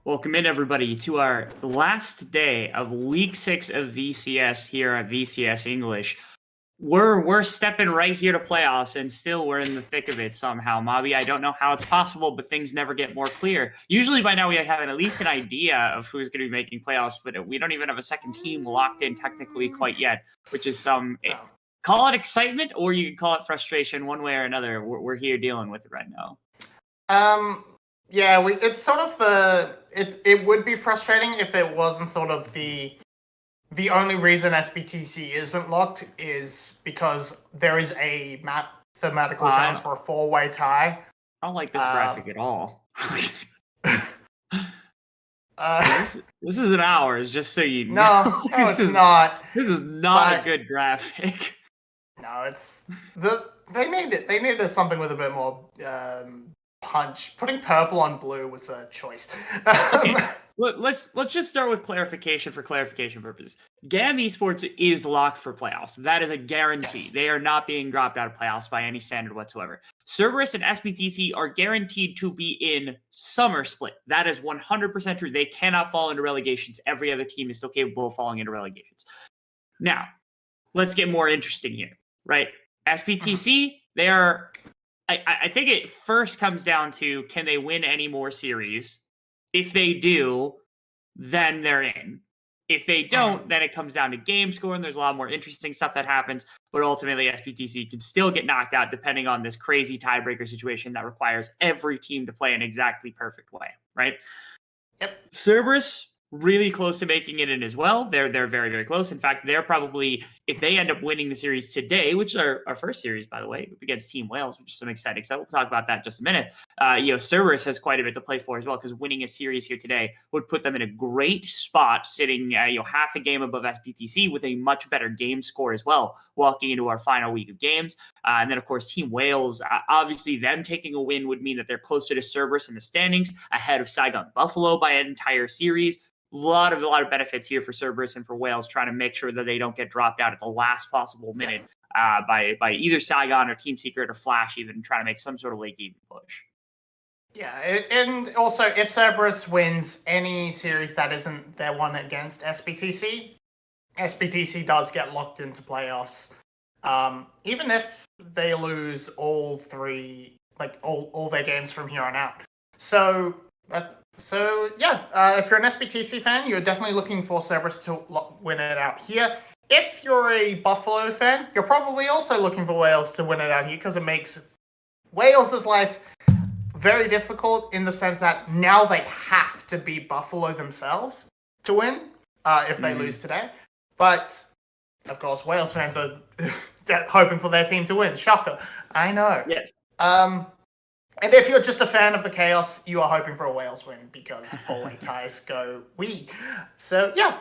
Welcome in, everybody, to our last day of Week 6 of VCS here at VCS English. We're stepping right here to playoffs, and still we're in the thick of it somehow. Mobby, I don't know how it's possible, but things never get more clear. Usually by now we have at least an idea of who's going to be making playoffs, but we don't even have a second team locked in technically quite yet, which is call it excitement, or you can call it frustration. One way or another, we're here dealing with it right now. Yeah, it's sort of it would be frustrating if it wasn't sort of the only reason SBTC isn't locked is because there is a mathematical chance for a 4-way tie. I don't like this graphic at all. This isn't ours, just so you know. No, it's not. This is not a good graphic. No, they needed something with a bit more punch. Putting purple on blue was a choice. Okay. Let's just start with clarification for clarification purposes. GAM Esports is locked for playoffs. That is a guarantee. Yes. They are not being dropped out of playoffs by any standard whatsoever. Cerberus and SBTC are guaranteed to be in summer split. That is 100% true. They cannot fall into relegations. Every other team is still capable of falling into relegations. Now, let's get more interesting here, right? SBTC, they are... I think it first comes down to, can they win any more series? If they do, then they're in. If they don't, then it comes down to game score, and there's a lot more interesting stuff that happens. But ultimately, SBTC can still get knocked out depending on this crazy tiebreaker situation that requires every team to play an exactly perfect way, right? Yep. Cerberus, really close to making it in as well. They're very, very close. In fact, they're probably, if they end up winning the series today, which is our first series, by the way, against Team Wales, which is some exciting stuff. We'll talk about that in just a minute. Cerberus has quite a bit to play for as well, because winning a series here today would put them in a great spot, sitting half a game above SBTC with a much better game score as well, walking into our final week of games. And then, of course, Team Wales, obviously them taking a win would mean that they're closer to Cerberus in the standings, ahead of Saigon Buffalo by an entire series. A lot of benefits here for Cerberus and for Wales, trying to make sure that they don't get dropped out at the last possible minute by either Saigon or Team Secret or Flash, even trying to make some sort of late game push. Yeah, and also if Cerberus wins any series that isn't their one against SBTC, SBTC does get locked into playoffs. Even if they lose all three, all their games from here on out. So if you're an SBTC fan, you're definitely looking for Cerberus to win it out here. If you're a Buffalo fan, you're probably also looking for Wales to win it out here, because it makes Wales' life very difficult in the sense that now they have to beat Buffalo themselves to win if they lose today. But, of course, Wales fans are hoping for their team to win. Shocker. I know. Yes. And if you're just a fan of the chaos, you are hoping for a Wales win, because 4-way ties go we. So yeah.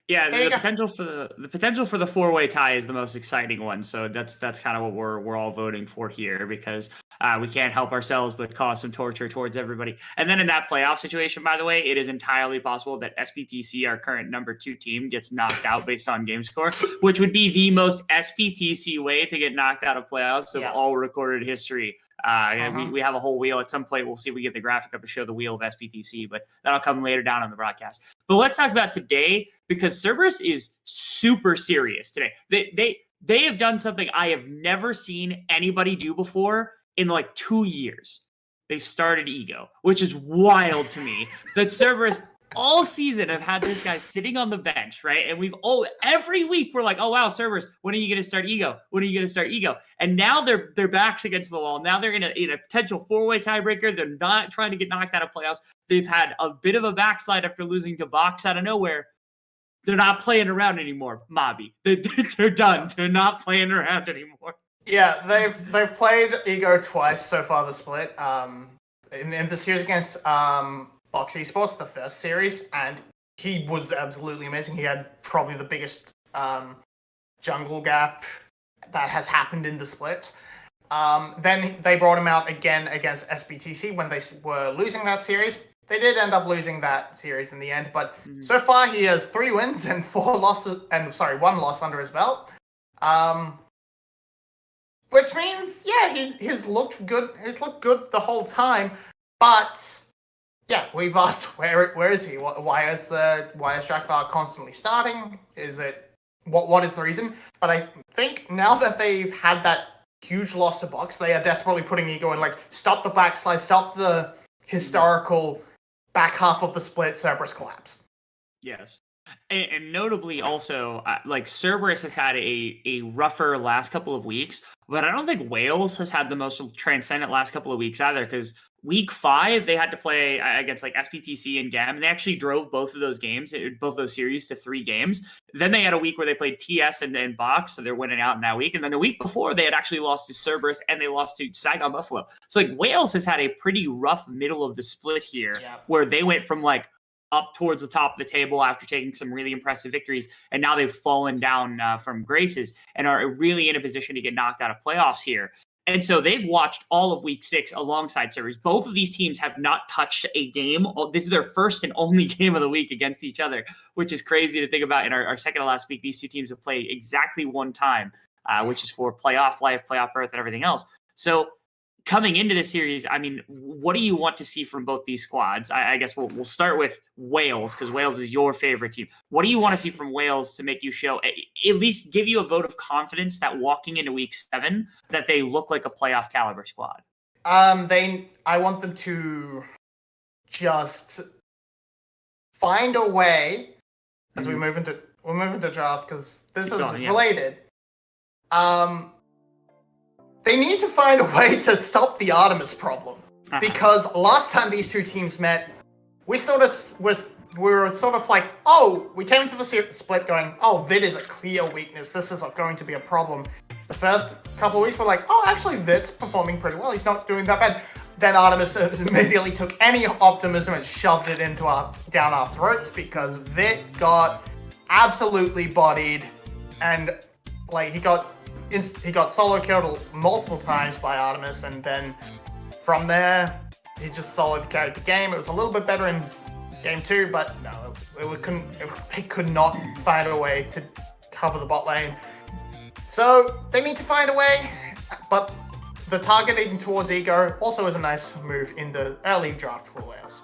Yeah, the potential for the 4-way tie is the most exciting one. So that's kind of what we're all voting for here, because we can't help ourselves but cause some torture towards everybody. And then in that playoff situation, by the way, it is entirely possible that SBTC, our current number 2 team, gets knocked out based on game score, which would be the most SBTC way to get knocked out of playoffs of all recorded history. We have a whole wheel. At some point, we'll see if we get the graphic up to show the wheel of SBTC, but that'll come later down on the broadcast. But let's talk about today, because Cerberus is super serious today. They have done something I have never seen anybody do before in 2 years. They've started Ego, which is wild to me. That Cerberus all season have had this guy sitting on the bench, right? And every week we're like, oh wow, Cerberus, when are you going to start Ego? When are you going to start Ego? And now their backs against the wall. Now they're in a potential 4-way tiebreaker. They're not trying to get knocked out of playoffs. They've had a bit of a backslide after losing to Box out of nowhere. They're not playing around anymore, Mobby. They're done. They're not playing around anymore. Yeah, they've played Ego twice so far this split. In the series against Box Esports, the first series, and he was absolutely amazing. He had probably the biggest jungle gap that has happened in the split. Then they brought him out again against SBTC when they were losing that series. They did end up losing that series in the end, but so far he has 3 wins and 1 loss under his belt. which means, yeah, he's looked good. He's looked good the whole time. But yeah, we've asked where is he? Why is Shakhtar constantly starting? Is it what is the reason? But I think now that they've had that huge loss to Box, they are desperately putting Ego in, like, stop the backslide, stop the historical back half of the split Cerberus collapse. Yes. And notably also, like, Cerberus has had a rougher last couple of weeks, but I don't think Wales has had the most transcendent last couple of weeks either, because week 5, they had to play against, like, SPTC and GAM, and they actually drove both of those games, both those series to 3 games. Then they had a week where they played TS and Box, so they're winning out in that week. And then the week before, they had actually lost to Cerberus, and they lost to Saigon Buffalo. So, like, Wales has had a pretty rough middle of the split here, where they went from, like, up towards the top of the table after taking some really impressive victories, and now they've fallen down from graces and are really in a position to get knocked out of playoffs here. And so they've watched all of week 6 alongside Cerberus. Both of these teams have not touched a game. This is their first and only game of the week against each other, which is crazy to think about. In our second to last week, these two teams have played exactly one time, which is for playoff life, playoff berth, and everything else. So coming into the series, I mean, what do you want to see from both these squads? I guess we'll start with Wales, because Wales is your favorite team. What do you want to see from Wales to make you show, at least give you a vote of confidence that walking into week 7, that they look like a playoff caliber squad? I want them to just find a way as we move into draft, because this is related. They need to find a way to stop the Artemis problem. Because last time these two teams met, we were sort of like, oh, we came into the split going, oh, Vid is a clear weakness. This is going to be a problem. The first couple of weeks, we're like, oh, actually, Vid's performing pretty well. He's not doing that bad. Then Artemis immediately took any optimism and shoved it into down our throats, because Vid got absolutely bodied, and like he got solo killed multiple times by Artemis, and then from there, he just solo carried the game. It was a little bit better in game 2, but no, it could not find a way to cover the bot lane. So they need to find a way, but the targeting towards Ego also is a nice move in the early draft for Wales.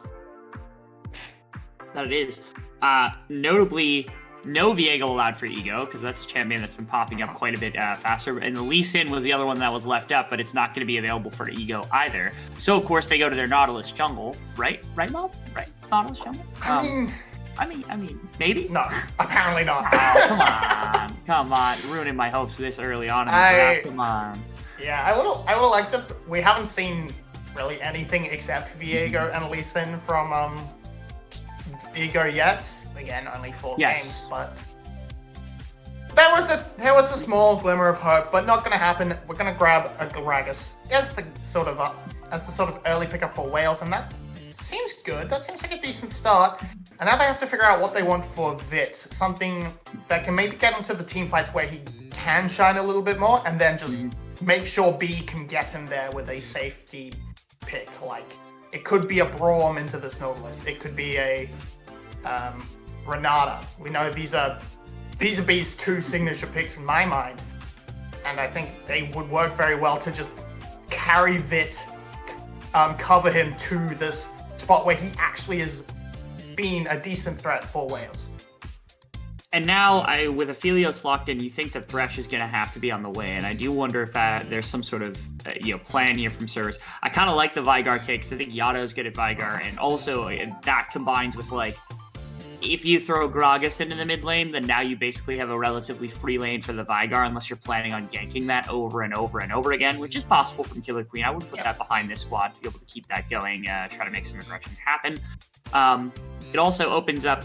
That it is. Notably, no Viego allowed for Ego, because that's a champion that's been popping up quite a bit faster. And the Lee Sin was the other one that was left up, but it's not going to be available for Ego either. So, of course, they go to their Nautilus jungle. Right, Mob? Right? Nautilus jungle? I mean, maybe? No, apparently not. Oh, come on. Ruining my hopes this early on in the draft. Come on. Yeah, I would like to. We haven't seen really anything except Viego and Lee Sin from Ego yet. Again, only 4 games, but there was a small glimmer of hope, but not going to happen. We're going to grab a Gragas as the sort of early pickup for Wales, and that seems good. That seems like a decent start. And now they have to figure out what they want for Vit, something that can maybe get him to the team fights where he can shine a little bit more, and then just make sure B can get him there with a safety pick. Like, it could be a Braum into this Nautilus. It could be a Renata. We know these are B's 2 signature picks in my mind, and I think they would work very well to just carry Vit, cover him to this spot where he actually has been a decent threat for Wales. And now, with Aphelios locked in, you think that Thresh is going to have to be on the way, and I do wonder if there's some sort of plan here from Service. I kind of like the Vigar take, because I think Yato's good at Vigar, and also that combines with, like, if you throw Gragas into the mid lane, then now you basically have a relatively free lane for the Vigar, unless you're planning on ganking that over and over and over again, which is possible from Killer Queen. I would put that behind this squad to be able to keep that going, try to make some aggression happen. It also opens up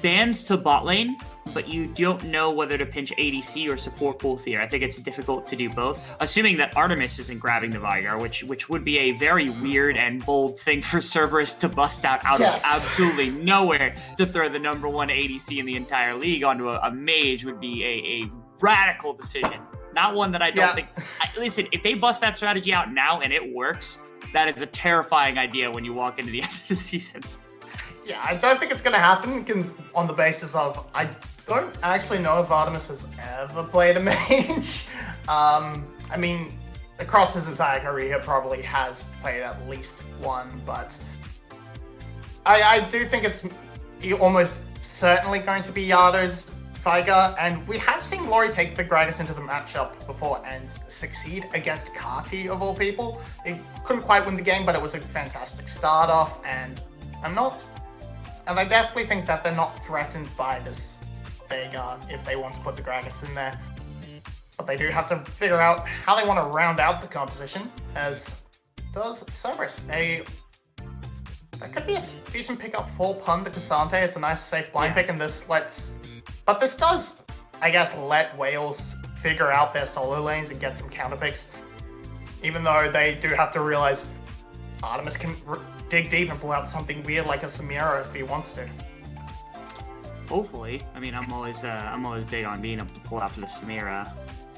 bans to bot lane, but you don't know whether to pinch ADC or support both here. I think it's difficult to do both, assuming that Artemis isn't grabbing the Vigar, which would be a very weird and bold thing for Cerberus to bust out of absolutely nowhere to throw the number 1 ADC in the entire league onto a mage would be a radical decision. Not one that I don't think... Listen, if they bust that strategy out now and it works, that is a terrifying idea when you walk into the end of the season. Yeah, I don't think it's going to happen on the basis of I don't actually know if Artemis has ever played a mage. I mean, across his entire career, he probably has played at least one, but I do think it's almost certainly going to be Yado's Viger, and we have seen Laurie take the Gragas into the matchup before and succeed against Kati, of all people. He couldn't quite win the game, but it was a fantastic start off, and I definitely think that they're not threatened by this Vega if they want to put the Gragas in there. But they do have to figure out how they want to round out the composition, as does Cerberus. That could be a decent pickup for Pun the Cassante. It's a nice safe blind pick, and this does, I guess, let Wales figure out their solo lanes and get some counter picks. Even though they do have to realize Artemis can dig deep and pull out something weird like a Samira if he wants to. Hopefully. I mean, I'm always big on being able to pull out for the Samira,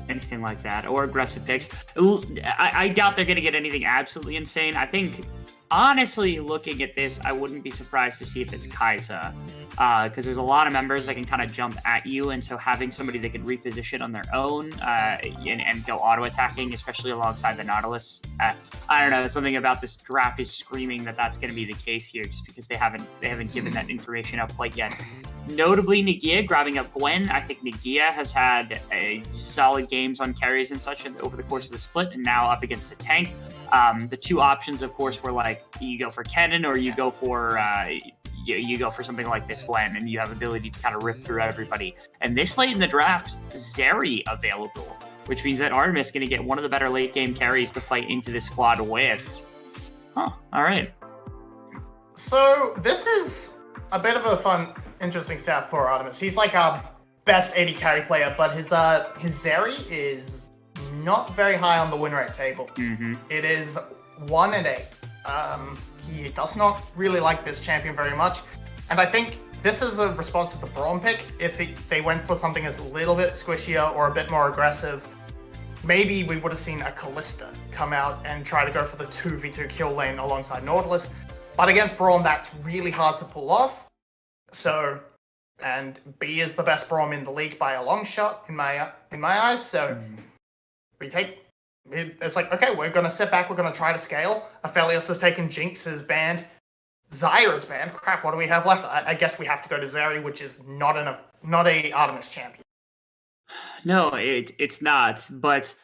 anything like that, or aggressive picks. I doubt they're going to get anything absolutely insane. I think, honestly, looking at this, I wouldn't be surprised to see if it's Kai'Sa, because there's a lot of members that can kind of jump at you, and so having somebody that can reposition on their own and go auto-attacking, especially alongside the Nautilus, I don't know, something about this draft is screaming that that's going to be the case here, just because they haven't given that information up quite yet. Notably, Nagia grabbing up Gwen. I think Nagia has had solid games on carries and such over the course of the split, and now up against the tank. The two options, of course, were like you go for Kennen or you go for something like this Gwen, and you have ability to kind of rip through everybody. And this late in the draft, Zeri available, which means that Artemis is going to get one of the better late game carries to fight into this squad with. All right. So this is a bit of a fun, interesting stat for Artemis. He's like our best AD carry player, but his Zeri is not very high on the win rate table. Mm-hmm. It is 1 and 8. He does not really like this champion very much, and I think this is a response to the Braum pick. If they went for something that's a little bit squishier or a bit more aggressive, maybe we would have seen a Callista come out and try to go for the 2v2 kill lane alongside Nautilus. But against Braum, that's really hard to pull off. So, and B is the best Braum in the league by a long shot in my eyes. So it's like, okay, we're going to sit back, we're going to try to scale. Aphelios has taken Jinx's banned, Zyra's banned. Crap, what do we have left? I guess we have to go to Zeri, which is not a Artemis champion. No, it's not, but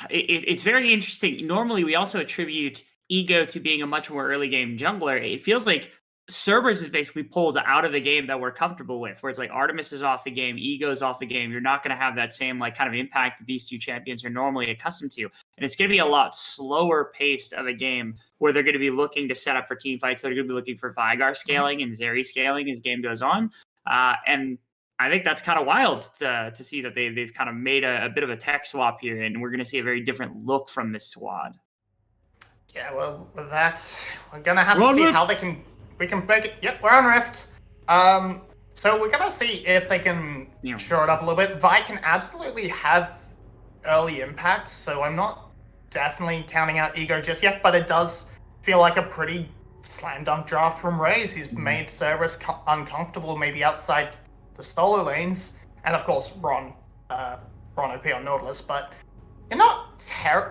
it's very interesting. Normally, we also attribute Ego to being a much more early game jungler. It feels like Cerberus is basically pulled out of the game that we're comfortable with, where it's like Artemis is off the game, Ego's off the game. You're not going to have that same like kind of impact that these two champions are normally accustomed to. And it's going to be a lot slower paced of a game where they're going to be looking to set up for team fights. They're going to be looking for Vigar scaling and Zeri scaling as game goes on. And I think that's kind of wild to see that they've kind of made a bit of a tech swap here, and we're going to see a very different look from this squad. Yeah, well, we're going to have to see how we can break it. Yep, we're on Rift. So we're going to see if they can shore it up a little bit. Vi can absolutely have early impact, so I'm not definitely counting out Ego just yet, but it does feel like a pretty slam dunk draft from Raze. He's made Cerberus uncomfortable, maybe outside the solo lanes, and of course Ron OP on Nautilus, but you're not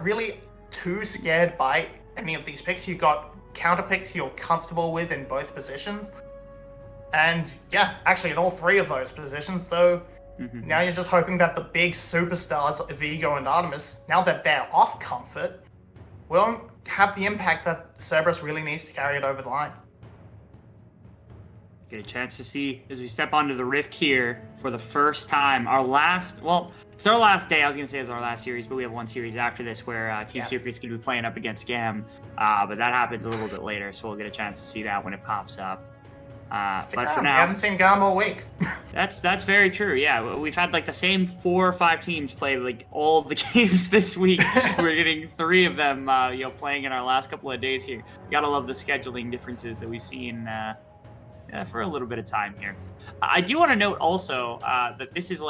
really too scared by any of these picks. You got counter picks you're comfortable with in both positions, and yeah, actually in all three of those positions. So now you're just hoping that the big superstars of Ego and Artemis, now that they're off comfort, won't have the impact that Cerberus really needs to carry it over the line. Get a chance to see as we step onto the Rift here for the first time. It's our last day. I was going to say it's our last series, but we have one series after this where Team Secret's going to be playing up against GAM. But that happens a little bit later, so we'll get a chance to see that when it pops up. But for now, we haven't seen GAM all week. That's very true. Yeah, we've had like the same 4 or 5 teams play like all of the games this week. We're getting 3 of them, playing in our last couple of days here. You gotta love the scheduling differences that we've seen. For a little bit of time here. I do want to note also that this is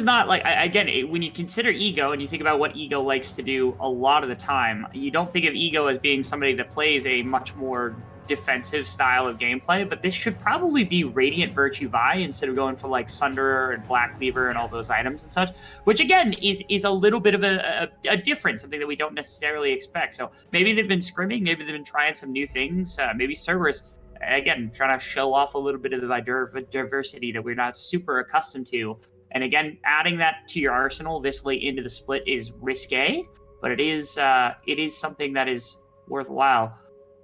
not like, again, when you consider Ego and you think about what Ego likes to do a lot of the time, you don't think of Ego as being somebody that plays a much more defensive style of gameplay, but this should probably be Radiant Virtue Vi instead of going for like Sunderer and Black Cleaver and all those items and such, which again is a little bit of a difference, something that we don't necessarily expect. So maybe they've been scrimming, maybe they've been trying some new things, maybe Cerberus, again, trying to show off a little bit of the diversity that we're not super accustomed to. And again, adding that to your arsenal this late into the split is risque, but it is something that is worthwhile.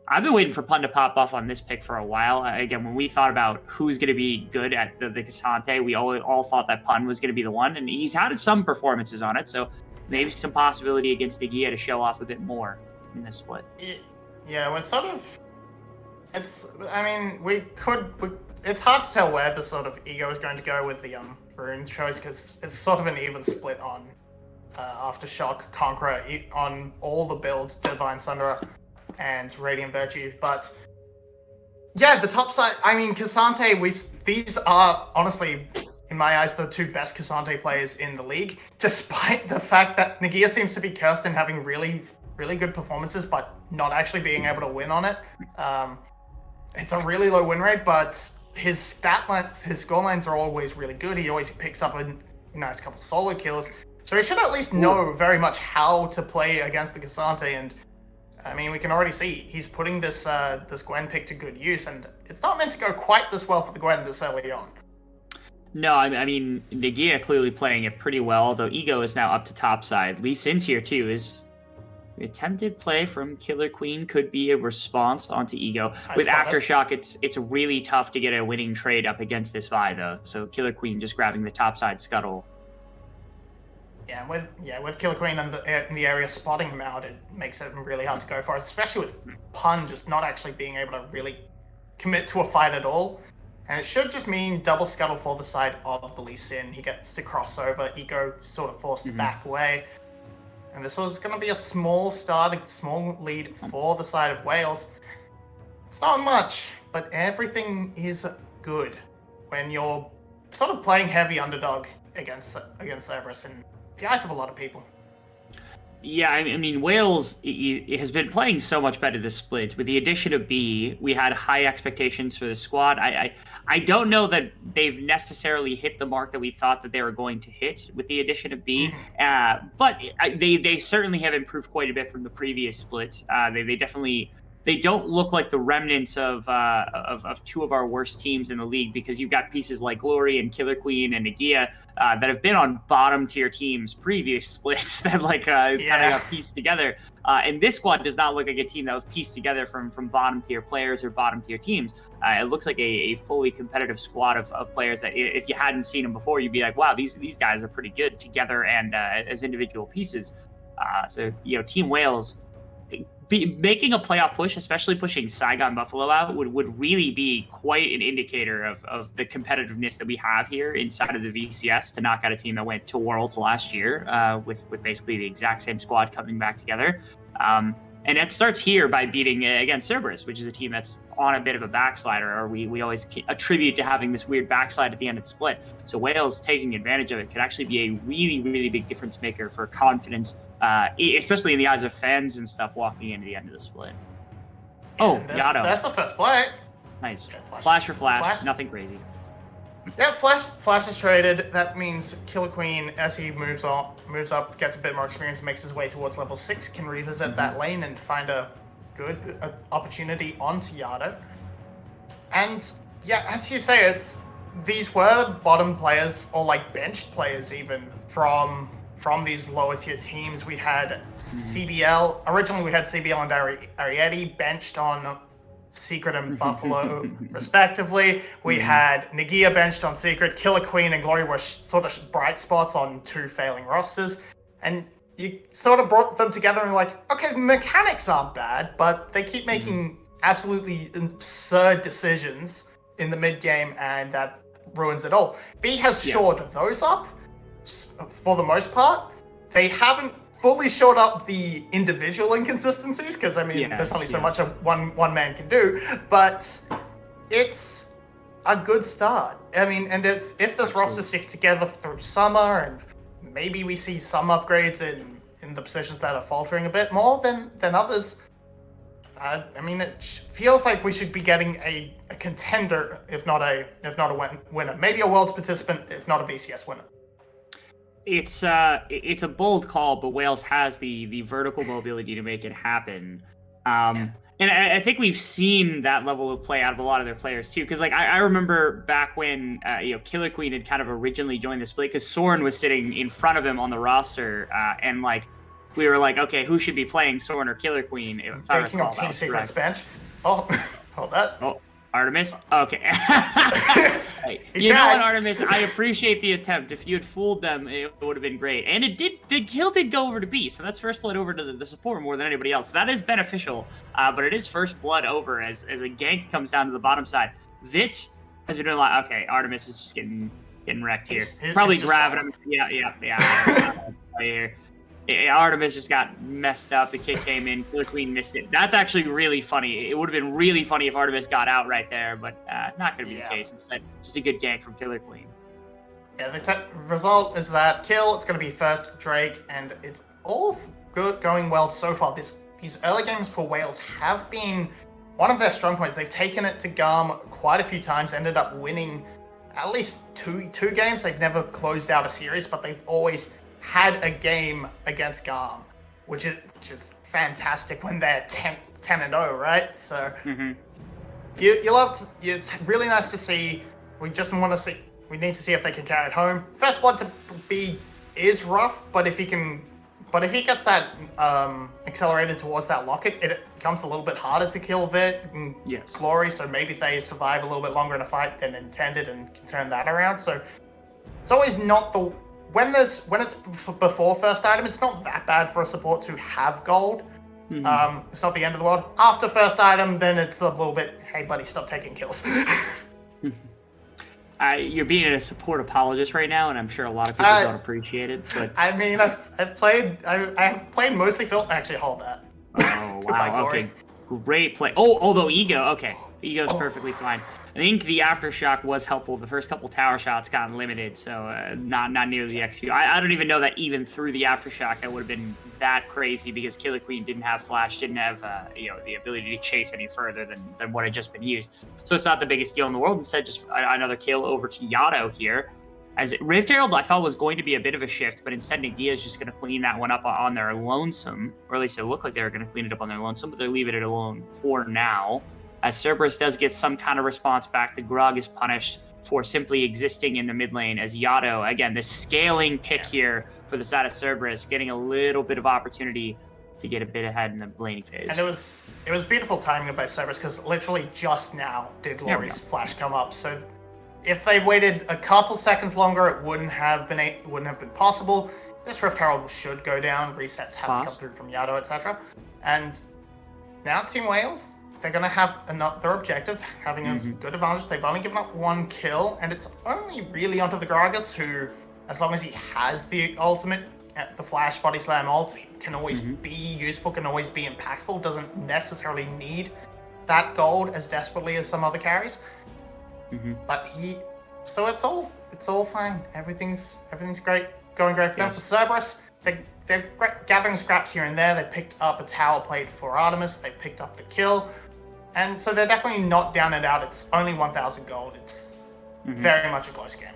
I've been waiting for Pun to pop off on this pick for a while. Again, when we thought about who's going to be good at the Cassante, we all thought that Pun was going to be the one, and he's had some performances on it, so maybe some possibility against Nagia to show off a bit more in this split. Yeah, we're sort of... It's hard to tell where the sort of ego is going to go with the runes choice, because it's sort of an even split on Aftershock, Conqueror, on all the builds, Divine Sunderer and Radiant Virtue. But yeah, the top side, I mean, Cassante, these are honestly, in my eyes, the two best Cassante players in the league, despite the fact that Nagia seems to be cursed in having really, really good performances, but not actually being able to win on it. It's a really low win rate, but his score lines are always really good. He always picks up a nice couple solo kills. So he should at least know very much how to play against the Cassante, and I mean, we can already see he's putting this Gwen pick to good use, and it's not meant to go quite this well for the Gwen this early on. No, I mean, Nagia clearly playing it pretty well, though Ego is now up to top side. Lee Sin's here too. Is attempted play from Killer Queen could be a response onto Ego. With Aftershock, it's really tough to get a winning trade up against this Vi, though. So Killer Queen just grabbing the top side scuttle. Yeah, with Killer Queen in the area spotting him out, it makes it really hard to go for, especially with Pun just not actually being able to really commit to a fight at all. And it should just mean double scuttle for the side of the Lee Sin. He gets to cross over, Ego sort of forced to back away. And this was going to be a small lead for the side of Wales. It's not much, but everything is good when you're sort of playing heavy underdog against Cerberus in the eyes of a lot of people. Yeah, I mean, Wales has been playing so much better this split. With the addition of B, we had high expectations for the squad. I don't know that they've necessarily hit the mark that we thought that they were going to hit with the addition of B, but they certainly have improved quite a bit from the previous split. They definitely... They don't look like the remnants of two of our worst teams in the league, because you've got pieces like Glory and Killer Queen and Nagia that have been on bottom tier teams previous splits that kind of got pieced together. And this squad does not look like a team that was pieced together from bottom tier players or bottom tier teams. It looks like a fully competitive squad of players that if you hadn't seen them before, you'd be like, wow, these guys are pretty good together and as individual pieces. So Team Wales, making a playoff push, especially pushing Saigon Buffalo out, would really be quite an indicator of the competitiveness that we have here inside of the VCS to knock out a team that went to Worlds last year with basically the exact same squad coming back together. And it starts here by beating, again, Cerberus, which is a team that's on a bit of a backslider, or we always attribute to having this weird backslide at the end of the split. So Wales taking advantage of it could actually be a really, really big difference maker for confidence, especially in the eyes of fans and stuff walking into the end of the split. Yato. That's the first play. Nice. Yeah, flash for flash, nothing crazy. Yeah, Flash is traded. That means Killer Queen, as he moves up, gets a bit more experience, makes his way towards level 6, can revisit that lane and find a good opportunity onto Yato. And yeah, as you say, these were bottom players, or like benched players even, from these lower tier teams. We had CBL, originally we had CBL and Arietti benched on Secret and Buffalo, respectively. We had Nagia benched on Secret, Killer Queen and Glory were sort of bright spots on two failing rosters. And you sort of brought them together and were like, okay, the mechanics aren't bad, but they keep making absolutely absurd decisions in the mid game, and that ruins it all. B has shored those up for the most part. They haven't fully shored up the individual inconsistencies, because I mean, there's only so much one man can do, but it's a good start. I mean, and if this roster sticks together through summer, and maybe we see some upgrades in the positions that are faltering a bit more than others, I mean, it feels like we should be getting a contender, if not a winner. Maybe a Worlds participant, if not a VCS winner. It's a bold call, but Wales has the vertical mobility to make it happen. And I think we've seen that level of play out of a lot of their players too. Because like I remember back when Killer Queen had kind of originally joined the split, because Soren was sitting in front of him on the roster, and like we were like, okay, who should be playing, Soren or Killer Queen? Speaking of Team Secret's bench, hold that. Oh, Artemis? Okay. You know what, Artemis? I appreciate the attempt. If you had fooled them, it would have been great. And it did. The kill did go over to B, so that's first blood over to the support more than anybody else. So that is beneficial, but it is first blood over as a gank comes down to the bottom side. Vit has been doing a lot. Okay, Artemis is just getting wrecked here. Probably grabbing him. Yeah. Right here. Artemis just got messed up. The kick came in. Killer Queen missed it. That's actually really funny. It would have been really funny if Artemis got out right there, but not going to be the case. Instead, just a good gank from Killer Queen. Yeah, the result is that kill. It's going to be first Drake, and it's all good, going well so far. These early games for Wales have been one of their strong points. They've taken it to GARM quite a few times, ended up winning at least two games. They've never closed out a series, but they've always had a game against GARM, which is fantastic when they're 10-0, right? So it's really nice to see. We need to see if they can carry it home. First blood to B is rough, but if he gets that accelerated towards that locket, it becomes a little bit harder to kill Vit and Glory. So maybe if they survive a little bit longer in a fight than intended and can turn that around. So it's always not the when it's before first item, it's not that bad for a support to have gold. It's not the end of the world. After first item, then it's a little bit, hey buddy, stop taking kills. You're being a support apologist right now, and I'm sure a lot of people don't appreciate it. But I mean, I've played mostly Phil. Actually, hold that. Oh wow! Okay, great play. Oh, although Ego, okay, Ego's perfectly fine. I think the Aftershock was helpful. The first couple tower shots got limited, so not nearly the XP. I don't even know that even through the Aftershock that would have been that crazy, because Killer Queen didn't have flash, didn't have the ability to chase any further than what had just been used. So it's not the biggest deal in the world. Instead, just another kill over to Yato here. As Rift Herald, I thought was going to be a bit of a shift, but instead Nagia is just going to clean that one up on their lonesome, or at least it looked like they were going to clean it up on their lonesome, but they're leaving it alone for now. As Cerberus does get some kind of response back, the Grog is punished for simply existing in the mid lane, as Yato, again, the scaling pick here for the side of Cerberus, getting a little bit of opportunity to get a bit ahead in the laning phase. And it was beautiful timing by Cerberus, because literally just now did Laurie's flash come up. So if they waited a couple seconds longer, it wouldn't have been possible. This Rift Herald should go down, resets have to come through from Yato, etc. And now Team Wales, they're going to have another objective, having a good advantage. They've only given up one kill, and it's only really onto the Gragas, who, as long as he has the ultimate, the Flash Body Slam ult, can always be useful, can always be impactful, doesn't necessarily need that gold as desperately as some other carries. But so it's all fine. Everything's great, going great for them. For Cerberus, they're gathering scraps here and there. They picked up a tower plate for Artemis. They picked up the kill. And so they're definitely not down and out. It's only 1,000 gold. It's very much a close game.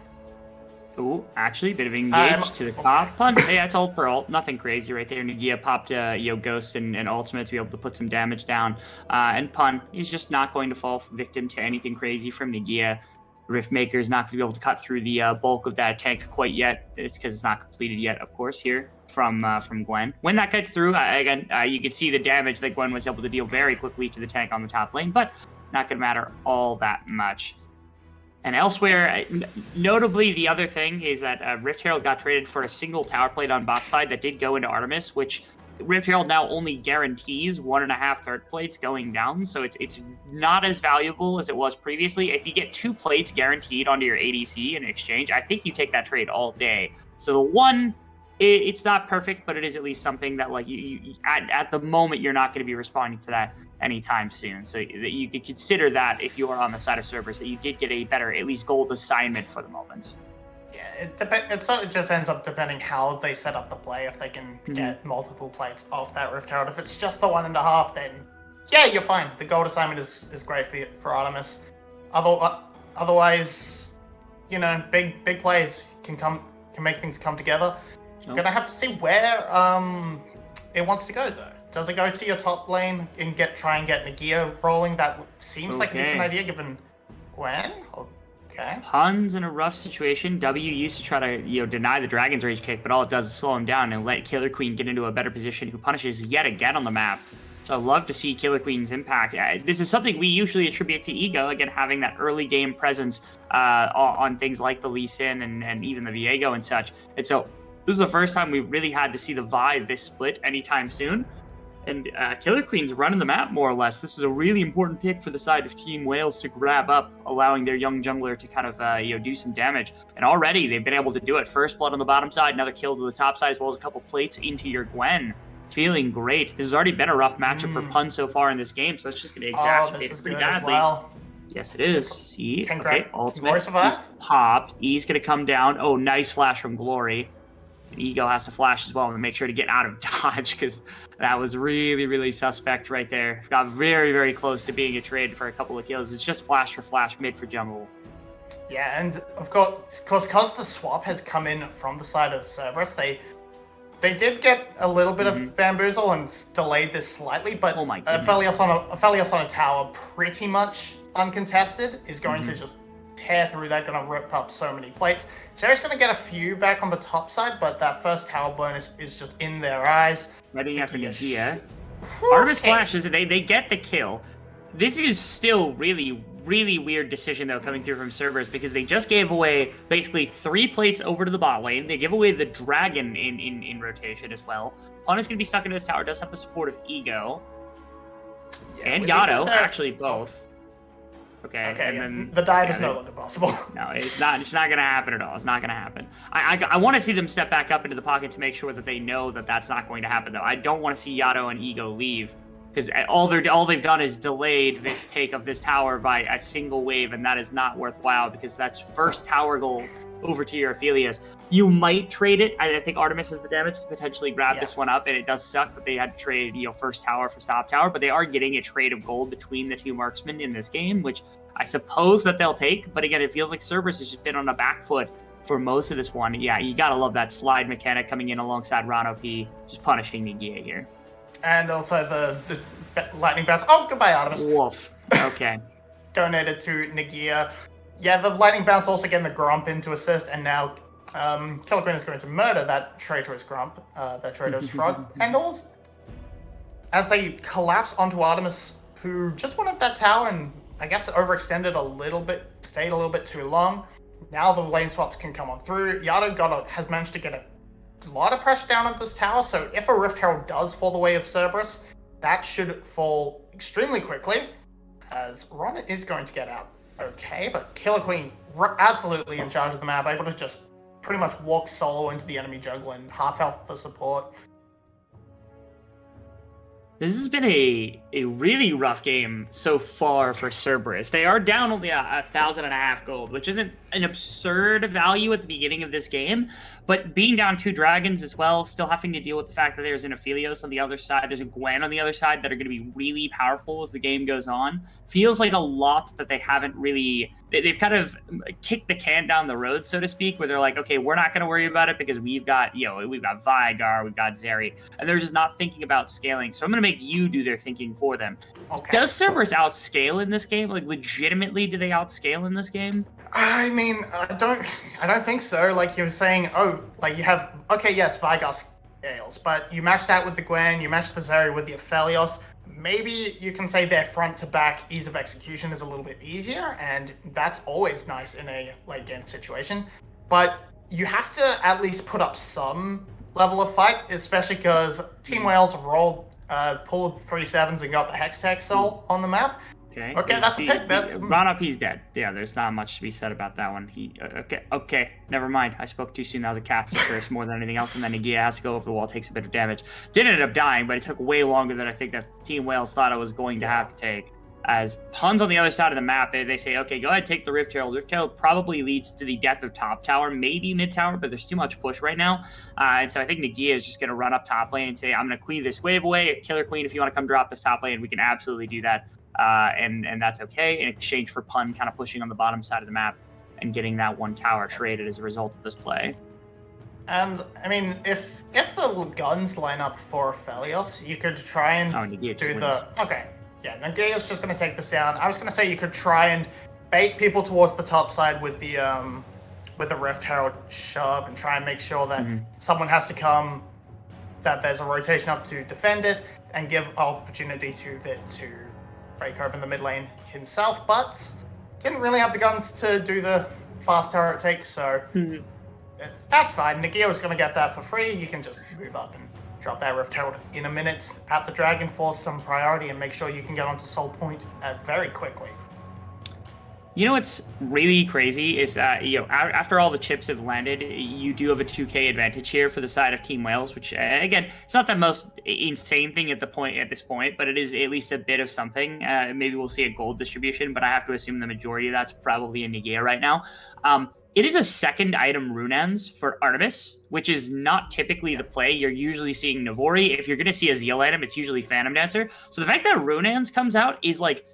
Ooh, actually, a bit of engage to the top. Pun. Yeah, it's ult for ult. Nothing crazy right there. Nagia popped Ghost and Ultimate to be able to put some damage down. And Pun, he's just not going to fall victim to anything crazy from Nagia. Riftmaker is not going to be able to cut through the bulk of that tank quite yet. It's because it's not completed yet, of course, here from Gwen. When that cuts through, again, you can see the damage that Gwen was able to deal very quickly to the tank on the top lane, but not going to matter all that much. And elsewhere, notably, the other thing is that Rift Herald got traded for a single tower plate on bot side that did go into Artemis, which Rift Herald now only guarantees 1.5 third plates going down, so it's not as valuable as it was previously. If you get 2 plates guaranteed onto your ADC in exchange, I think you take that trade all day. So the one, it's not perfect, but it is at least something that, like, you at the moment you're not going to be responding to that anytime soon. So that you could consider that if you are on the side of Cerberus, that you did get a better, at least gold assignment for the moment. Yeah, it sort of just ends up depending how they set up the play. If they can get multiple plates off that Rift Herald, if it's just the 1.5, then yeah, you're fine. The gold assignment is great for Artemis. Otherwise, you know, big plays can make things come together. Gonna have to see where it wants to go though. Does it go to your top lane and try and get Nagia rolling? That seems like a decent idea given Gwen. Okay. Hun's in a rough situation. W used to try to deny the Dragon's Rage kick, but all it does is slow him down and let Killer Queen get into a better position, who punishes yet again on the map. So I'd love to see Killer Queen's impact. This is something we usually attribute to Ego, again, having that early game presence on things like the Lee Sin and even the Viego and such. And so this is the first time we've really had to see the Vibe this split anytime soon. And Killer Queen's running the map more or less. This was a really important pick for the side of Team Wales to grab up, allowing their young jungler to kind of do some damage. And already they've been able to do it. First blood on the bottom side, another kill to the top side, as well as a couple plates into your Gwen. Feeling great. This has already been a rough matchup for Pun so far in this game, so it's just going to exacerbate it pretty badly. Well. Yes, it is. See, okay, ultimate popped. E's going to come down. Oh, nice flash from Glory. Ego has to flash as well and make sure to get out of dodge, because that was really, really suspect right there. Got very, very close to being a trade for a couple of kills. It's just flash for flash, mid for jungle. Yeah, and of course, because the swap has come in from the side of Cerberus, they did get a little bit of bamboozle and delayed this slightly, but Aphelios on a tower, pretty much uncontested, is going to just tear through that, going to rip up so many plates. Sarah's going to get a few back on the top side, but that first tower bonus is just in their eyes. Ready after Nagia. Artemis flashes, they get the kill. This is still really, really weird decision, though, coming through from Cerberus, because they just gave away basically 3 plates over to the bot lane. They give away the dragon in rotation as well. Pun is going to be stuck in this tower, does have the support of Ego. Yeah, and Yato, actually both. Okay, and then the dive is no longer possible. No, it's not going to happen at all. It's not going to happen. I want to see them step back up into the pocket to make sure that they know that that's not going to happen, though. I don't want to see Yato and Ego leave, because all they've done is delayed Vic's take of this tower by a single wave, and that is not worthwhile, because that's first tower goal over to your Aphelios. You might trade it. I think Artemis has the damage to potentially grab this one up, and it does suck that they had to trade first tower for top tower, but they are getting a trade of gold between the two marksmen in this game, which I suppose that they'll take. But again, it feels like Cerberus has just been on a back foot for most of this one. Yeah, you gotta love that slide mechanic coming in alongside Rano P, just punishing Nagia here. And also the lightning bounce. Oh, goodbye, Artemis. Woof. Okay. Donated to Nagia. Yeah, the lightning bounce also getting the Grump into assist, and now Killer Queen is going to murder that traitorous Grump, that traitorous frog. And also, as they collapse onto Artemis, who just wanted that tower and I guess overextended a little bit, stayed a little bit too long. Now the lane swaps can come on through. Yato has managed to get a lot of pressure down on this tower, so if a Rift Herald does fall the way of Cerberus, that should fall extremely quickly, as Ron is going to get out. Okay, but Killer Queen absolutely in charge of the map, able to just pretty much walk solo into the enemy jungle and half health for support. This has been a really rough game so far for Cerberus. They are down only 1,500 gold, which isn't an absurd value at the beginning of this game, but being down 2 dragons as well, still having to deal with the fact that there's an Aphelios on the other side, there's a Gwen on the other side that are going to be really powerful as the game goes on. Feels like a lot that they haven't really... They've kind of kicked the can down the road, so to speak, where they're like, okay, we're not going to worry about it because we've got Veigar, we've got Zeri, and they're just not thinking about scaling. So I'm going to make you do their thinking for them. Okay. Does Cerberus outscale in this game? Like, legitimately, do they outscale in this game? I mean, I don't think so. Like you were saying, you have, okay, yes, Veigar scales, but you match that with the Gwen, you match the Zeri with the Aphelios. Maybe you can say their front to back ease of execution is a little bit easier, and that's always nice in a late game situation. But you have to at least put up some level of fight, especially because Team Wales pulled 3 7s and got the Hextech Soul on the map. Okay, that's a pick. Rana P's dead. Yeah, there's not much to be said about that one. Okay, never mind. I spoke too soon. That was a caster first more than anything else, and then Nagia has to go over the wall, takes a bit of damage. Did end up dying, but it took way longer than I think that Team Wales thought it was going to have to take. As Pun's on the other side of the map, they say, okay, go ahead, take the Rift Herald. Rift Herald probably leads to the death of top tower, maybe mid tower, but there's too much push right now. And so I think Nagia is just going to run up top lane and say, I'm going to clear this wave away. Killer Queen, if you want to come drop this top lane, we can absolutely do that. And that's okay in exchange for Pun kind of pushing on the bottom side of the map and getting that one tower traded as a result of this play. And I mean, if the guns line up for Felios, you could try and do the okay. Yeah, Nagia's just going to take this down. I was going to say you could try and bait people towards the top side with the Rift Herald shove and try and make sure that someone has to come, that there's a rotation up to defend it and give opportunity to Vit to break open the mid lane himself, but didn't really have the guns to do the fast tower it takes, so that's fine. Nagia was going to get that for free. You can just move up and drop that Rift Herald in a minute at the Dragon for some priority and make sure you can get onto Soul Point very quickly. You know what's really crazy is after all the chips have landed, you do have a 2K advantage here for the side of Team Wales, which again, it's not the most insane thing at this point, but it is at least a bit of something. Maybe we'll see a gold distribution, but I have to assume the majority of that's probably in Nagia right now. It is a second item Runaan's for Artemis, which is not typically the play. You're usually seeing Navori. If you're going to see a Zeal item, it's usually Phantom Dancer. So the fact that Runaan's comes out is like,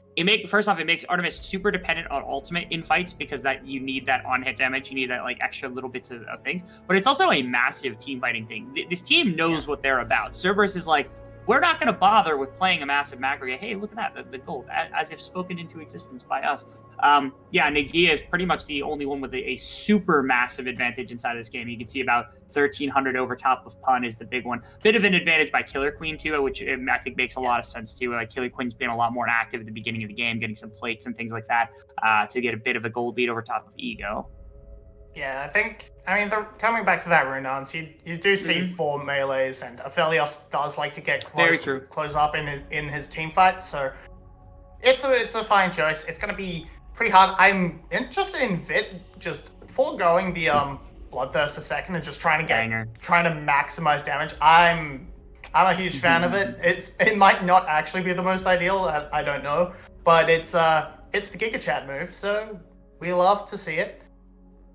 first off, it makes Artemis super dependent on ultimate in fights because that you need that on-hit damage. You need that like extra little bits of things. But it's also a massive team fighting thing. This team knows what they're about. Cerberus is like, we're not going to bother with playing a massive macro. Hey, look at that, the gold, as if spoken into existence by us. Nagia is pretty much the only one with a super massive advantage inside of this game. You can see about 1,300 over top of Pun is the big one. Bit of an advantage by Killer Queen too, which I think makes a lot of sense too. Like Killer Queen's been a lot more active at the beginning of the game, getting some plates and things like that to get a bit of a gold lead over top of Ego. Yeah, they're coming back to that Runaan's, you do see 4 melees, and Aphelios does like to get close up in his team fights, so it's a fine choice. It's going to be pretty hard. I'm interested in Vit just foregoing the Bloodthirst a second and just trying to maximize damage. I'm a huge fan of it. It might not actually be the most ideal, I don't know, but it's the Giga Chat move, so we love to see it.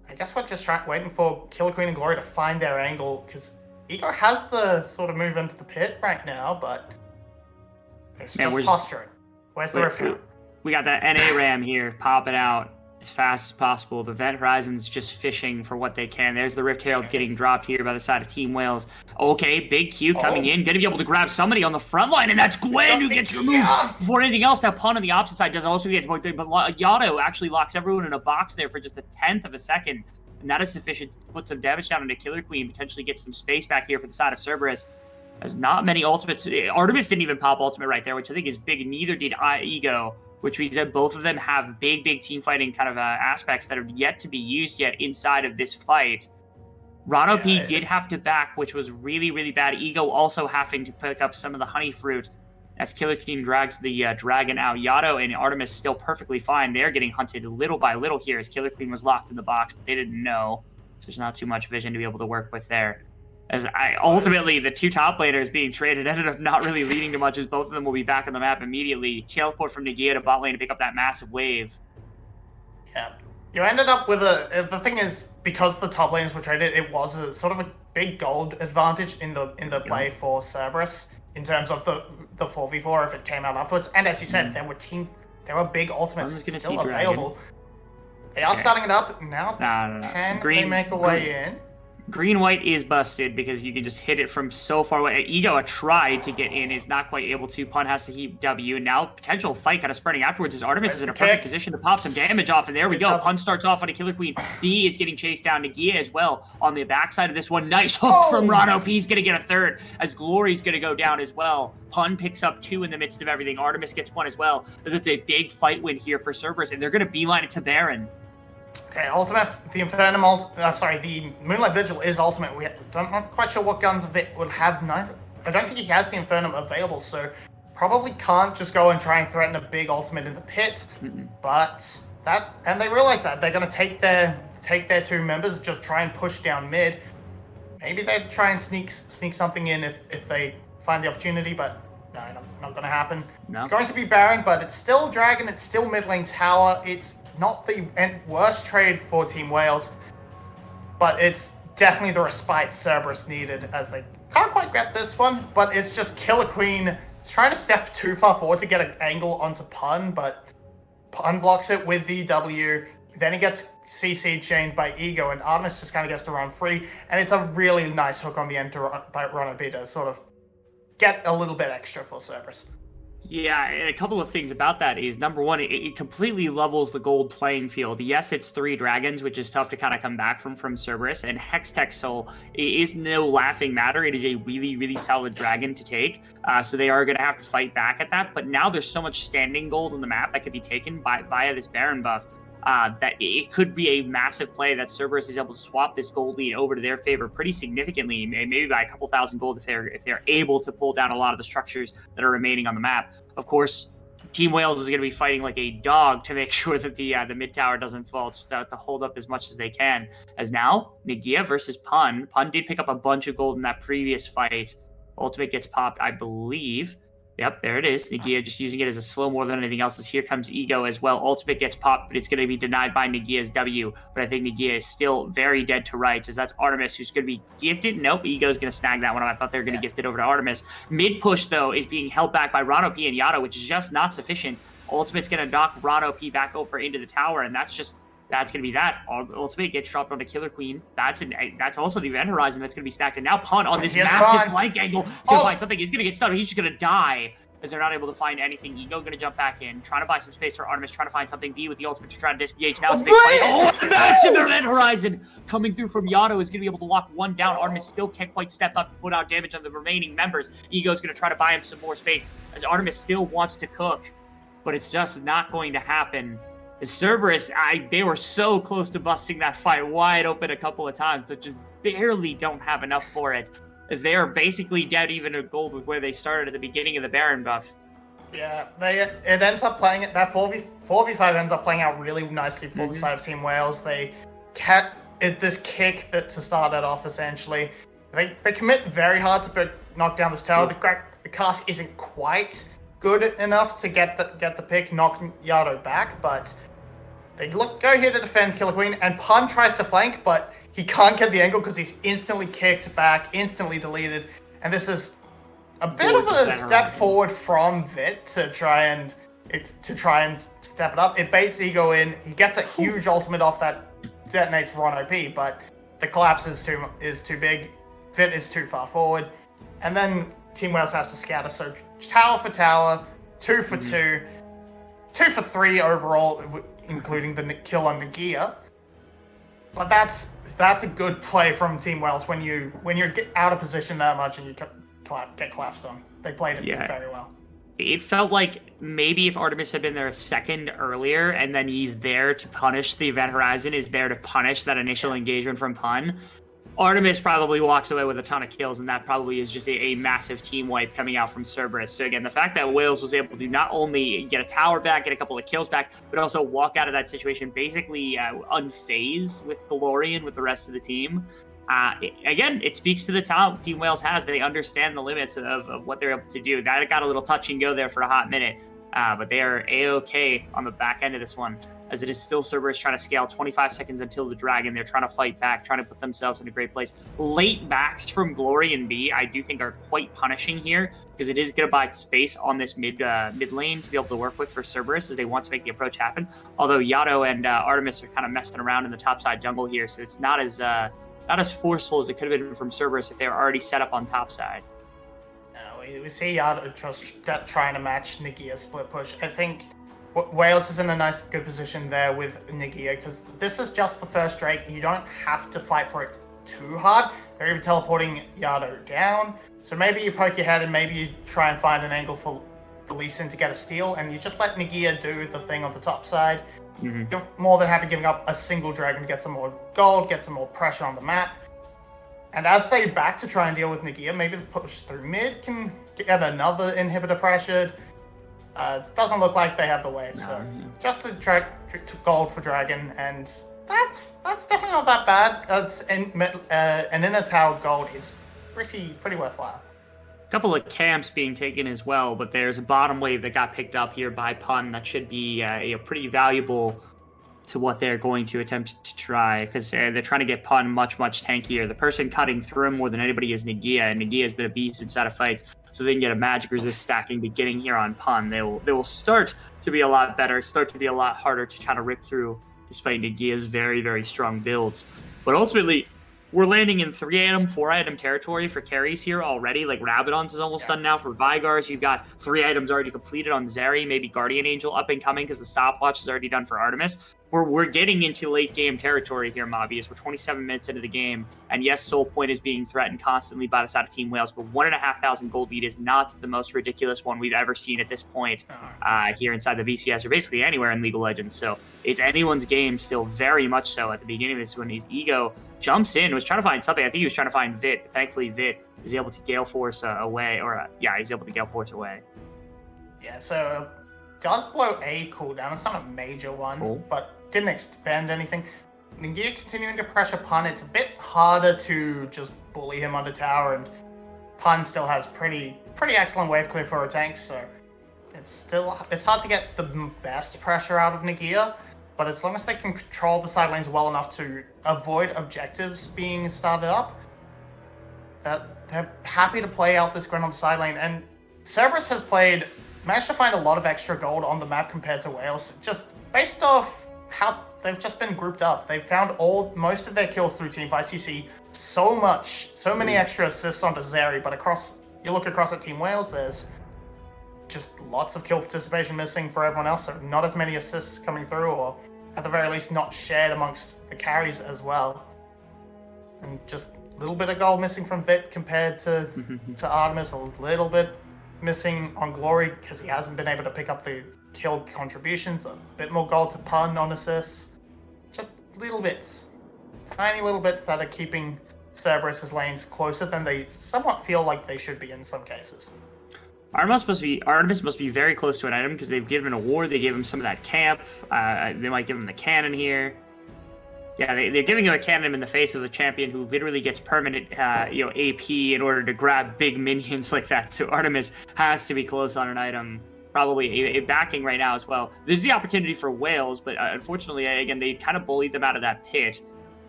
I guess we're just waiting for Killer Queen and Glory to find their angle, because Ego has the sort of move into the pit right now, but it's just posturing. Where's the Rift? We got that NA Ram here popping out as fast as possible. The Event Horizon's just fishing for what they can. There's the Rift Herald getting dropped here by the side of Team Wales. Okay, big Q coming in. Going to be able to grab somebody on the front line, and that's Gwen who gets removed before anything else. Now, Pun on the opposite side does also get but Yato actually locks everyone in a box there for just a 10th of a second, and that is sufficient to put some damage down into Killer Queen, potentially get some space back here for the side of Cerberus. There's not many ultimates. Artemis didn't even pop ultimate right there, which I think is big. Neither did Ego, which means that both of them have big team fighting kind of aspects that have yet to be used yet inside of this fight. Rano P did have to back, which was really bad. Ego also having to pick up some of the honey fruit as Killer Queen drags the dragon out. Yato and Artemis still perfectly fine. They're getting hunted little by little here as Killer Queen was locked in the box, but they didn't know. So there's not too much vision to be able to work with there. Ultimately, the 2 top laners being traded ended up not really leading to much, as both of them will be back on the map immediately. Teleport from Nagia to bot lane to pick up that massive wave. Yeah. You ended up with the thing is, because the top laners were traded, it was a sort of a big gold advantage in the play for Cerberus in terms of the 4v4 if it came out afterwards. And as you said, there were big ultimates still available. They are starting it up now. No. Can they make a way in? Green-white is busted because you can just hit it from so far away. Ego tried to get in, is not quite able to. Pun has to heat W. Now potential fight kind of spreading afterwards as Artemis is in a perfect position to pop some damage off. And there we go. Pun starts off on a Killer Queen. B is getting chased down. Nagia as well on the backside of this one. Nice hook from Rano. P's going to get a third as Glory's going to go down as well. Pun picks up 2 in the midst of everything. Artemis gets 1 as well, as it's a big fight win here for Cerberus, and they're going to beeline it to Baron. Okay, ultimate, the Moonlight Vigil is ultimate. I'm not quite sure what guns it would have neither. I don't think he has the Infernum available, so probably can't just go and try and threaten a big ultimate in the pit. But and they realize that they're going to take their 2 members, just try and push down mid. Maybe they try and sneak something in if they find the opportunity, but No, not going to happen. No. It's going to be Baron, but it's still Dragon, it's still mid lane tower. It's not the worst trade for Team Wales, but it's definitely the respite Cerberus needed, as they can't quite get this one, but it's just Killer Queen trying to step too far forward to get an angle onto Pun, but Pun blocks it with the W. Then he gets CC chained by Ego, and Artemis just kind of gets to run free, and it's a really nice hook on the end by Ronopi to sort of get a little bit extra for Cerberus. Yeah, and a couple of things about that is, number one, it completely levels the gold playing field. Yes, it's 3 dragons, which is tough to kind of come back from Cerberus, and Hextech Soul is no laughing matter. It is a really, really solid dragon to take, so they are going to have to fight back at that, but now there's so much standing gold on the map that could be taken via this Baron buff. That it could be a massive play that Cerberus is able to swap this gold lead over to their favor pretty significantly, maybe by a couple thousand gold if they're able to pull down a lot of the structures that are remaining on the map. Of course, Team Wales is going to be fighting like a dog to make sure that the mid tower doesn't fall, just to hold up as much as they can. As now, Nagia versus Pun. Pun did pick up a bunch of gold in that previous fight. Ultimate gets popped, I believe. Yep, there it is. Nagia just using it as a slow more than anything else. As here comes Ego as well. Ultimate gets popped, but it's going to be denied by Nagia's W. But I think Nagia is still very dead to rights, as that's Artemis who's going to be gifted. Nope, Ego's going to snag that one. I thought they were going to gift it over to Artemis. Mid push, though, is being held back by Rano P and Yato, which is just not sufficient. Ultimate's going to knock Rano P back over into the tower, and that's going to be that. Ultimate gets dropped onto Killer Queen. That's also the event horizon that's going to be stacked. And now Pun on this massive flank angle to find something. He's going to get stunned. He's just going to die as they're not able to find anything. Ego going to jump back in, trying to buy some space for Artemis, trying to find something. B with the ultimate to try to disengage. Now it's a big fight. Oh, massive event horizon coming through from Yato is going to be able to lock one down. Artemis still can't quite step up and put out damage on the remaining members. Ego's going to try to buy him some more space as Artemis still wants to cook, but it's just not going to happen. Cerberus, they were so close to busting that fight wide open a couple of times, but just barely don't have enough for it, as they are basically dead even at gold with where they started at the beginning of the Baron buff. Yeah, it ends up playing it. That 4v5 ends up playing out really nicely for the side of Team Wales. They get this kick to start it off. Essentially, they commit very hard to knock down this tower. The cask isn't quite good enough to get the pick, knocking Yato back, but they go here to defend Killer Queen, and Pun tries to flank, but he can't get the angle because he's instantly kicked back, instantly deleted, and this is a bit of a step forward from Vit to try and step it up. It baits Ego in. He gets a huge ultimate off that detonates Ron OP, but the collapse is too big. Vit is too far forward, and then Team Wales has to scatter. So tower for tower, 2 for 2, 2 for 3 overall, including the kill on Nagia. But that's a good play from Team Wales when you get out of position that much and you get collapsed on. They played it very well. It felt like maybe if Artemis had been there a second earlier and then he's there to punish the event horizon, is there to punish that initial engagement from Pun, Artemis probably walks away with a ton of kills, and that probably is just a massive team wipe coming out from Cerberus. So again, the fact that Wales was able to not only get a tower back, get a couple of kills back, but also walk out of that situation basically unfazed with Galorian with the rest of the team. Again, it speaks to the talent Team Wales has. They understand the limits of what they're able to do. That got a little touch and go there for a hot minute, but they are A-okay on the back end of this one, as it is still Cerberus trying to scale 25 seconds until the dragon. They're trying to fight back, trying to put themselves in a great place. Late backs from Glory and B, I do think are quite punishing here, because it is going to buy space on this mid lane to be able to work with for Cerberus as they want to make the approach happen. Although Yato and Artemis are kind of messing around in the topside jungle here, so it's not as forceful as it could have been from Cerberus if they were already set up on topside. We see Yato just trying to match Nagia's split push. I think Wales is in a good position there with Nagia, because this is just the first Drake. You don't have to fight for it too hard. They're even teleporting Yato down. So maybe you poke your head and maybe you try and find an angle for the Lee Sin to get a steal, and you just let Nagia do the thing on the top side. Mm-hmm. You're more than happy giving up a single dragon to get some more gold, get some more pressure on the map. And as they back to try and deal with Nagia, maybe the push through mid can get another inhibitor pressured. It doesn't look like they have the wave, so just the gold for dragon, and that's definitely not that bad. An inner tower gold is pretty worthwhile. couple of camps being taken as well, but there's a bottom wave that got picked up here by Pun that should be pretty valuable to what they're going to attempt to try, because they're trying to get Pun much tankier. The person cutting through him more than anybody is Nagia, and Nagia has been a beast inside of fights, so they can get a magic resist stacking beginning here on Pun. They will start to be a lot better, start to be a lot harder to try to rip through, despite Nagia's very strong builds. But ultimately, we're landing in 3-item, 4-item territory for carries here already. Like, Rabadon's is almost done now for Vigars. You've got 3 items already completed on Zeri, maybe Guardian Angel up and coming because the stopwatch is already done for Artemis. We're getting into late game territory here, Mobius. We're 27 minutes into the game, and yes, Soul Point is being threatened constantly by the side of Team Wales, but 1,500 gold lead is not the most ridiculous one we've ever seen at this point here inside the VCS, or basically anywhere in League of Legends. So it's anyone's game still, very much so. At the beginning of this, when his ego jumps in, was trying to find something. I think he was trying to find Vit, but thankfully Vit is able to Gale Force away, he's able to Gale Force away. Yeah, so does blow a cooldown. It's not a major one, but didn't expend anything. Nagia continuing to pressure Pun. It's a bit harder to just bully him under tower, and Pun still has pretty excellent wave clear for a tank, so it's hard to get the best pressure out of Nagia, but as long as they can control the side lanes well enough to avoid objectives being started up, they're happy to play out this grind on the side lane. And Cerberus has managed to find a lot of extra gold on the map compared to Wales, just based off how they've just been grouped up. They've found most of their kills through teamfights. You see so many extra assists onto Zeri, but you look across at Team Wales, there's just lots of kill participation missing for everyone else, so not as many assists coming through, or at the very least not shared amongst the carries as well. And just a little bit of gold missing from Vit compared to Artemis, a little bit missing on Glory because he hasn't been able to pick up the kill contributions, a bit more gold to Pun on assists. Just little bits. Tiny little bits that are keeping Cerberus's lanes closer than they somewhat feel like they should be in some cases. Artemis must be very close to an item because they've given a ward. They gave him some of that camp. They might give him the cannon here. Yeah, they're giving him a cannon in the face of a champion who literally gets permanent, AP in order to grab big minions like that. So Artemis has to be close on an item. Probably a backing right now as well. This is the opportunity for Wales, but unfortunately, again, they kind of bullied them out of that pit.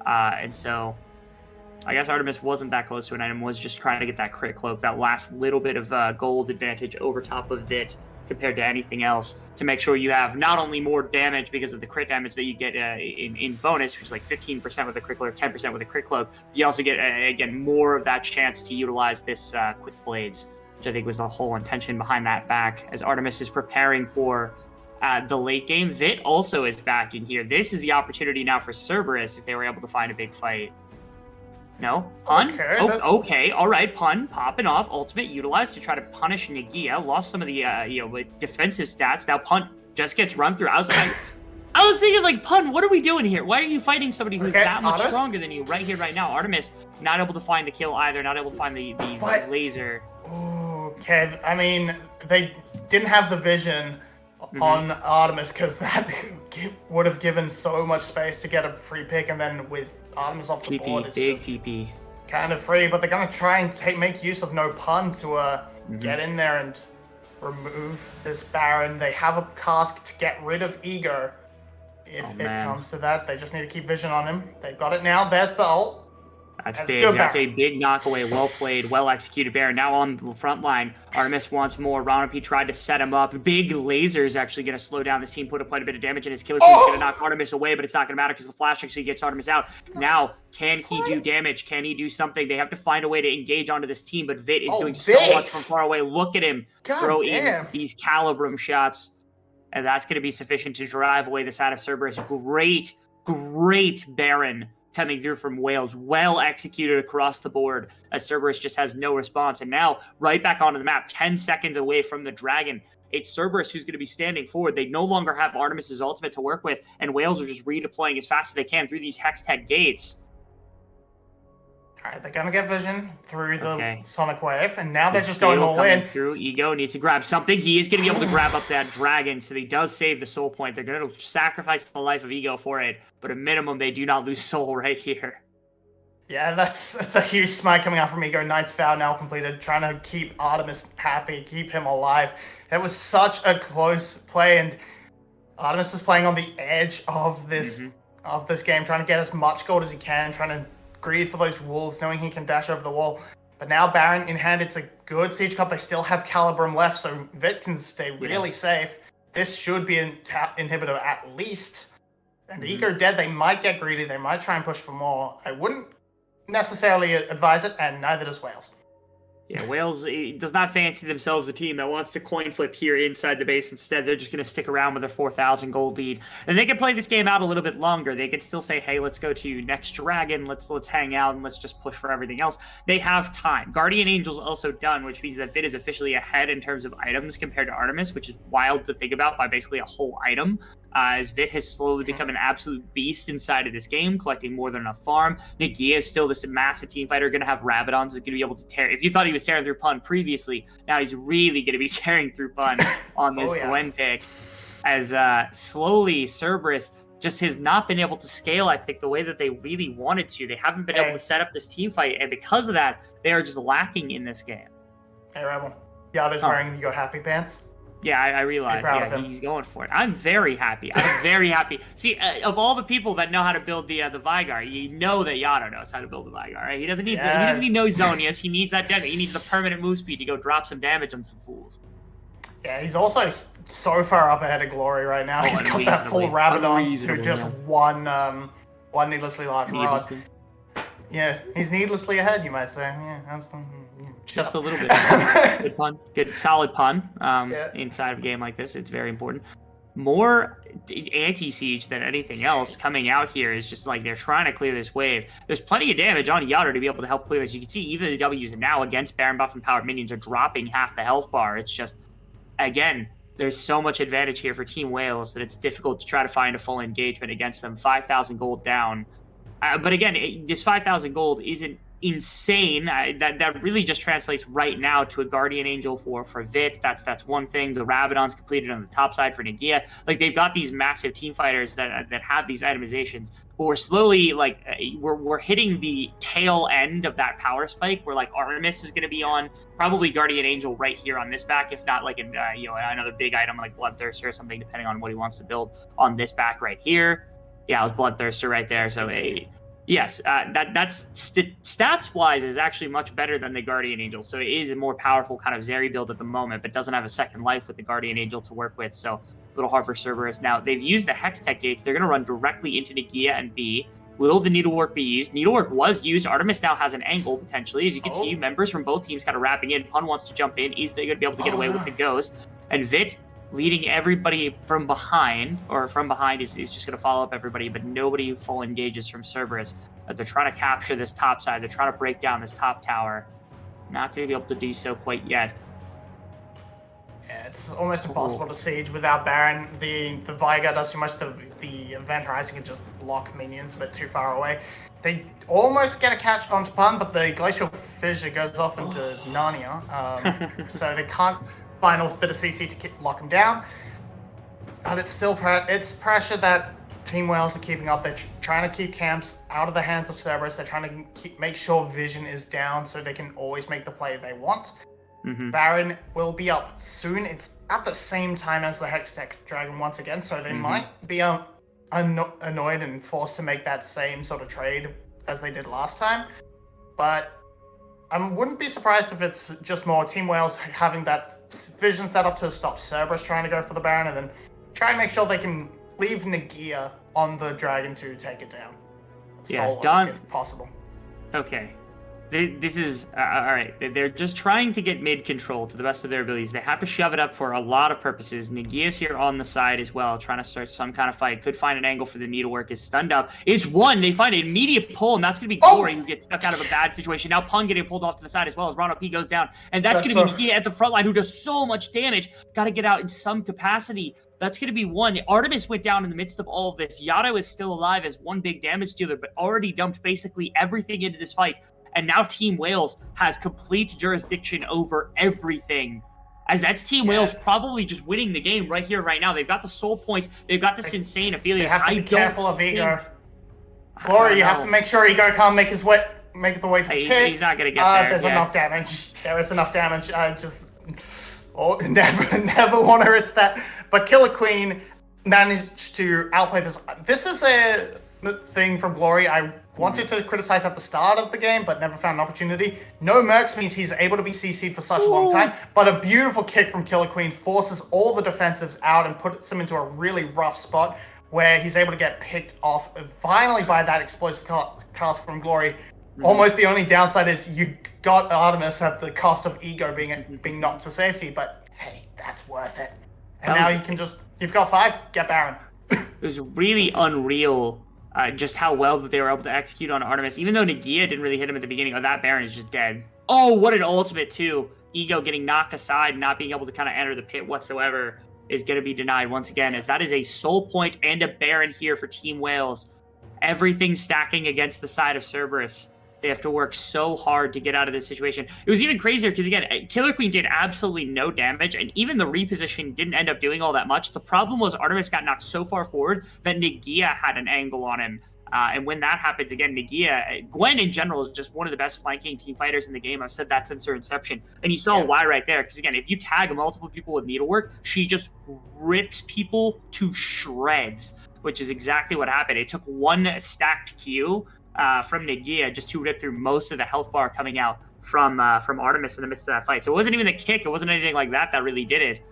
And so I guess Artemis wasn't that close to an item, was just trying to get that crit cloak, that last little bit of gold advantage over top of Vit compared to anything else, to make sure you have not only more damage because of the crit damage that you get in bonus, which is like 15% with a crit cloak, 10% with a crit cloak, you also get, again, more of that chance to utilize this quick blades, which I think was the whole intention behind that back, as Artemis is preparing for the late game. Vit also is back in here. This is the opportunity now for Cerberus if they were able to find a big fight. No? Pun? Okay, all right, Pun popping off. Ultimate utilized to try to punish Nagia. Lost some of the defensive stats. Now Pun just gets run through. I was thinking, like, Pun, what are we doing here? Why are you fighting somebody who's that much stronger than you right here, right now? Artemis not able to find the kill either, not able to find the laser. Okay, I mean, they didn't have the vision on Artemis because that would have given so much space to get a free pick, and then with Artemis off the board, it's big just TP. Kind of free, but they're going to try and make use of no Pun to get in there and remove this Baron. They have a cask to get rid of Ego. If it comes to that, they just need to keep vision on him. They've got it now. There's the ult. That's big. That's a big knockaway. Well played. Well executed Baron. Now on the front line. Artemis wants more. Ronapi tried to set him up. Big laser is actually going to slow down the team, put up quite a bit of damage, and his killer is going to knock Artemis away, but it's not going to matter because the flash actually gets Artemis out. Now, can he do damage? Can he do something? They have to find a way to engage onto this team, but Vit is doing so much from far away. Look at him throw in these Calibrum shots, and that's going to be sufficient to drive away the side of Cerberus. Great Baron coming through from Wales, well executed across the board, as Cerberus just has no response. And now right back onto the map, 10 seconds away from the Dragon. It's Cerberus who's going to be standing forward. They no longer have Artemis's ultimate to work with, and Wales are just redeploying as fast as they can through these Hex Tech gates. All right, they're going to get vision through the Sonic Wave, and now they're just going all in. Through. Ego needs to grab something. He is going to be able to grab up that Dragon, so he does save the soul point. They're going to sacrifice the life of Ego for it, but at minimum, they do not lose soul right here. Yeah, that's a huge smite coming out from Ego. Knight's Vow now completed, trying to keep Artemis happy, keep him alive. It was such a close play, and Artemis is playing on the edge of this game, trying to get as much gold as he can, trying to greed for those wolves, knowing he can dash over the wall. But now Baron in hand, it's a good siege cup. They still have Calibrum left, so Vit can stay really safe. This should be an inhibitor at least. And Ego dead, they might get greedy. They might try and push for more. I wouldn't necessarily advise it, and neither does Wales. Yeah, Wales does not fancy themselves a team that wants to coin flip here inside the base. Instead, they're just going to stick around with their 4,000 gold lead. And they can play this game out a little bit longer. They can still say, hey, let's go to next dragon. Let's hang out and let's just push for everything else. They have time. Guardian Angel's also done, which means that Vit is officially ahead in terms of items compared to Artemis, which is wild to think about by basically a whole item. As Vit has slowly become an absolute beast inside of this game, collecting more than enough farm. Nagia is still this massive team fighter, going to have Rabadons, is going to be able to tear. If you thought he was tearing through Pun previously, now he's really going to be tearing through Pun on this Gwen pick. As slowly Cerberus just has not been able to scale, I think, the way that they really wanted to. They haven't been able to set up this team fight, and because of that, they are just lacking in this game. Hey, Rebel. Yada's wearing your happy pants. Yeah, I realize. Yeah, he's going for it. I'm very happy. I'm very happy. See, of all the people that know how to build the Vygar, you know that Yada knows how to build the Vygar, right? He doesn't need no Zonias. He needs that damage. He needs the permanent move speed to go drop some damage on some fools. Yeah, he's also so far up ahead of Glory right now. He's got that full Rabadons to just one needlessly large rod. Yeah, he's needlessly ahead, you might say. Yeah, absolutely. Just a little bit. Good pun. Good, solid pun inside of a game like this. It's very important. More anti-siege than anything else coming out here is just like they're trying to clear this wave. There's plenty of damage on Yada to be able to help clear this. You can see even the W's now against Baron buff and powered minions are dropping half the health bar. It's just, again, there's so much advantage here for Team Wales that it's difficult to try to find a full engagement against them. 5,000 gold down. But again, this 5,000 gold isn't insane. That really just translates right now to a Guardian Angel for Vit. That's one thing. The Rabadon's completed on the top side for Nagia. Like, they've got these massive team fighters that have these itemizations, but we're slowly we're hitting the tail end of that power spike where like Artemis is going to be on, probably Guardian Angel right here on this back, if not like another big item like Bloodthirster or something, depending on what he wants to build on this back right here. Yeah, it was Bloodthirster right there. So yes, that's stats-wise is actually much better than the Guardian Angel. So it is a more powerful kind of Zeri build at the moment, but doesn't have a second life with the Guardian Angel to work with. So a little hard for Cerberus. Now, they've used the Hex Tech Gates. They're going to run directly into Nagia and B. Will the Needlework be used? Needlework was used. Artemis now has an angle, potentially. As you can see, members from both teams kind of wrapping in. Pun wants to jump in. Is they going to be able to get away with the Ghost? And Vit, leading everybody from behind is just going to follow up everybody, but nobody full engages from Cerberus as they're trying to capture this top side. They're trying to break down this top tower. Not going to be able to do so quite yet. Yeah, it's almost impossible to siege without Baron. The Vygar does too much. The Event Horizon can just block minions a bit too far away. They almost get a catch onto Pun, but the Glacial Fissure goes off into Narnia. So they can't final bit of CC to lock him down, and it's still it's pressure that Team Wales are keeping up. They're trying to keep camps out of the hands of Cerberus. They're trying to make sure vision is down so they can always make the play they want. Baron will be up soon. It's at the same time as the Hextech Dragon once again, so they might be annoyed and forced to make that same sort of trade as they did last time, but I wouldn't be surprised if it's just more Team Wales having that vision set up to stop Cerberus trying to go for the Baron, and then try and make sure they can leave Nagia on the Dragon to take it down. Solo, if possible. Okay. This is all right. They're just trying to get mid control to the best of their abilities. They have to shove it up for a lot of purposes. Nagia's here on the side as well, trying to start some kind of fight. Could find an angle for the Needlework. Is stunned up. Is one. They find an immediate pull, and that's going to be Glory who gets stuck out of a bad situation. Now Pun getting pulled off to the side as well as Ron P goes down, and that's going to be Nagia at the front line who does so much damage. Got to get out in some capacity. That's going to be one. Artemis went down in the midst of all of this. Yada is still alive as one big damage dealer, but already dumped basically everything into this fight. And now Team Wales has complete jurisdiction over everything. As that's Team Wales probably just winning the game right here, right now. They've got the soul point. They've got this insane Aphelios. They have to be careful of Ego. Glory, you have to make sure Ego can't make his way make the way to the He's, pit. he's not gonna get there. There's enough damage. There is enough damage. Never want to risk that. But Killer Queen managed to outplay this. This is a thing from Glory I wanted to criticize at the start of the game, but never found an opportunity. No mercs means he's able to be CC'd for such a long time, but a beautiful kick from Killer Queen forces all the defensives out and puts him into a really rough spot where he's able to get picked off finally by that explosive cast from Glory. Almost the only downside is you got Artemis at the cost of Ego being knocked to safety, but hey, that's worth it. And now you've got 5, get Baron. It was really unreal just how well that they were able to execute on Artemis. Even though Nagia didn't really hit him at the beginning, that Baron is just dead. Oh, what an ultimate too. Ego getting knocked aside and not being able to kind of enter the pit whatsoever is going to be denied once again, as that is a soul point and a Baron here for Team Wales. Everything stacking against the side of Cerberus. They have to work so hard to get out of this situation. It was even crazier because, again, Killer Queen did absolutely no damage, and even the reposition didn't end up doing all that much. The problem was Artemis got knocked so far forward that Nagia had an angle on him. And when that happens, again, Gwen in general is just one of the best flanking team fighters in the game. I've said that since her inception. And you saw why right there. Because, again, if you tag multiple people with needlework, she just rips people to shreds, which is exactly what happened. It took one stacked Q from Nagia just to rip through most of the health bar coming out from Artemis in the midst of that fight. So it wasn't even the kick. It wasn't anything like that really did it.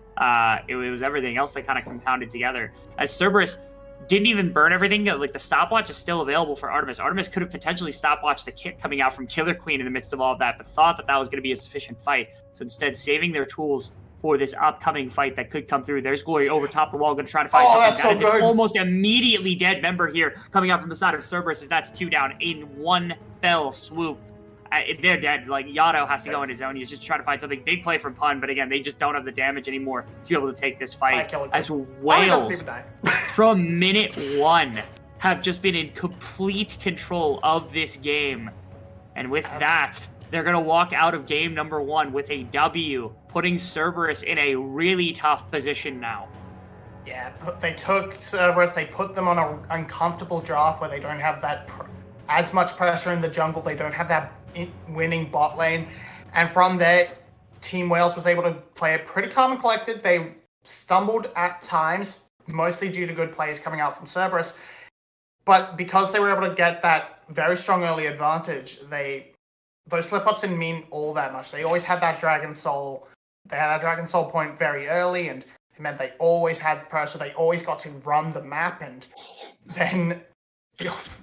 It was everything else that kind of compounded together. As Cerberus didn't even burn everything. Like, the stopwatch is still available for Artemis. Artemis could have potentially stopwatched the kick coming out from Killer Queen in the midst of all of that, but thought that was going to be a sufficient fight. So instead, saving their tools for this upcoming fight that could come through. There's Glory over top of the wall, going to try to find something. That's so good. Almost immediately dead member here coming out from the side of Cerberus, as that's 2 down in one fell swoop. They're dead. Like, Yato has to go in his own. He's just trying to find something. Big play from Pun, but again, they just don't have the damage anymore to be able to take this fight. As Wales, from minute 1, have just been in complete control of this game. And with that, they're going to walk out of game number 1 with a W, putting Cerberus in a really tough position now. Yeah, they took Cerberus, they put them on an uncomfortable draft where they don't have that as much pressure in the jungle. They don't have that winning bot lane. And from there, Team Wales was able to play it pretty calm and collected. They stumbled at times, mostly due to good plays coming out from Cerberus. But because they were able to get that very strong early advantage, those slip-ups didn't mean all that much. They always had that Dragon Soul. They had that Dragon Soul point very early, and it meant they always had the pressure. They always got to run the map, and then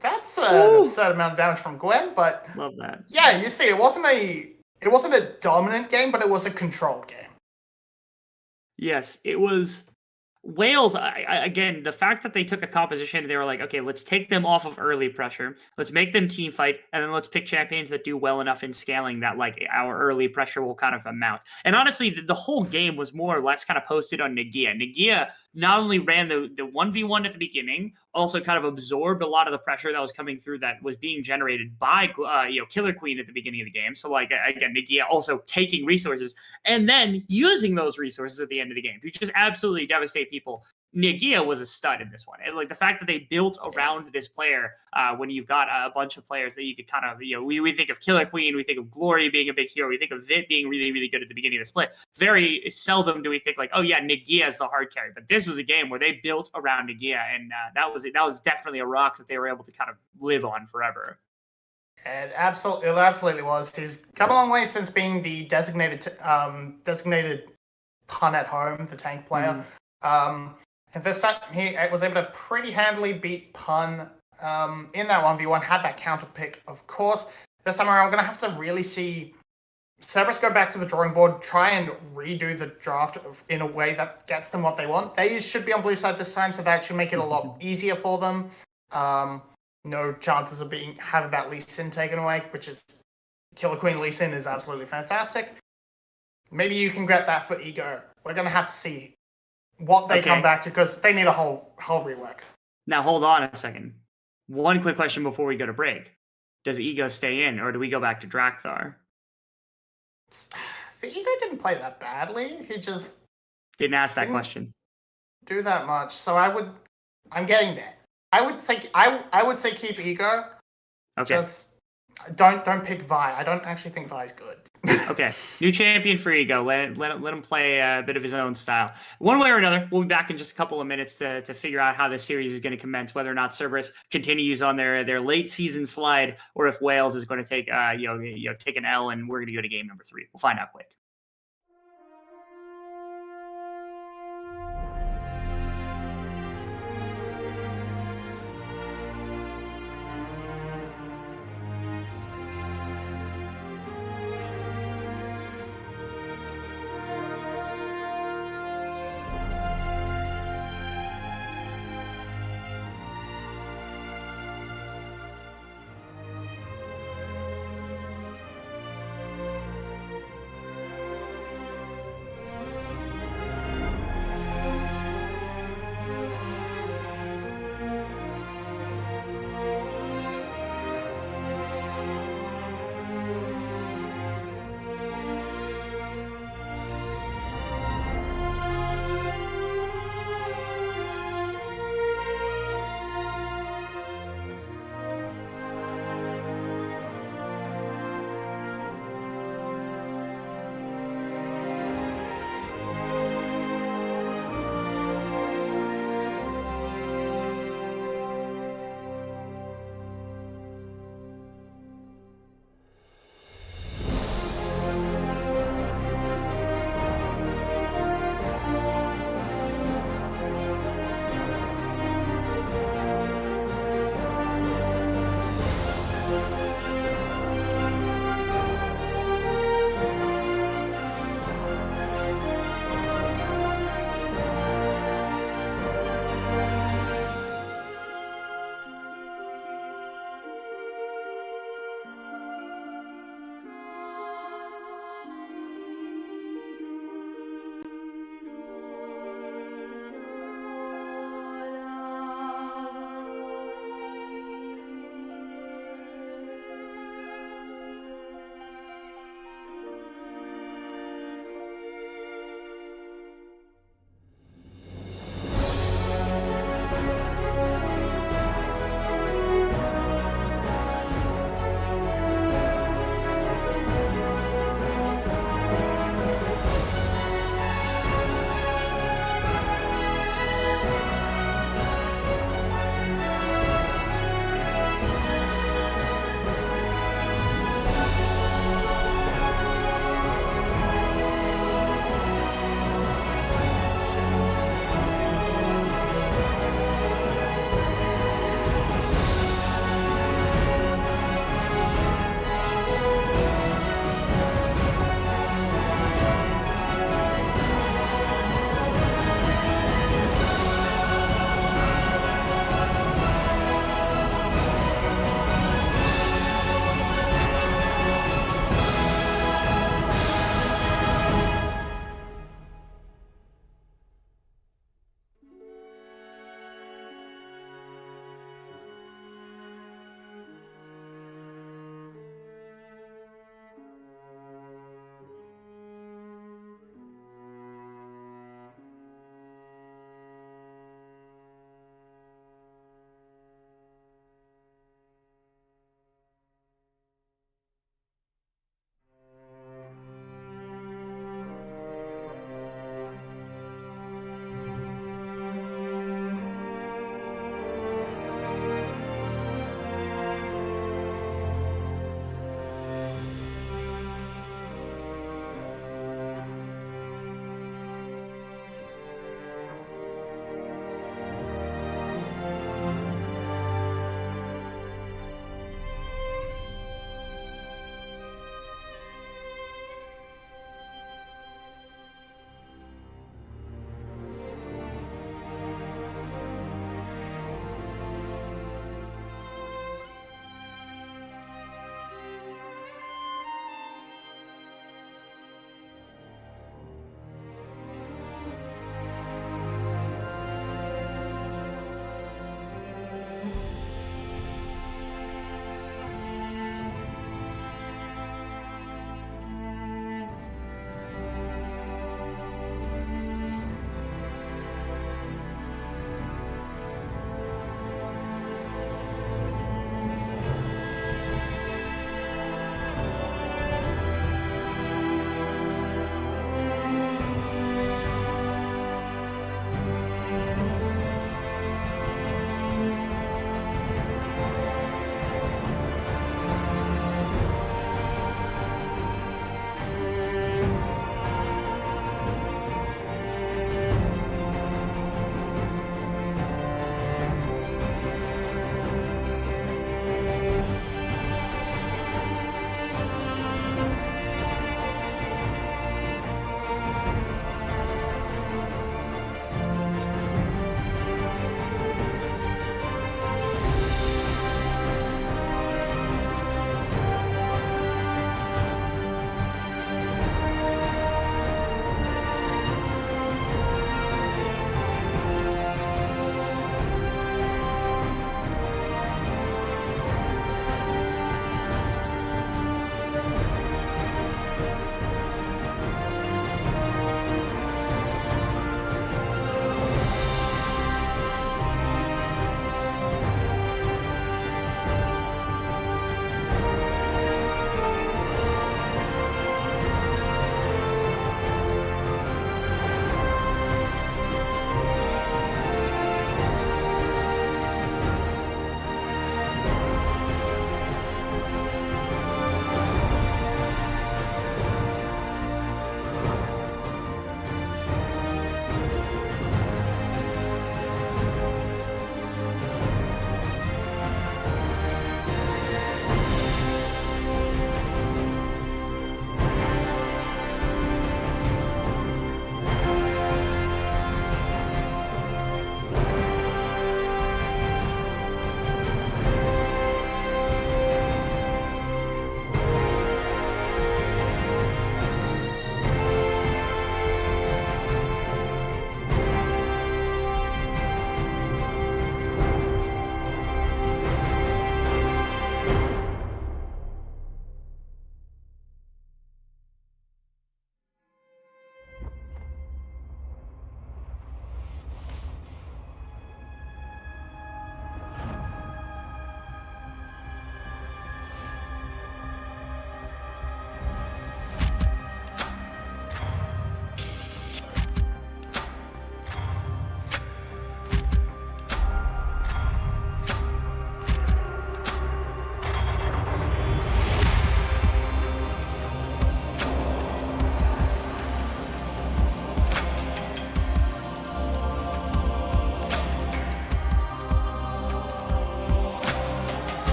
that's an absurd amount of damage from Gwen. But love that. Yeah, you see, it wasn't a dominant game, but it was a controlled game. Yes, it was. Wales, again, the fact that they took a composition and they were like, okay, let's take them off of early pressure. Let's make them team fight. And then let's pick champions that do well enough in scaling that, like, our early pressure will kind of amount. And honestly, the whole game was more or less kind of posted on Nagia. Nagia not only ran the 1v1 at the beginning, also kind of absorbed a lot of the pressure that was coming through that was being generated by Killer Queen at the beginning of the game. So, like, again, Nagia also taking resources and then using those resources at the end of the game to just absolutely devastate people. Nagia was a stud in this one. And, like, the fact that they built around this player when you've got a bunch of players that you could kind of, we think of Killer Queen, we think of Glory being a big hero, we think of Vit being really, really good at the beginning of the split. Very seldom do we think like, oh yeah, Nagia is the hard carry. But this was a game where they built around Nagia, and that was definitely a rock that they were able to kind of live on forever. It absolutely was. He's come a long way since being the designated Pun at home, the tank player. And this time, he was able to pretty handily beat Pun in that 1v1, had that counter pick, of course. This time around, we're going to have to really see Cerberus go back to the drawing board, try and redo the draft in a way that gets them what they want. They should be on blue side this time, so that should make it a lot easier for them. No chances of having that Lee Sin taken away, which is Killer Queen Lee Sin is absolutely fantastic. Maybe you can get that for Ego. We're going to have to see what they come back to, because they need a whole rework. Now, hold on a second. One quick question before we go to break. Does Ego stay in, or do we go back to Drakthar? See, Ego didn't play that badly. He just didn't ask that question. Do that much. So I'm getting there. I would say keep Ego. Okay. Just Don't pick Vi. I don't actually think Vi's good. Okay, new champion for Ego. Let him play a bit of his own style. One way or another, we'll be back in just a couple of minutes to figure out how this series is going to commence, whether or not Cerberus continues on their late season slide, or if Wales is going to take take an L, and we're going to go to game number 3. We'll find out quick.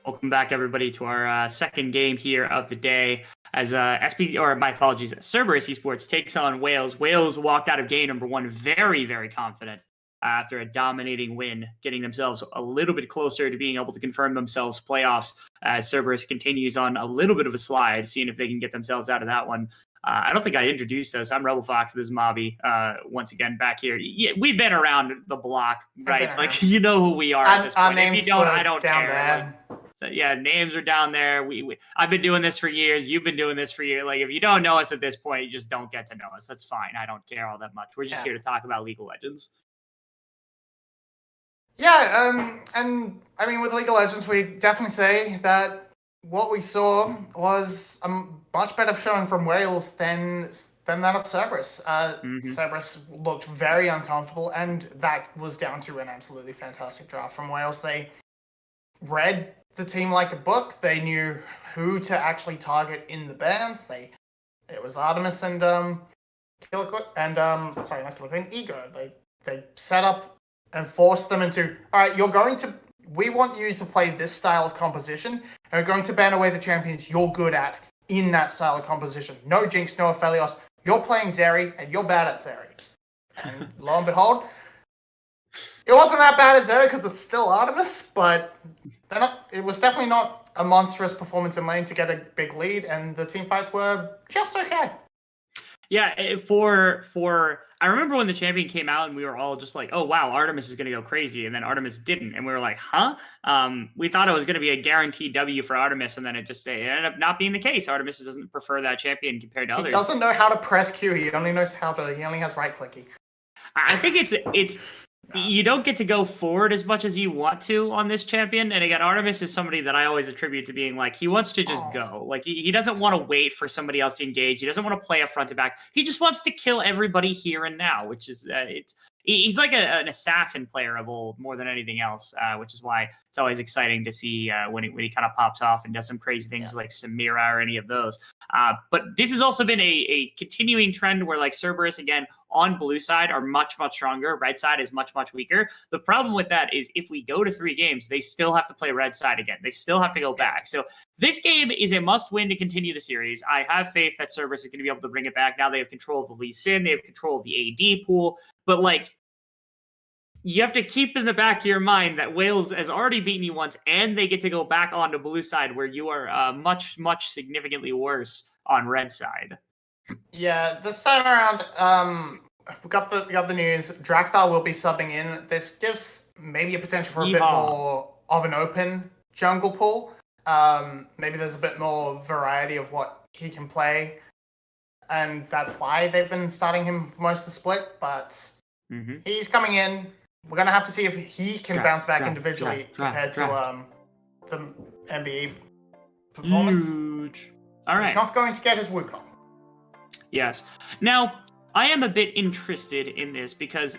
Welcome back, everybody, to our second game here of the day. As Cerberus Esports takes on Wales. Wales walked out of game number 1 very, very confident after a dominating win, getting themselves a little bit closer to being able to confirm themselves playoffs. As Cerberus continues on a little bit of a slide, seeing if they can get themselves out of that one. I don't think I introduced us. I'm Rebel Fox. This is Mobby. Once again, back here. Yeah, we've been around the block, right? Like, you know who we are at this point. If you don't, I don't care. Like, so, yeah, names are down there. I've been doing this for years. You've been doing this for years. Like, if you don't know us at this point, you just don't get to know us. That's fine. I don't care all that much. We're just here to talk about League of Legends. Yeah, and I mean, with League of Legends, we definitely say that what we saw was a much better showing from Wales than that of Cerberus. Cerberus looked very uncomfortable, and that was down to an absolutely fantastic draft from Wales. They read the team like a book. They knew who to actually target in the bans. It was Artemis and Killer Queen, and sorry, not Killer Queen, Ego. They set up and forced them into, all right, we want you to play this style of composition, and we're going to ban away the champions you're good at in that style of composition. No Jinx, no Aphelios. You're playing Zeri, and you're bad at Zeri. And lo and behold, it wasn't that bad at Zeri because it's still Artemis, but it was definitely not a monstrous performance in lane to get a big lead, and the team fights were just okay. Yeah, I remember when the champion came out and we were all just like, oh, wow, Artemis is going to go crazy. And then Artemis didn't. And we were like, huh? We thought it was going to be a guaranteed W for Artemis. And then it ended up not being the case. Artemis doesn't prefer that champion compared to others. He doesn't know how to press Q. He only has right clicking. I think it's you don't get to go forward as much as you want to on this champion. And again, Artemis is somebody that I always attribute to being like, he wants to just go. Like, he doesn't want to wait for somebody else to engage. He doesn't want to play a front to back. He just wants to kill everybody here and now, which is, he's like an assassin player of old more than anything else, which is why it's always exciting to see when he kind of pops off and does some crazy things like Samira or any of those. But this has also been a continuing trend where, like, Cerberus, again, on blue side are much, much stronger. Red side is much, much weaker. The problem with that is if we go to 3 games, they still have to play red side again. They still have to go back. So this game is a must-win to continue the series. I have faith that Cerberus is going to be able to bring it back. Now they have control of the Lee Sin. They have control of the AD pool. But, like, you have to keep in the back of your mind that Wales has already beaten you once, and they get to go back onto blue side where you are much, much significantly worse on red side. Yeah, this time around, we got the news. Drakthar will be subbing in. This gives maybe a potential for a bit more of an open jungle pool. Maybe there's a bit more variety of what he can play, and that's why they've been starting him for most of the split. But he's coming in. We're gonna have to see if he can bounce back individually compared to the MBE performance. Huge. All right. He's not going to get his Wukong. Yes. Now, I am a bit interested in this because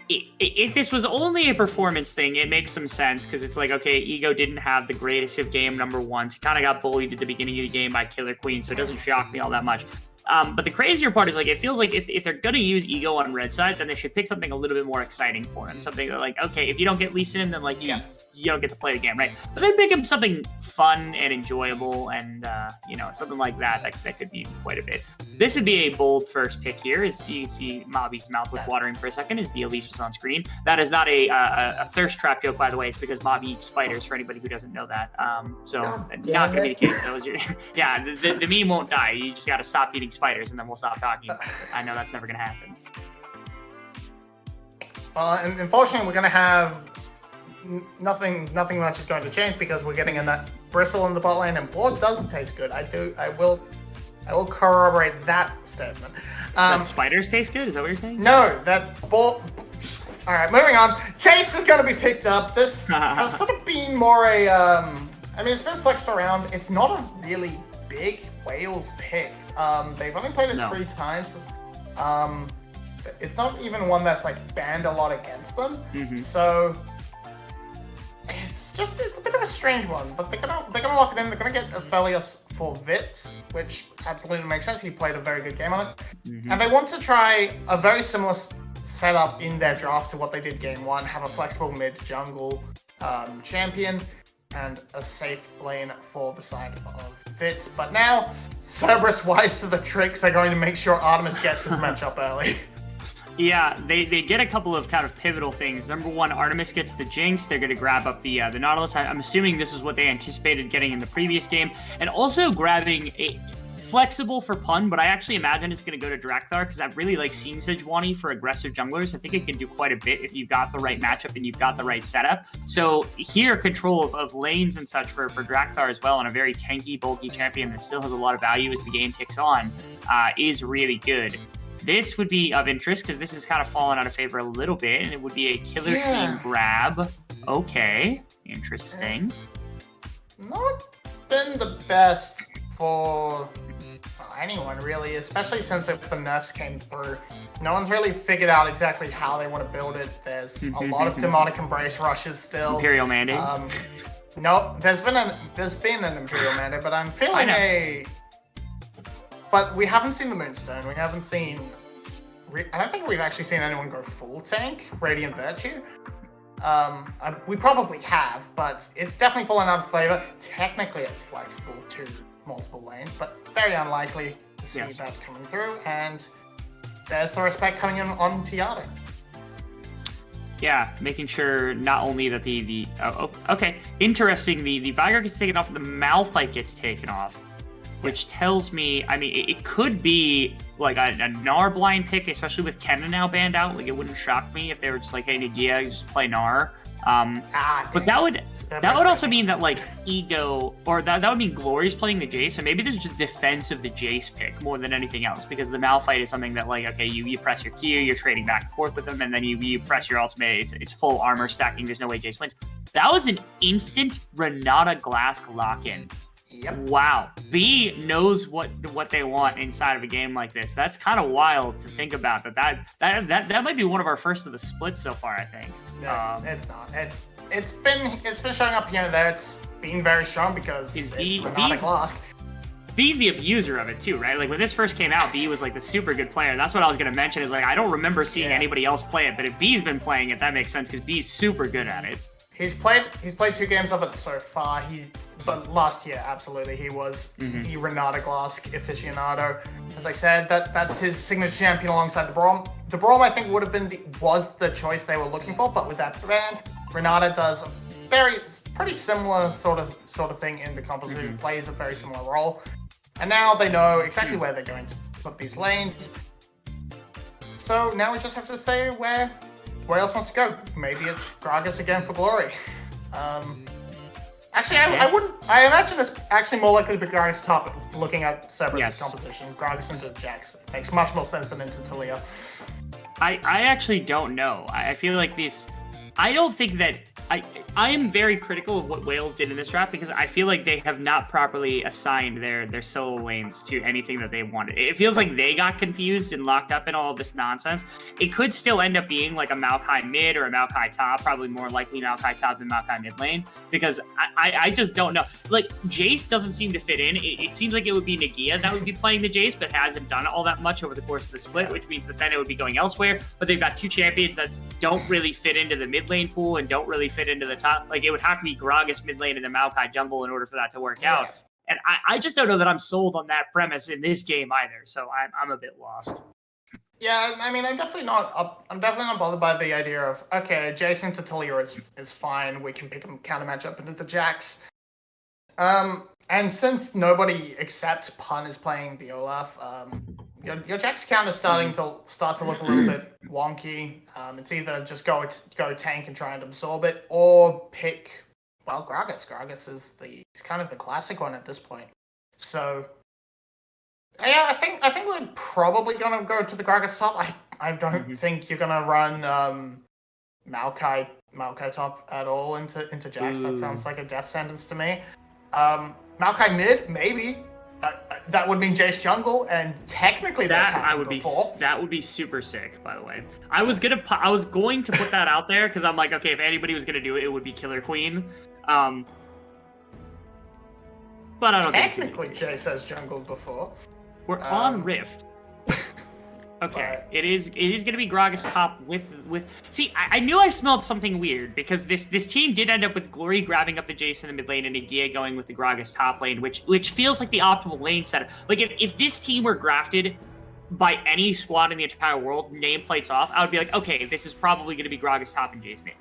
if this was only a performance thing, it makes some sense because it's like, okay, Ego didn't have the greatest of game number 1. He kind of got bullied at the beginning of the game by Killer Queen, so it doesn't shock me all that much. But the crazier part is, like, it feels like if they're going to use Ego on red side, then they should pick something a little bit more exciting for him. Something like, okay, if you don't get Lee Sin, then, like, you don't get to play the game, right? But they make him something fun and enjoyable and, something like that could be quite a bit. This would be a bold first pick here. As you can see, Mobby's mouth was watering for a second as the Elise was on screen. That is not a thirst trap joke, by the way. It's because Mobby eats spiders, for anybody who doesn't know that. Not going to be the case. That was the meme won't die. You just got to stop eating spiders and then we'll stop talking about it. I know that's never going to happen. Well, and unfortunately, we're going to have nothing much is going to change because we're getting a nut bristle in the bot lane, and blood doesn't taste good. I will corroborate that statement. That spiders taste good? Is that what you're saying? No, that ball. All right, moving on. Chase is going to be picked up. This has sort of been more it's been flexed around. It's not a really big Wales pick. They've only played it 3 times. It's not even one that's like banned a lot against them. So it's a bit of a strange one, but they're gonna lock it in. They're gonna get Aphelios for Vit, which absolutely makes sense. He played a very good game on it, and they want to try a very similar setup in their draft to what they did game 1. Have a flexible mid jungle champion. and a safe lane for the side of Fitz. But now, Cerberus, wise to the tricks, are going to make sure Artemis gets his matchup early. Yeah, they get a couple of kind of pivotal things. Number one, Artemis gets the Jinx. They're going to grab up the Nautilus. I'm assuming this is what they anticipated getting in the previous game. And also grabbing a flexible for pun, but I actually imagine it's going to go to Drakthar because I really like seeing Sejuani for aggressive junglers. I think it can do quite a bit if you've got the right matchup and you've got the right setup. So here, control of lanes and such for Drakthar as well, and a very tanky, bulky champion that still has a lot of value as the game ticks on, is really good. This would be of interest because this has kind of fallen out of favor a little bit, and it would be a Killer Queen grab. Okay, interesting. Not been the best for anyone, really, especially since the nerfs came through. No one's really figured out exactly how they want to build it. There's a lot of demonic embrace rushes still. Imperial Mandate. No, there's been an Imperial Mandate, but I'm feeling But we haven't seen the Moonstone. We haven't seen. I don't think we've actually seen anyone go full tank Radiant Virtue. We probably have, but it's definitely fallen out of favor. Technically, it's flexible to multiple lanes, but very unlikely to see that coming through. And there's the respect coming in on Tiato. Yeah, making sure not only that okay, interesting. The Vigor gets taken off, the Malphite gets taken off, which tells me, I mean, it could be like a Gnar blind pick, especially with Kenna now banned out. Like, it wouldn't shock me if they were just like, hey, Nagia, just play Gnar. But that would also mean that like Ego, or that would mean Glory's playing the Jace, so maybe this is just defense of the Jace pick more than anything else, because the Malphite is something that like, okay, you press your Q, you're trading back and forth with them, and then you press your ultimate, it's full armor stacking, there's no way Jace wins. That was an instant Renata Glask lock-in. Yep. Wow. B knows what they want inside of a game like this. That's kind of wild to think about. That might be one of our first of the splits so far, I think. Yeah, it's not. It's been showing up here and there. It's been very strong because it's Renata Glask. B's the abuser of it too, right? Like when this first came out, B was like the super good player. That's what I was going to mention, is like I don't remember seeing anybody else play it, but if B's been playing it, that makes sense because B's super good at it. He's played 2 games of it so far. But last year, absolutely, he was the Renata Glask aficionado. As I said, that's his signature champion alongside the Braum. The Braum, I think, was the choice they were looking for, but with that band, Renata does a pretty similar sort of thing in the composition. Plays a very similar role, and now they know exactly where they're going to put these lanes. So now we just have to say where else wants to go. Maybe it's Gragas again for Glory. Actually, I imagine it's actually more likely to be Gragas top, looking at Cerberus' composition. Gragas into Jax makes much more sense than into Talia. I actually don't know. I feel like these... I don't think that... I am very critical of what Wales did in this draft because I feel like they have not properly assigned their solo lanes to anything that they wanted. It feels like they got confused and locked up in all of this nonsense. It could still end up being like a Maokai mid or a Maokai top, probably more likely Maokai top than Maokai mid lane, because I just don't know. Like, Jace doesn't seem to fit in. It seems like it would be Nagia that would be playing the Jace, but hasn't done all that much over the course of the split, which means that then it would be going elsewhere. But they've got 2 champions that don't really fit into the mid lane pool and don't really fit into the top. Like, it would have to be Gragas mid lane and then Maokai jungle in order for that to work out. And I just don't know that I'm sold on that premise in this game either. So I'm a bit lost. Yeah, I mean, I'm definitely not bothered by the idea of, okay, adjacent to Talia is fine. We can pick a counter matchup into the Jax. And since nobody except Pun is playing the Olaf, your Jax count is starting to look a little bit wonky. It's either just go tank and try and absorb it, or pick Gragas. Gragas is kind of the classic one at this point. So yeah, I think we're probably gonna go to the Gragas top. I don't think you're gonna run Maokai top at all into Jax. That sounds like a death sentence to me. Maokai mid, maybe. That would mean Jace jungle, and technically that's happened before. That would be super sick, by the way. I was going to put that out there because I'm like, okay, if anybody was going to do it, it would be Killer Queen. But I don't technically Jace has jungled before. We're on Rift. Okay, But it is going to be Gragas top with. See, I knew I smelled something weird because this team did end up with Glory grabbing up the Jace in the mid lane and Nagia going with the Gragas top lane, which feels like the optimal lane setup. Like if this team were grafted by any squad in the entire world, nameplates off, I would be like, okay, this is probably going to be Gragas top and Jace mid.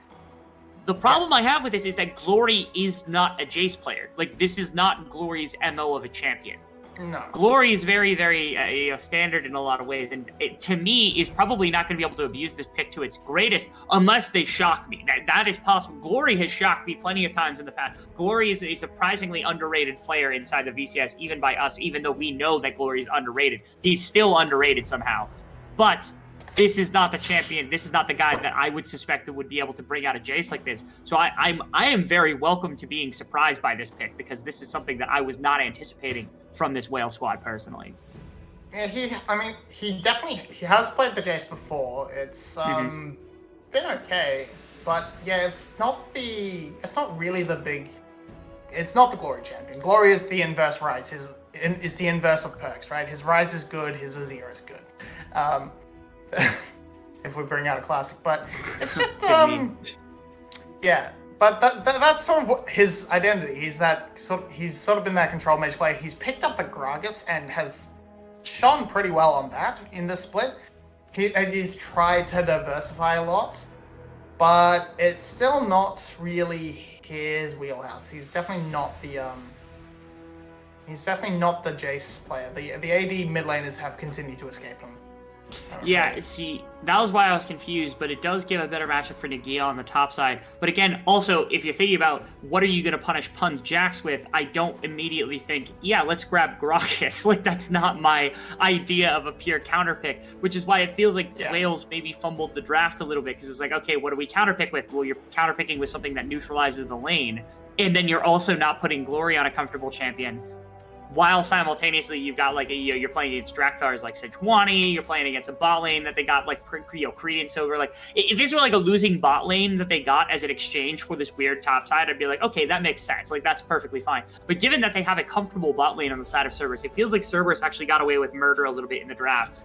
The problem I have with this is that Glory is not a Jace player. Like this is not Glory's MO of a champion. no. Glory is very, very standard in a lot of ways, and it, to me, is probably not going to be able to abuse this pick to its greatest unless they shock me. That is possible. Glory has shocked me plenty of times in the past. Glory is a surprisingly underrated player inside the VCS, even by us, even though we know that Glory is underrated. He's still underrated somehow. But this is not the champion. This is not the guy that I would suspect that would be able to bring out a Jace like this. So I am very welcome to being surprised by this pick because this is something that I was not anticipating from this whale squad personally. Yeah, he has played the Jace before. It's been okay, but yeah, it's not really the big. It's not the Glory champion. Glory is the inverse Rise. Is the inverse of Perks, right? His Rise is good. His Azir is good. If we bring out a classic, but it's just yeah. But that's sort of his identity. He's sort of been that control mage player. He's picked up the Gragas and has shone pretty well on that in the split. He's tried to diversify a lot, but it's still not really his wheelhouse. He's definitely not the Jace player. The AD mid laners have continued to escape him. Yeah, see, that was why I was confused, but it does give a better matchup for Nagia on the top side. But again, also, if you're thinking about what are you going to punish Pun's Jax with, I don't immediately think, yeah, let's grab Gragas. Like, that's not my idea of a pure counterpick, which is why it feels like Wales maybe fumbled the draft a little bit, because it's like, okay, what do we counterpick with? Well, you're counterpicking with something that neutralizes the lane, and then you're also not putting Glory on a comfortable champion. While simultaneously you've got like you're playing against Drakthars like Sejuani, you're playing against a bot lane that they got like Credence over. Like if this were like a losing bot lane that they got as an exchange for this weird top side, I'd be like, okay, that makes sense. Like that's perfectly fine. But given that they have a comfortable bot lane on the side of Cerberus, it feels like Cerberus actually got away with murder a little bit in the draft.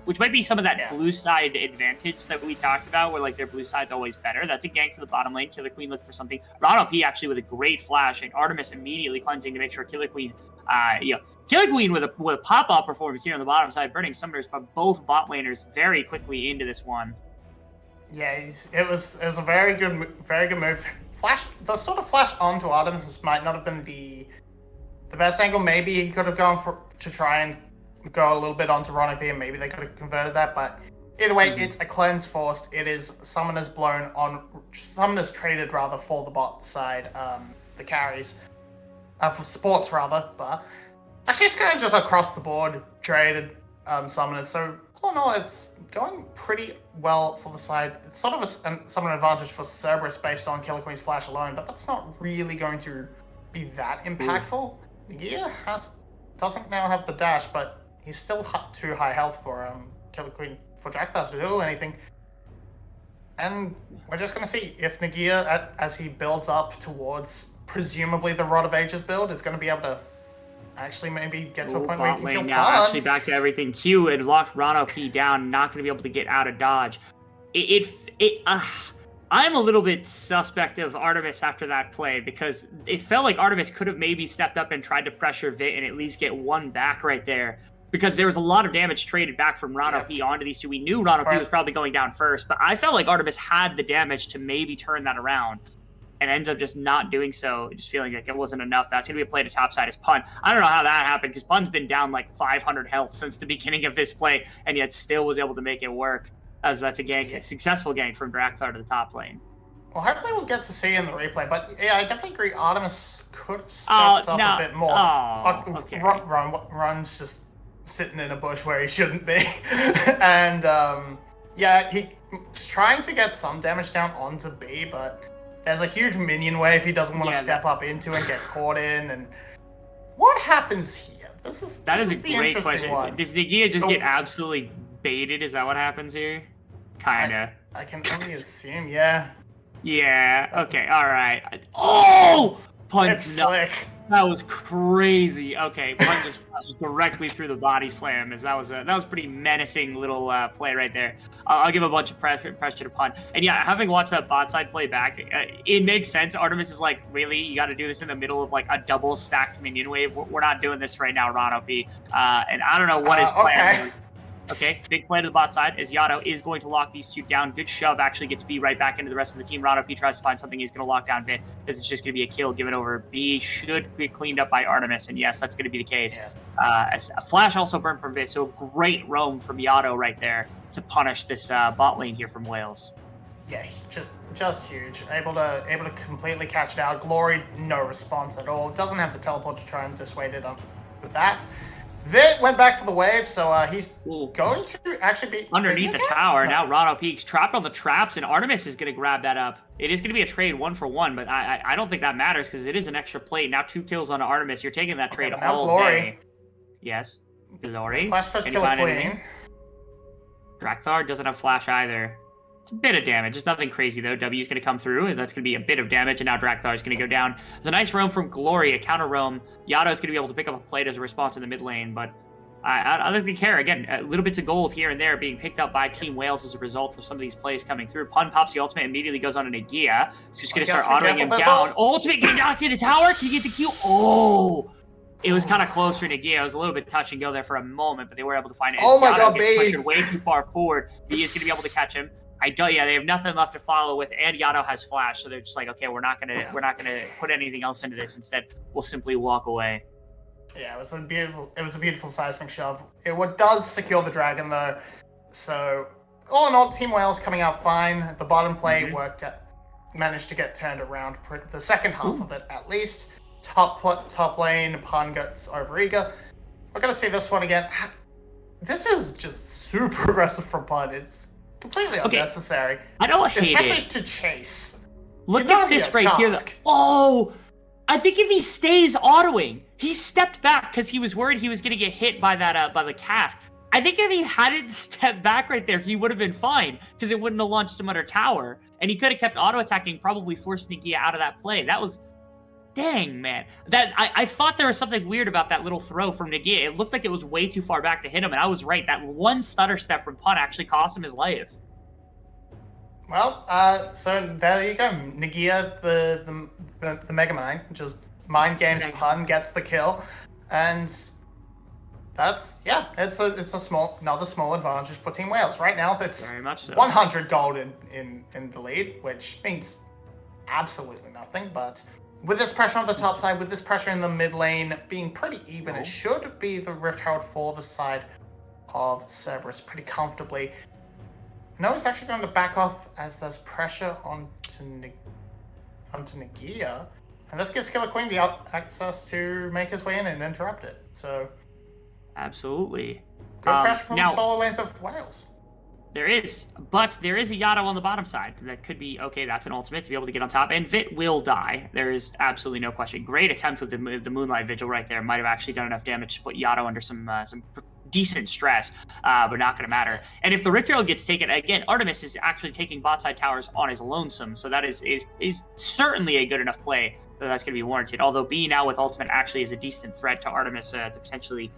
Which might be some of that blue side advantage that we talked about, where like their blue side's always better. That's a gank to the bottom lane. Killer Queen looked for something. Ron P actually with a great flash, and Artemis immediately cleansing to make sure Killer Queen, Killer Queen with a pop-up performance here on the bottom side, burning summoners, but both bot laners very quickly into this one. Yeah, it was a very good move. The sort of flash onto Artemis might not have been the best angle. Maybe he could have gone to try and go a little bit onto Ron P, and maybe they could have converted that, but either way, it's a cleanse forced. It is summoners traded rather for the bot side, the carries, for supports rather, but actually it's kind of just across the board traded summoners. So all in all, it's going pretty well for the side. It's sort of a summon advantage for Cerberus based on Killer Queen's flash alone, but that's not really going to be that impactful. Nagia doesn't now have the dash, but he's still too high health for Killer Queen for Drakthars to do anything. And we're just going to see if Nagia, as he builds up towards presumably the Rod of Ages build, is going to be able to actually maybe get to a point where he can kill now. Pan. Actually, back to everything. Q had locked Ron P down, not going to be able to get out of dodge. I'm a little bit suspect of Artemis after that play because it felt like Artemis could have maybe stepped up and tried to pressure Vit and at least get one back right there. Because there was a lot of damage traded back from Ron P onto these two. We knew Ron P was probably going down first, but I felt like Artemis had the damage to maybe turn that around and ends up just not doing so, just feeling like it wasn't enough. That's going to be a play to top side as Pun. I don't know how that happened because Pun's been down like 500 health since the beginning of this play and yet still was able to make it work as that's a gank, a successful gank from Drakthar to the top lane. Well, hopefully we'll get to see in the replay, but yeah, I definitely agree Artemis could have stepped up a bit more. Okay. Run's just sitting in a bush where he shouldn't be. And yeah, he's trying to get some damage down onto B, but there's a huge minion wave he doesn't want to step up into and get caught in. And what happens here? This is a great question. One. Does Nagia just get absolutely baited? Is that what happens here? Kinda. I can only assume, yeah. Yeah, okay, alright. Oh! It's slick. That was crazy. Okay, Pun just flashes directly through the body slam. As that was pretty menacing little play right there. I'll give a bunch of pressure to Pun. And yeah, having watched that bot side play back, it makes sense. Artemis is like, really, you got to do this in the middle of like a double stacked minion wave. We're not doing this right now, Ron OP. And I don't know what his plan is. Okay, big play to the bot side as Yato is going to lock these two down. Good shove, actually gets B right back into the rest of the team. Rado P tries to find something he's going to lock down Vit, because it's just going to be a kill given over. B should get cleaned up by Artemis, and yes, that's going to be the case. Yeah. A flash also burnt from Vit, so great roam from Yato right there to punish this bot lane here from Wales. Yeah, just huge. Able to completely catch it out. Glory, no response at all. Doesn't have the teleport to try and dissuade it with that. Vit went back for the wave, so he's going to actually be underneath the tower. Now Rado Peaks trapped on the traps, and Artemis is going to grab that up. It is going to be a trade 1-for-1, but I don't think that matters because it is an extra plate. Now 2 kills on Artemis. You're taking that trade all day. Yes, Glory. Flash for Killer Queen. Drakthar doesn't have flash either. It's a bit of damage. It's nothing crazy, though. W's going to come through, and that's going to be a bit of damage, and now Drakthar is going to go down. It's a nice roam from Glory, a counter roam. Yato is going to be able to pick up a plate as a response in the mid lane, but I don't really care. Again, little bits of gold here and there being picked up by Team Wales as a result of some of these plays coming through. Pun pops the ultimate, immediately goes on to Nagia. It's just going to start autoing him down. Ultimate getting knocked into tower. Can you get the Q? Oh! It was kind of close for Nagia. It was a little bit touch and go there for a moment, but they were able to find it. Oh my God, gets pushed way too far forward. B is going to be able to catch him. They have nothing left to follow with, and Yato has flash, so they're just like, okay, we're not gonna put anything else into this. Instead, we'll simply walk away. Yeah, it was a beautiful seismic shove. It does secure the dragon though. So all in all, Team Wales coming out fine. The bottom play managed to get turned around the second half of it at least. Top lane, Pun gets overeager. We're gonna see this one again. This is just super aggressive from Pun. It's completely unnecessary. I don't hate it. Especially to chase. Look at this right here. Oh, I think if he stays autoing, he stepped back because he was worried he was going to get hit by that by the cask. I think if he hadn't stepped back right there, he would have been fine because it wouldn't have launched him under tower, and he could have kept auto attacking, probably forced Nagia out of that play. That was, dang man. That I thought there was something weird about that little throw from Nagia. It looked like it was way too far back to hit him, and I was right. That one stutter step from Pun actually cost him his life. Well, so there you go. Nagia, the Mega Mind, just mind games Pun, gets the kill, and that's it's another small advantage for Team Wales. Right now, that's very much so. 100 gold in the lead, which means absolutely nothing. But with this pressure on the top side, with this pressure in the mid lane being pretty even, it should be the Rift Herald for the side of Cerberus pretty comfortably. No, he's actually going to back off as there's pressure onto Nagia. And this gives Killer Queen the access to make his way in and interrupt it. So, absolutely. Good pressure from the solo lanes of Wales. There is a Yato on the bottom side. That could be, okay, that's an ultimate to be able to get on top. And Vit will die. There is absolutely no question. Great attempt with the Moonlight Vigil right there. Might have actually done enough damage to put Yato under some decent stress, but not going to matter. And if the Rift Herald gets taken, again, Artemis is actually taking bot side towers on his lonesome, so that is certainly a good enough play that's going to be warranted. Although B now with ultimate actually is a decent threat to Artemis to potentially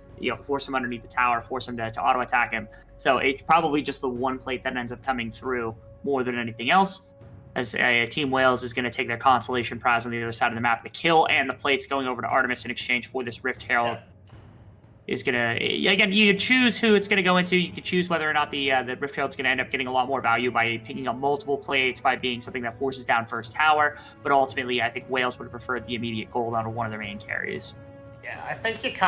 force him underneath the tower, force him to auto attack him. So it's probably just the one plate that ends up coming through more than anything else. As Team Wales is going to take their consolation prize on the other side of the map, the kill and the plates going over to Artemis in exchange for this Rift Herald. Is gonna, again, you could choose who it's gonna go into. You could choose whether or not the Rift Herald's gonna end up getting a lot more value by picking up multiple plates, by being something that forces down first tower. But ultimately, I think Wales would have preferred the immediate gold onto one of their main carries. Yeah, I think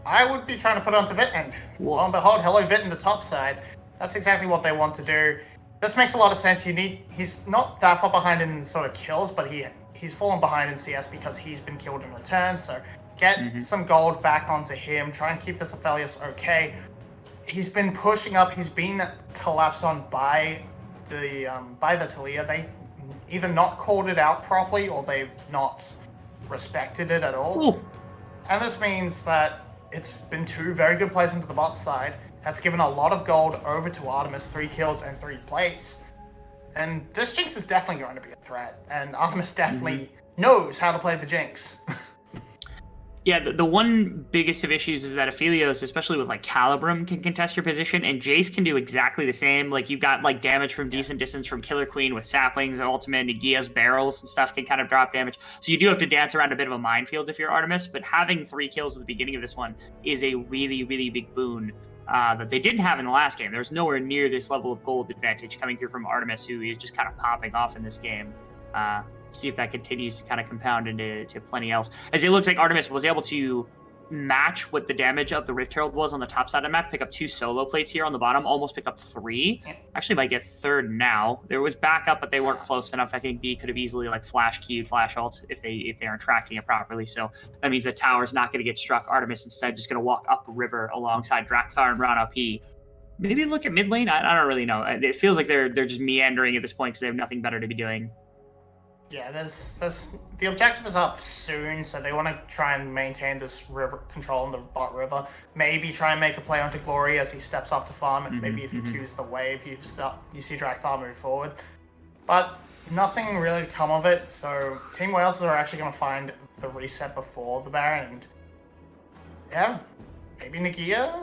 I would be trying to put onto Vit, and lo and behold, hello Vit in the top side. That's exactly what they want to do. This makes a lot of sense. He's not that far behind in sort of kills, but he's fallen behind in CS because he's been killed in return. So get some gold back onto him. Try and keep this Aphelios okay. He's been pushing up. He's been collapsed on by the Talia. They've either not called it out properly or they've not respected it at all. Ooh. And this means that it's been 2 very good plays into the bot side. That's given a lot of gold over to Artemis, 3 kills and 3 plates. And this Jinx is definitely going to be a threat, and Artemis definitely knows how to play the Jinx. Yeah, the one biggest of issues is that Aphelios, especially with like Calibrum, can contest your position, and Jace can do exactly the same. Like you've got like damage from decent distance from Killer Queen with saplings, ultimate, Nagia's barrels and stuff can kind of drop damage. So you do have to dance around a bit of a minefield if you're Artemis, but having 3 kills at the beginning of this one is a really, really big boon that they didn't have in the last game. There's nowhere near this level of gold advantage coming through from Artemis, who is just kind of popping off in this game. See if that continues to kind of compound into plenty else. As it looks like Artemis was able to match what the damage of the Rift Herald was on the top side of the map, pick up 2 solo plates here on the bottom, almost pick up 3. Actually might get 3rd now. There was backup, but they weren't close enough. I think B could have easily like flash queued, flash ult if they aren't tracking it properly. So that means the tower's not going to get struck. Artemis instead just going to walk up river alongside Drakthar and Rana P. Maybe look at mid lane. I don't really know. It feels like they're just meandering at this point because they have nothing better to be doing. Yeah, there's the objective is up soon, so they want to try and maintain this river control in the bot river. Maybe try and make a play onto Glory as he steps up to farm, and maybe if you choose the wave, you see Drakthar move forward. But nothing really come of it. So Team Wales are actually going to find the reset before the Baron. And yeah, maybe Nagia.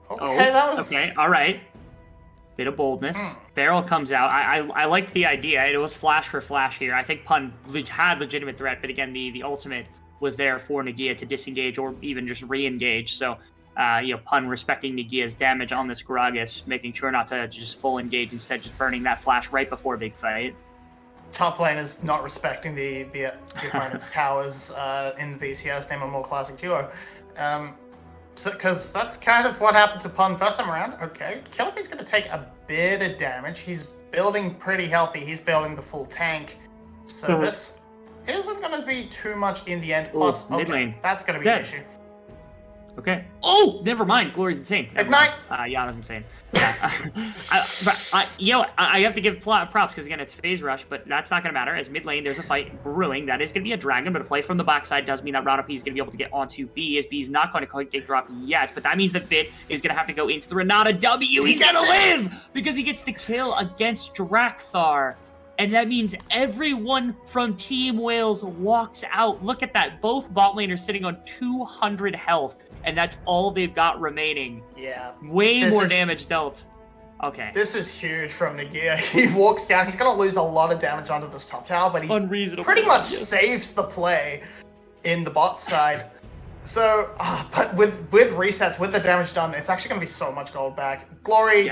Okay, that was okay. All right. Bit of boldness. Barrel comes out. I like the idea. It was flash for flash here. I think Pun had legitimate threat, but again, the ultimate was there for Nagia to disengage or even just re-engage. So, Pun respecting Nagia's damage on this Gragas, making sure not to just full engage, instead just burning that flash right before a big fight. Top lane is not respecting the opponent's towers in the VCS, name a more classic duo. Because that's kind of what happened to Pun first time around. Okay, Killer Queen's going to take a bit of damage. He's building pretty healthy. He's building the full tank. So this isn't going to be too much in the end. Plus, mid lane. That's going to be an issue. Okay. Oh, never mind. Glory's insane. Ignite. Yana's insane. Yeah. I have to give props because again it's phase rush, but that's not going to matter. As mid lane, there's a fight brewing. That is going to be a dragon, but a play from the backside does mean that Rana P is going to be able to get onto B. As B is not going to quite get dropped yet, but that means that Vit is going to have to go into the Renata W. He's going to live because he gets the kill against Drakthar. And that means everyone from Team Wales walks out. Look at that. Both bot laners sitting on 200 health, and that's all they've got remaining. Yeah. Way more damage dealt. Okay. This is huge from Nagia. He walks down. He's going to lose a lot of damage onto this top tower, but he pretty much saves the play in the bot side. So, but with resets, with the damage done, it's actually going to be so much gold back. Glory,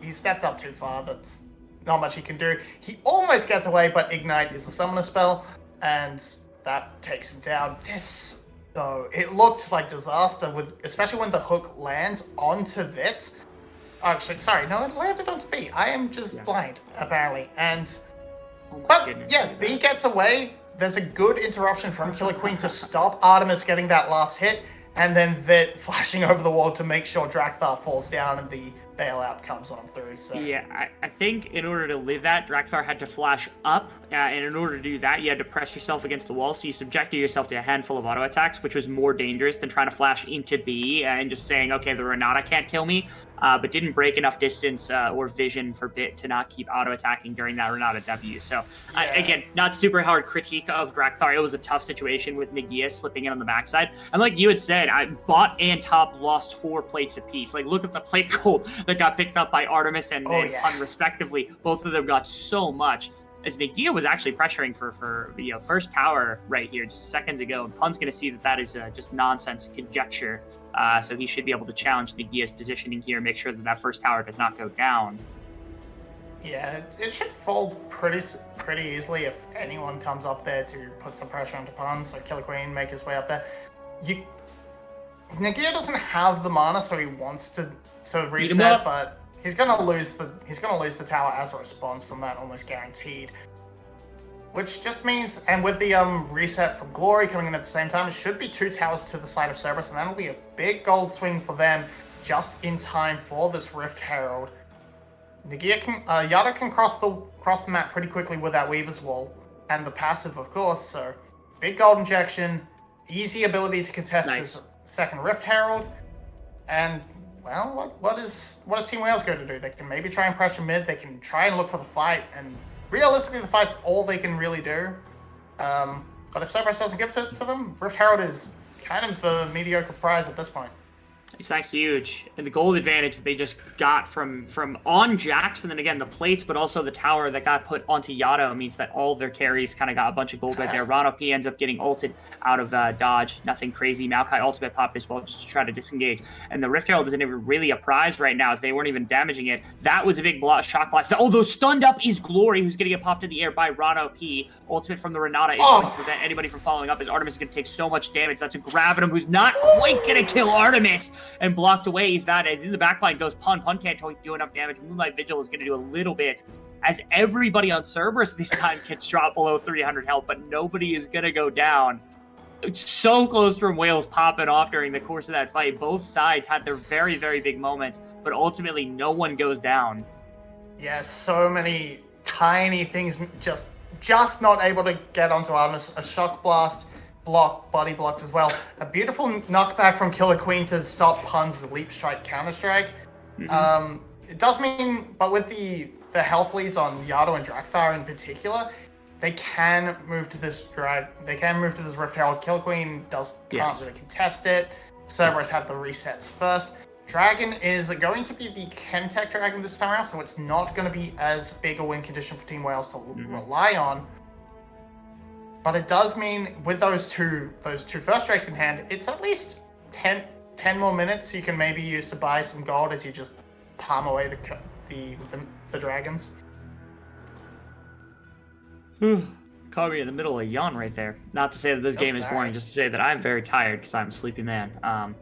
he stepped up too far. That's not much he can do. He almost gets away, but Ignite is a summoner spell, and that takes him down. This, though, it looked like disaster, especially when the hook lands onto Vit. Actually, sorry, no, it landed onto B. I am just blind, apparently. And, B gets away. There's a good interruption from Killer Queen to stop Artemis getting that last hit, and then Vit flashing over the wall to make sure Drakthar falls down and the bailout comes on through. So yeah, I think in order to live that, Drakthar had to flash up, and in order to do that, you had to press yourself against the wall, so you subjected yourself to a handful of auto attacks, which was more dangerous than trying to flash into B and just saying, okay, the Renata can't kill me, but didn't break enough distance or vision for Bit to not keep auto attacking during that Renata W. So again, not super hard critique of Drakthar. It was a tough situation with Nagia slipping in on the backside, and like you had said, bot and top lost 4 plates apiece. Like, look at the plate gold that got picked up by Artemis and Pun respectively. Both of them got so much. As Nagia was actually pressuring for first tower right here just seconds ago, and Pun's going to see that is just nonsense conjecture. So he should be able to challenge Nagia's positioning here, make sure that first tower does not go down. Yeah, it should fall pretty easily if anyone comes up there to put some pressure onto Pun. So Killer Queen make his way up there. Nagia doesn't have the mana, so he wants to reset, but he's gonna lose the tower as a response from that, almost guaranteed. Which just means, and with the reset from Glory coming in at the same time, it should be 2 towers to the side of Cerberus, and that'll be a big gold swing for them, just in time for this Rift Herald. Yada can cross the map pretty quickly with that Weaver's Wall and the passive, of course. So big gold injection, easy ability to contest this second Rift Herald, and well, what is Team Wales going to do? They can maybe try and pressure mid. They can try and look for the fight, and realistically, the fight's all they can really do. But if Cerberus doesn't give it to them, Rift Herald is kind of a mediocre prize at this point. It's not huge. And the gold advantage that they just got from on Jax, and then again, the plates, but also the tower that got put onto Yato means that all of their carries kind of got a bunch of gold right there. Rano P ends up getting ulted out of dodge. Nothing crazy. Maokai ultimate popped as well just to try to disengage. And the Rift Herald isn't even really a prize right now as they weren't even damaging it. That was a big shock blast. Although stunned up is Glory, who's going to get popped in the air by Rano P. Ultimate from the Renata is going to prevent anybody from following up as Artemis is going to take so much damage. That's a Gravitum who's not quite going to kill Artemis. And blocked away. He's not. In the backline goes Pun. Pun can't do enough damage. Moonlight Vigil is going to do a little bit as everybody on Cerberus this time gets dropped below 300 health, but nobody is going to go down. It's so close from Wales popping off during the course of that fight. Both sides had their very, very big moments, but ultimately no one goes down. Yeah, so many tiny things just not able to get onto Artemis. A shock blast. Body blocked as well. A beautiful knockback from Killer Queen to stop Pun's Leap Strike Counter-Strike. It does mean, but with the health leads on Yato and Drakthar in particular, they can move to this Rift Herald. Killer Queen can't really contest it. Cerberus had the resets first. Dragon is going to be the Chemtech Dragon this time around, so it's not going to be as big a win condition for Team Wales to rely on. But it does mean with those two first strikes in hand, it's at least 10 more minutes you can maybe use to buy some gold as you just palm away the dragons. Caught me in the middle of a yawn right there. Not to say that this game is boring, just to say that I'm very tired because I'm a sleepy man.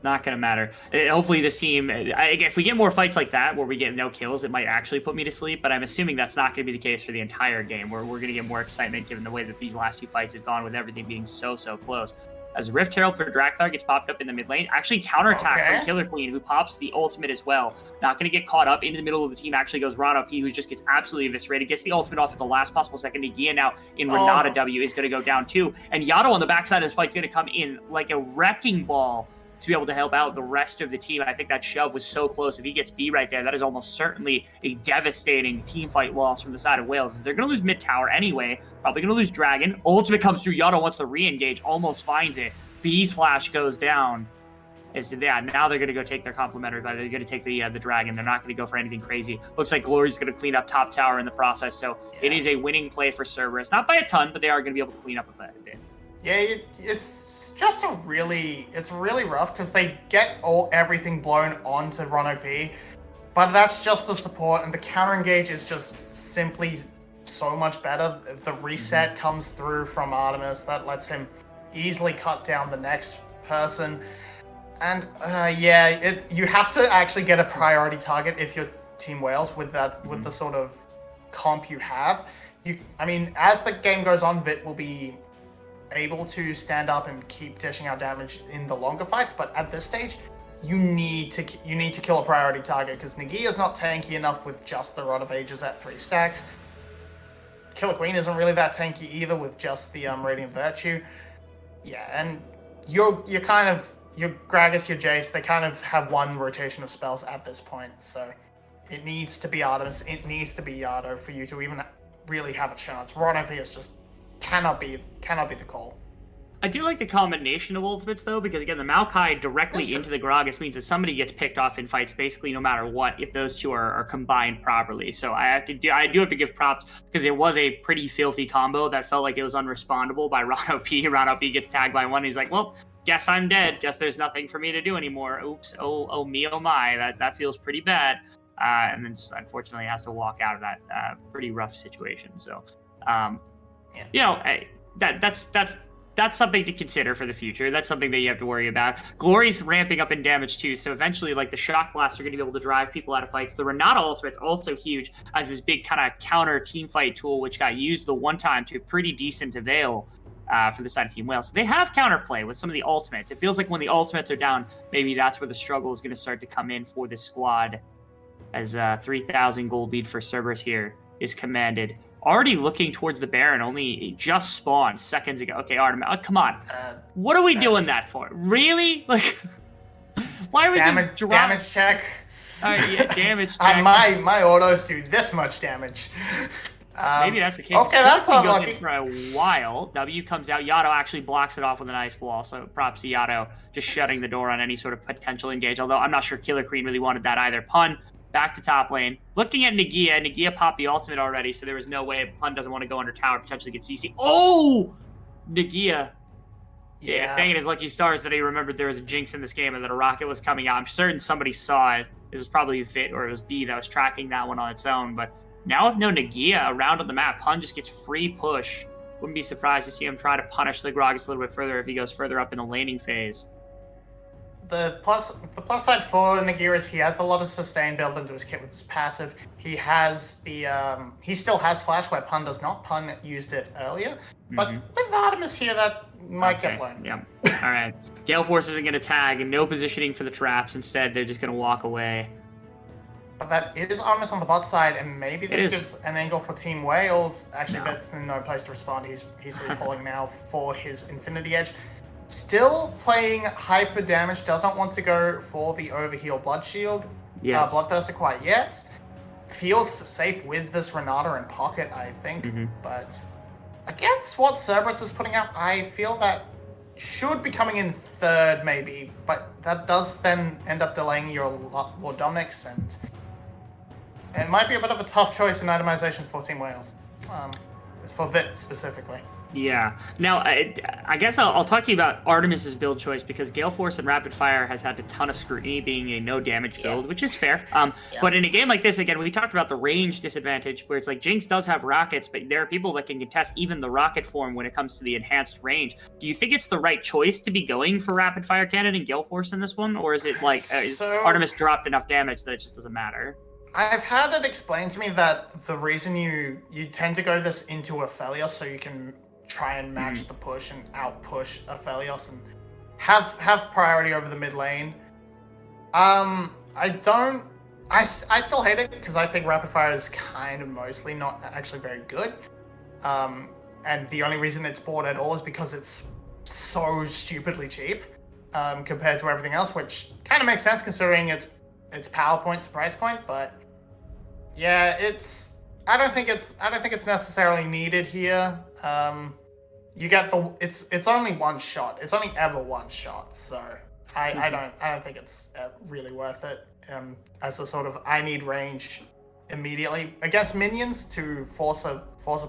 Not going to matter. Hopefully this team, if we get more fights like that where we get no kills, it might actually put me to sleep, but I'm assuming that's not going to be the case for the entire game, where we're going to get more excitement given the way that these last two fights have gone with everything being so close. As Rift Herald for Drakthar gets popped up in the mid lane, actually counterattack from Killer Queen, who pops the ultimate as well. Not going to get caught up. Into the middle of the team actually goes Rano P, who just gets absolutely eviscerated, gets the ultimate off at the last possible second. Nagia now in Renata W is going to go down too. And Yato on the backside of this fight is going to come in like a wrecking ball to be able to help out the rest of the team. I think that shove was so close. If he gets B right there, that is almost certainly a devastating team fight loss from the side of Wales. They're going to lose mid tower anyway. Probably going to lose Dragon. Ultimate comes through. Yato wants to re-engage. Almost finds it. B's flash goes down. Now they're going to go take their complimentary, but they're going to take the Dragon. They're not going to go for anything crazy. Looks like Glory's going to clean up top tower in the process. So it is a winning play for Cerberus. Not by a ton, but they are going to be able to clean up a bit. Yeah, it's really rough because they get everything blown onto Rano P, but that's just the support, and the counter engage is just simply so much better. If the reset comes through from Artemis, that lets him easily cut down the next person. And you have to actually get a priority target if you're Team Wales with the sort of comp you have. As the game goes on, Vit will be able to stand up and keep dishing out damage in the longer fights, but at this stage, you need to kill a priority target because Nagia is not tanky enough with just the Rod of Ages at 3 stacks. Killer Queen isn't really that tanky either with just the Radiant Virtue. Yeah, and you're Gragas, your Jace, they kind of have one rotation of spells at this point, so it needs to be Artemis, it needs to be Yato for you to even really have a chance. Rano P is just cannot be the call. I do like the combination of ultimates though, because again, the Maokai directly into the Gragas means that somebody gets picked off in fights basically no matter what if those two are combined properly. So I do have to give props because it was a pretty filthy combo that felt like it was unrespondable by Rano P. Rano P gets tagged by one. He's like, well, guess I'm dead. Guess there's nothing for me to do anymore. Oops. Oh me, oh my. That feels pretty bad. And then just unfortunately has to walk out of that pretty rough situation. So. That's something to consider for the future. That's something that you have to worry about. Glory's ramping up in damage too, so eventually, like the Shock Blasts are going to be able to drive people out of fights. The Renata Ultimate's also huge as this big kind of counter team fight tool, which got used the one time to pretty decent avail for the side of Team Wales. So they have counterplay with some of the ultimates. It feels like when the ultimates are down, maybe that's where the struggle is going to start to come in for this squad, as 3,000 gold lead for Cerberus here is commanded. Already looking towards the Baron, only just spawned seconds ago. Okay, Artemis, come on. What are we doing that for? Really? Like, why are we just damage check? Damage check. My autos do this much damage. Maybe that's the case. Okay, that's unlucky. Goes in for a while. W comes out. Yato actually blocks it off with an ice wall. So props to Yato just shutting the door on any sort of potential engage. Although I'm not sure Killer Queen really wanted that either. Pun back to top lane. Looking at Nagia. Nagia popped the ultimate already, so there was no way Pun doesn't want to go under tower, potentially get CC. Oh! Nagia. Yeah, thanking his lucky stars that he remembered there was a jinx in this game and that a rocket was coming out. I'm certain somebody saw it. It was probably Vit or it was B that was tracking that one on its own, but now with no Nagia around on the map, Pun just gets free push. Wouldn't be surprised to see him try to punish the Gragas a little bit further if he goes further up in the laning phase. The plus side for Nagia is he has a lot of sustain built into his kit with his passive. He has he still has flash where Pun does not. Pun used it earlier, but with Artemis here, that might get blown. Yeah. All right. Gale Force isn't going to tag and no positioning for the traps. Instead, they're just going to walk away. But that is Artemis on the bot side, and maybe this gives an angle for Team Wales. Actually, Vet's in no place to respond. He's recalling now for his Infinity Edge. Still playing hyper damage, doesn't want to go for the overheal Blood Shield, Bloodthirster quite yet. Feels safe with this Renata in pocket, I think. But against what Cerberus is putting out, I feel that should be coming in third, maybe. But that does then end up delaying your Lord Dominic's, and it might be a bit of a tough choice in itemization for Team Wales. It's for Vit specifically. Yeah. Now, I guess I'll talk to you about Artemis's build choice because Gale Force and Rapid Fire has had a ton of scrutiny being a no damage build, which is fair. But in a game like this, again, we talked about the range disadvantage where it's like Jinx does have rockets, but there are people that can contest even the rocket form when it comes to the enhanced range. Do you think it's the right choice to be going for Rapid Fire Cannon and Gale Force in this one? Or is it like Artemis dropped enough damage that it just doesn't matter? I've had it explained to me that the reason you tend to go this into Aphelios so you can try and match the push and out-push Aphelios and have priority over the mid lane. I still hate it because I think Rapid Fire is kind of mostly not actually very good. And the only reason it's bought at all is because it's so stupidly cheap compared to everything else, which kind of makes sense considering its power point to price point, but yeah, I don't think it's necessarily needed here. You get it's only one shot. It's only ever one shot, so I don't think it's really worth it. As a sort of I need range immediately against minions to force a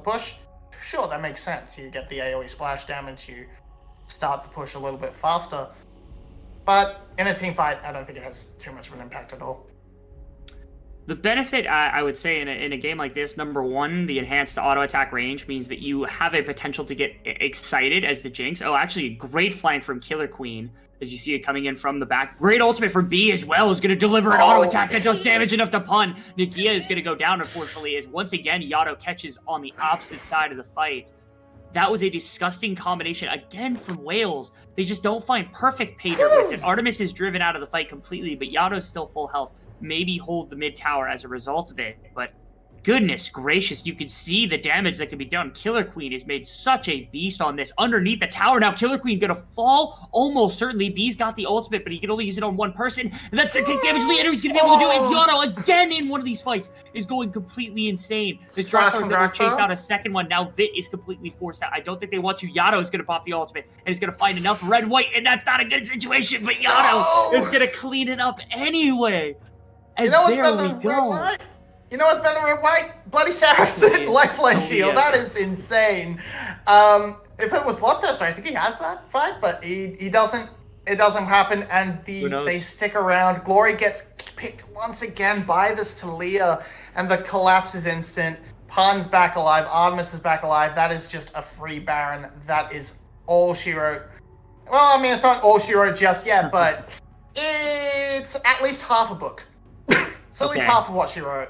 push. Sure, that makes sense. You get the AoE splash damage. You start the push a little bit faster. But in a team fight, I don't think it has too much of an impact at all. The benefit, I would say, in a game like this, number one, the enhanced auto attack range means that you have a potential to get excited as the Jinx. Oh, actually, a great flank from Killer Queen, as you see it coming in from the back. Great ultimate from B as well, is going to deliver an auto attack that does damage enough to Pun. Nagia is going to go down, unfortunately, as once again, Yato catches on the opposite side of the fight. That was a disgusting combination, again, from Wales. They just don't find perfect pay dirt with it. Artemis is driven out of the fight completely, but Yato's still full health. Maybe hold the mid tower as a result of it, but goodness gracious, you can see the damage that can be done. Killer Queen has made such a beast on this. Underneath the tower now, Killer Queen gonna fall almost certainly. B's got the ultimate, but he can only use it on one person. And that's the take damage Leander he's gonna be able to do. Is Yato again in one of these fights is going completely insane. The Draktar's able to chase out a second one. Now Vit is completely forced out. I don't think they want you. Yato is gonna pop the ultimate and is gonna find enough red-white, and that's not a good situation, but Yato is gonna clean it up anyway. As there we go. You know what's better than red white? Bloody Saracen lifeline shield. That is insane. If it was Bloodthirster, I think he has that fight, but he doesn't. It doesn't happen, and they stick around. Glory gets picked once again by this Talia, and the collapse is instant. Pun's back alive. Artemis is back alive. That is just a free Baron. That is all she wrote. Well, I mean, it's not all she wrote just yet, but it's at least half a book. It's at least half of what she wrote.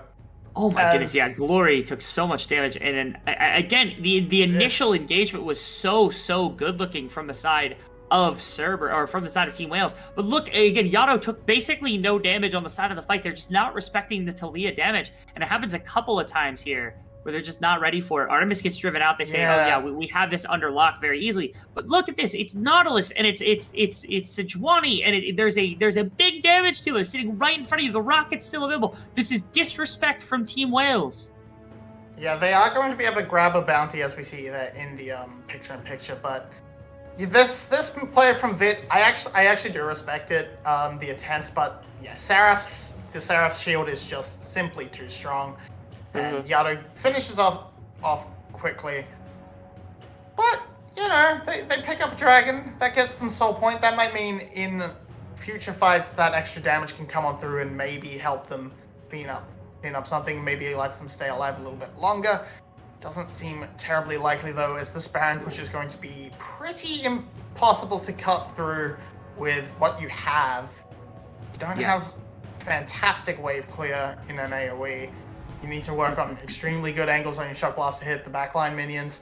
Oh my goodness, yeah, Glory took so much damage, and then again, the initial engagement was so good looking from the side of Cerber, or from the side of Team Wales. But look, again, Yato took basically no damage on the side of the fight. They're just not respecting the Talia damage, and it happens a couple of times here where they're just not ready for it. Artemis gets driven out. They say, "Oh yeah, we have this under lock very easily." But look at this. It's Nautilus and it's Sejuani, and there's a big damage dealer sitting right in front of you. The rocket's still available. This is disrespect from Team Wales. Yeah, they are going to be able to grab a bounty as we see that in the picture-in-picture, but this player from Vit, I actually do respect it, the attempt, but yeah, the Seraph's shield is just simply too strong, and Yato finishes off quickly. But you know, they pick up a dragon that gives them soul point. That might mean in future fights that extra damage can come on through and maybe help them clean up something, maybe lets them stay alive a little bit longer. Doesn't seem terribly likely though, as this Baron push is going to be pretty impossible to cut through with what you have. You don't have fantastic wave clear in an AoE. You need to work on extremely good angles on your Shock Blast to hit the backline minions.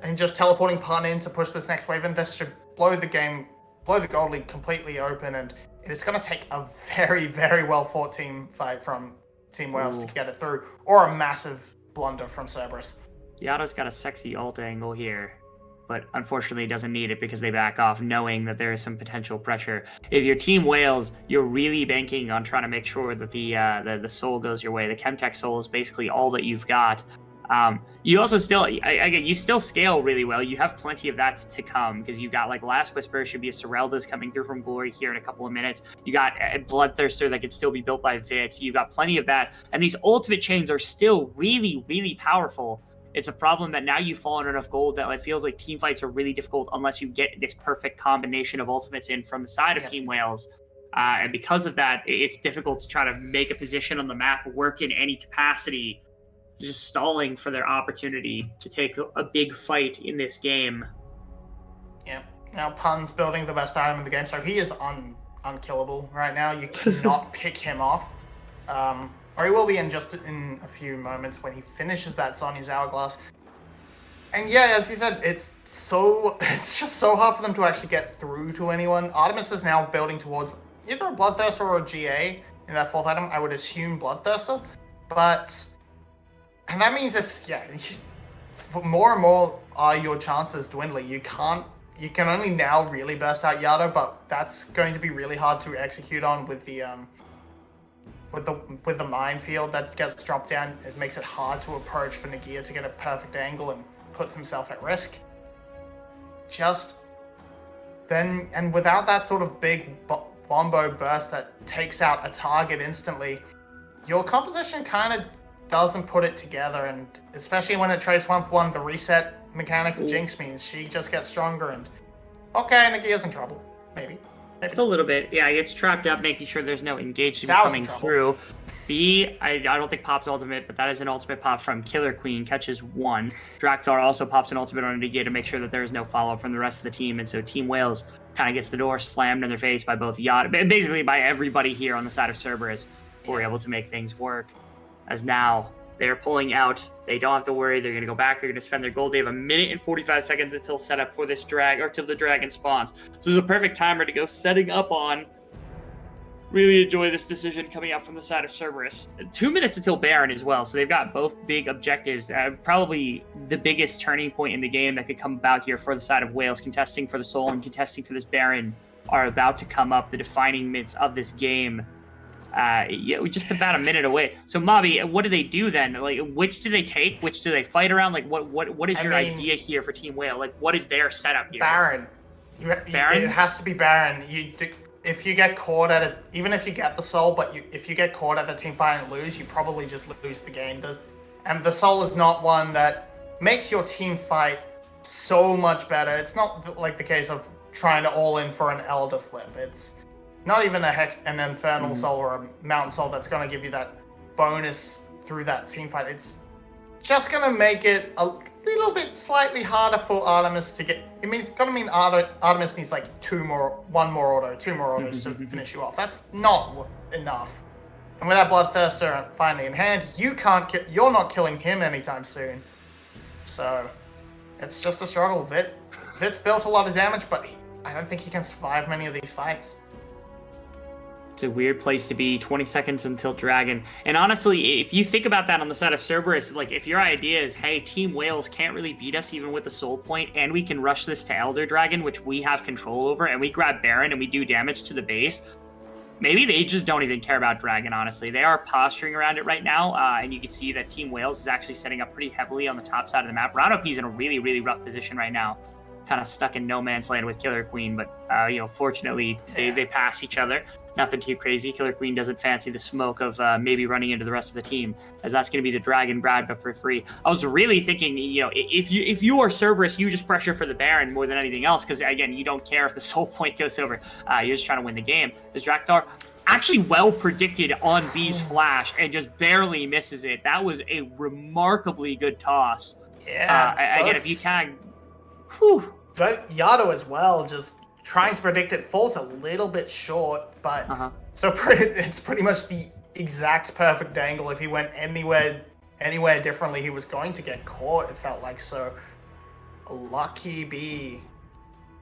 And just teleporting Pun in to push this next wave, and this should blow the gold lead completely open, and it's going to take a very, very well fought team fight from Team Wales to get it through, or a massive blunder from Cerberus. Yato's got a sexy ult angle here, but unfortunately doesn't need it because they back off, knowing that there is some potential pressure. If you're Team Wales, you're really banking on trying to make sure that the soul goes your way. The Chemtech soul is basically all that you've got. You also still, again, you still scale really well. You have plenty of that to come because you got like Last Whisper, should be a Sorelda's coming through from Glory here in a couple of minutes. You got a Bloodthirster that could still be built by Vit. You've got plenty of that. And these ultimate chains are still really, really powerful. It's a problem that now you've fallen enough gold that it feels like team fights are really difficult unless you get this perfect combination of ultimates in from the side of Team Wales. And because of that, it's difficult to try to make a position on the map work in any capacity, just stalling for their opportunity to take a big fight in this game. Yeah. Now Pun's building the best item in the game, so he is unkillable right now. You cannot pick him off. Or he will be in just in a few moments when he finishes that Sonya's Hourglass. And yeah, as he said, it's just so hard for them to actually get through to anyone. Artemis is now building towards either a Bloodthirster or a GA in that fourth item. I would assume Bloodthirster. And that means more and more are your chances dwindling. You can only now really burst out Yato, but that's going to be really hard to execute on with the minefield that gets dropped down. It makes it hard to approach for Nagia to get a perfect angle and puts himself at risk. And without that sort of big wombo burst that takes out a target instantly, your composition kind of doesn't put it together, and especially when it trades 1-for-1, the reset mechanic for Jinx means she just gets stronger, and okay, Nagia's in trouble. Maybe. A little bit. Yeah, he gets trapped up, making sure there's no engagement coming through. I don't think Pop's ultimate, but that is an ultimate pop from Killer Queen, catches one. Drakthar also pops an ultimate on Nagia to make sure that there is no follow-up from the rest of the team, and so Team Wales kind of gets the door slammed in their face by both basically by everybody here on the side of Cerberus, who were able to make things work. As now they're pulling out, they don't have to worry. They're going to go back. They're going to spend their gold. They have 1 minute and 45 seconds until setup for this till the dragon spawns. So this is a perfect timer to go setting up on. Really enjoy this decision coming out from the side of Cerberus. 2 minutes until Baron as well. So they've got both big objectives. Probably the biggest turning point in the game that could come about here for the side of Wales, contesting for the soul and contesting for this Baron, are about to come up. The defining minutes of this game. Just about a minute away. So, Mobby, what do they do then? Like, which do they take? Which do they fight around? Like, what is your idea here for Team Whale? Like, what is their setup here? Baron. Baron? It has to be Baron. If you get caught at it, even if you get the soul, but if you get caught at the team fight and lose, you probably just lose the game. And the soul is not one that makes your team fight so much better. It's not like the case of trying to all in for an Elder flip. It's not even an Infernal Soul or a Mountain Soul that's going to give you that bonus through that team fight. It's just going to make it a little bit slightly harder for Artemis to get. It's going to mean Artemis needs like two more autos to finish you off. That's not enough. And with that Bloodthirster finally in hand, you're not killing him anytime soon. So it's just a struggle. Vit's built a lot of damage, but I don't think he can survive many of these fights. It's a weird place to be. 20 seconds until Dragon. And honestly, if you think about that on the side of Cerberus, like if your idea is, hey, Team Wales can't really beat us even with the soul point, and we can rush this to Elder Dragon, which we have control over, and we grab Baron and we do damage to the base, maybe they just don't even care about Dragon, honestly. They are posturing around it right now, and you can see that Team Wales is actually setting up pretty heavily on the top side of the map. Round OP is in a really, really rough position right now, kind of stuck in no man's land with Killer Queen, but, fortunately, they pass each other. Nothing too crazy. Killer Queen doesn't fancy the smoke of maybe running into the rest of the team, as that's going to be the Dragon grab up for free. I was really thinking, if you are Cerberus, you just pressure for the Baron more than anything else, because, again, you don't care if the soul point goes over. You're just trying to win the game. This Drakthar actually well predicted on B's flash and just barely misses it. That was a remarkably good toss. Yeah. Again, if you tag... Whew. But Yado as well, just trying to predict it, falls a little bit short, but it's pretty much the exact perfect angle. If he went anywhere differently, he was going to get caught, it felt like. So lucky B,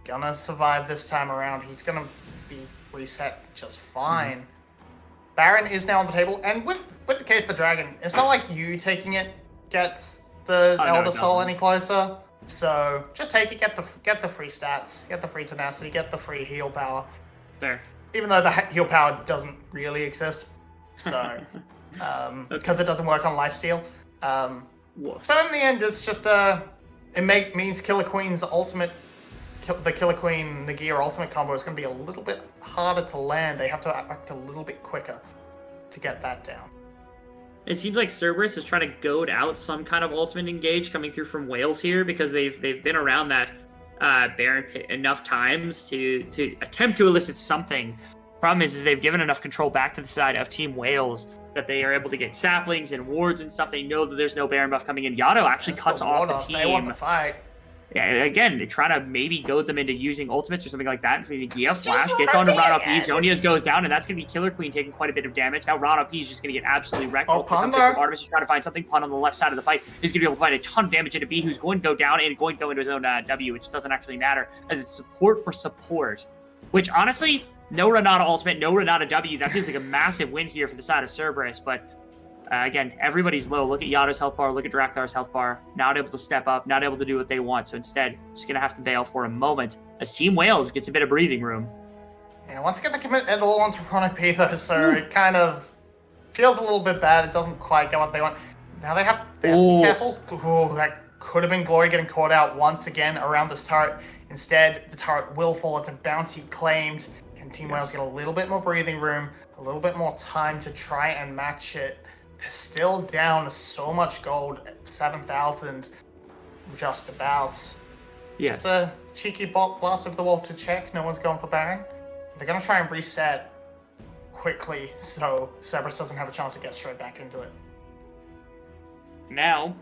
gonna survive this time around. He's gonna be reset just fine. Baron is now on the table, and with the case of the Dragon, it's not like you taking it gets the Elder Soul any closer. So just take it, get the free stats, get the free tenacity, get the free heal power. There. Even though the heal power doesn't really exist, so because it doesn't work on lifesteal. So in the end, it's just means Killer Queen's ultimate, the Killer Queen Nagia ultimate combo is going to be a little bit harder to land. They have to act a little bit quicker to get that down. It seems like Cerberus is trying to goad out some kind of ultimate engage coming through from Wales here, because they've been around that Baron pit enough times to attempt to elicit something. Problem is they've given enough control back to the side of Team Wales that they are able to get saplings and wards and stuff. They know that there's no Baron buff coming in. Yado actually cuts off the team. They want the fight. Yeah, again, they're trying to maybe goad them into using ultimates or something like that. Nagia flash gets onto Rana P. Zonia's goes down, and that's going to be Killer Queen taking quite a bit of damage. Now Rana P is just going to get absolutely wrecked. Artemis is trying to find something. Pun on the left side of the fight is going to be able to find a ton of damage into B, who's going to go down and going to go into his own W, which doesn't actually matter, as it's support for support. Which, honestly, no Renata ultimate, no Renata W. That feels like a massive win here for the side of Cerberus, but... again, everybody's low. Look at Yado's health bar. Look at Draktar's health bar. Not able to step up. Not able to do what they want. So instead, just going to have to bail for a moment as Team Wales gets a bit of breathing room. Yeah, once again, they commit it all onto Chronic P, though, so it kind of feels a little bit bad. It doesn't quite get what they want. Now they have to be careful. Ooh, that could have been Glory getting caught out once again around this turret. Instead, the turret will fall. It's a bounty claimed. And Team Wales get a little bit more breathing room, a little bit more time to try and match it. They're still down so much gold, 7,000, just about. Yes. Just a cheeky bot blast over the wall to check. No one's going for Baron. They're going to try and reset quickly so Cerberus doesn't have a chance to get straight back into it. Now,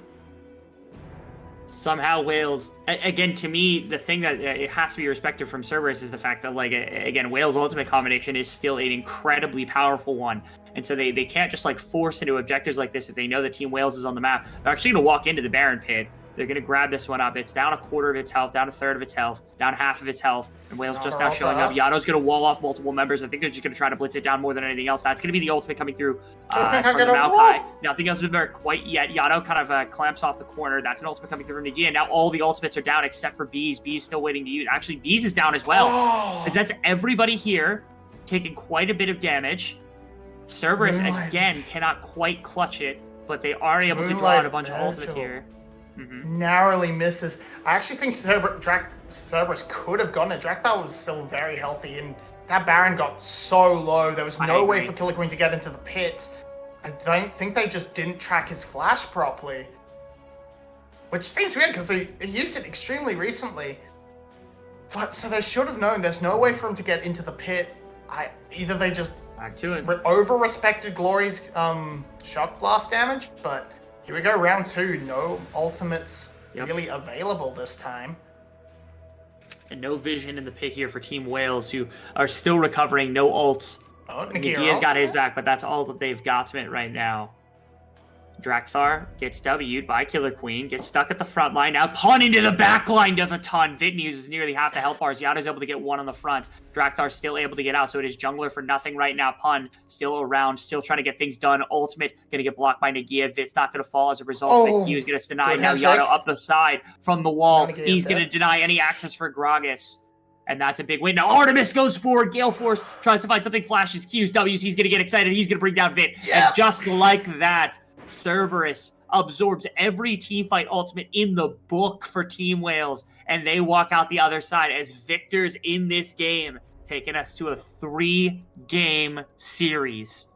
somehow Wales, again, to me, the thing that it has to be respected from Cerberus is the fact that, like, again, Wales' ultimate combination is still an incredibly powerful one. And so they can't just, like, force into objectives like this if they know that Team Wales is on the map. They're actually going to walk into the Baron pit. They're going to grab this one up. It's down a quarter of its health, down a third of its health, down half of its health. And Wales just now showing up. Yado's going to wall off multiple members. I think they're just going to try to blitz it down more than anything else. That's going to be the ultimate coming through from the Maokai. Nothing else has been quite yet. Yado kind of clamps off the corner. That's an ultimate coming through from Nagia. And now all the ultimates are down except for Bees. Bees still waiting to use. Actually, Bees is down as well. As that's everybody here taking quite a bit of damage. Cerberus, again, cannot quite clutch it, but they are able to draw out a bunch of ultimates here. Narrowly misses. I actually think Cerberus could have gotten it. Drakthar was still very healthy, and that Baron got so low. There was no way for Killer Queen to get into the pit. I don't think they just didn't track his flash properly. Which seems weird, because they used it extremely recently. But, so they should have known there's no way for him to get into the pit. Either they just back to it. Over-respected Glory's shock blast damage, but... Here we go, round 2. No ultimates really available this time. And no vision in the pit here for Team Wales, who are still recovering. No ults. Nagia's got his back, but that's all that they've got right now. Drakthar gets W'd by Killer Queen, gets stuck at the front line. Now Pun into the back line does a ton. Vit uses nearly half the health bars. Yada's able to get one on the front. Drakthar still able to get out, so it is jungler for nothing right now. Pun still around, still trying to get things done. Ultimate gonna get blocked by Nagia. Vit's not gonna fall as a result. He was gonna deny. Now Yada up the side from the wall. He's gonna deny any access for Gragas. and that's a big win. Now Artemis goes forward. Gale Force tries to find something, flashes Q's, W's. He's going to get excited. He's going to bring down Vit. And just like that, Cerberus absorbs every teamfight ultimate in the book for Team Wales, and they walk out the other side as victors in this game, taking us to a 3-game series.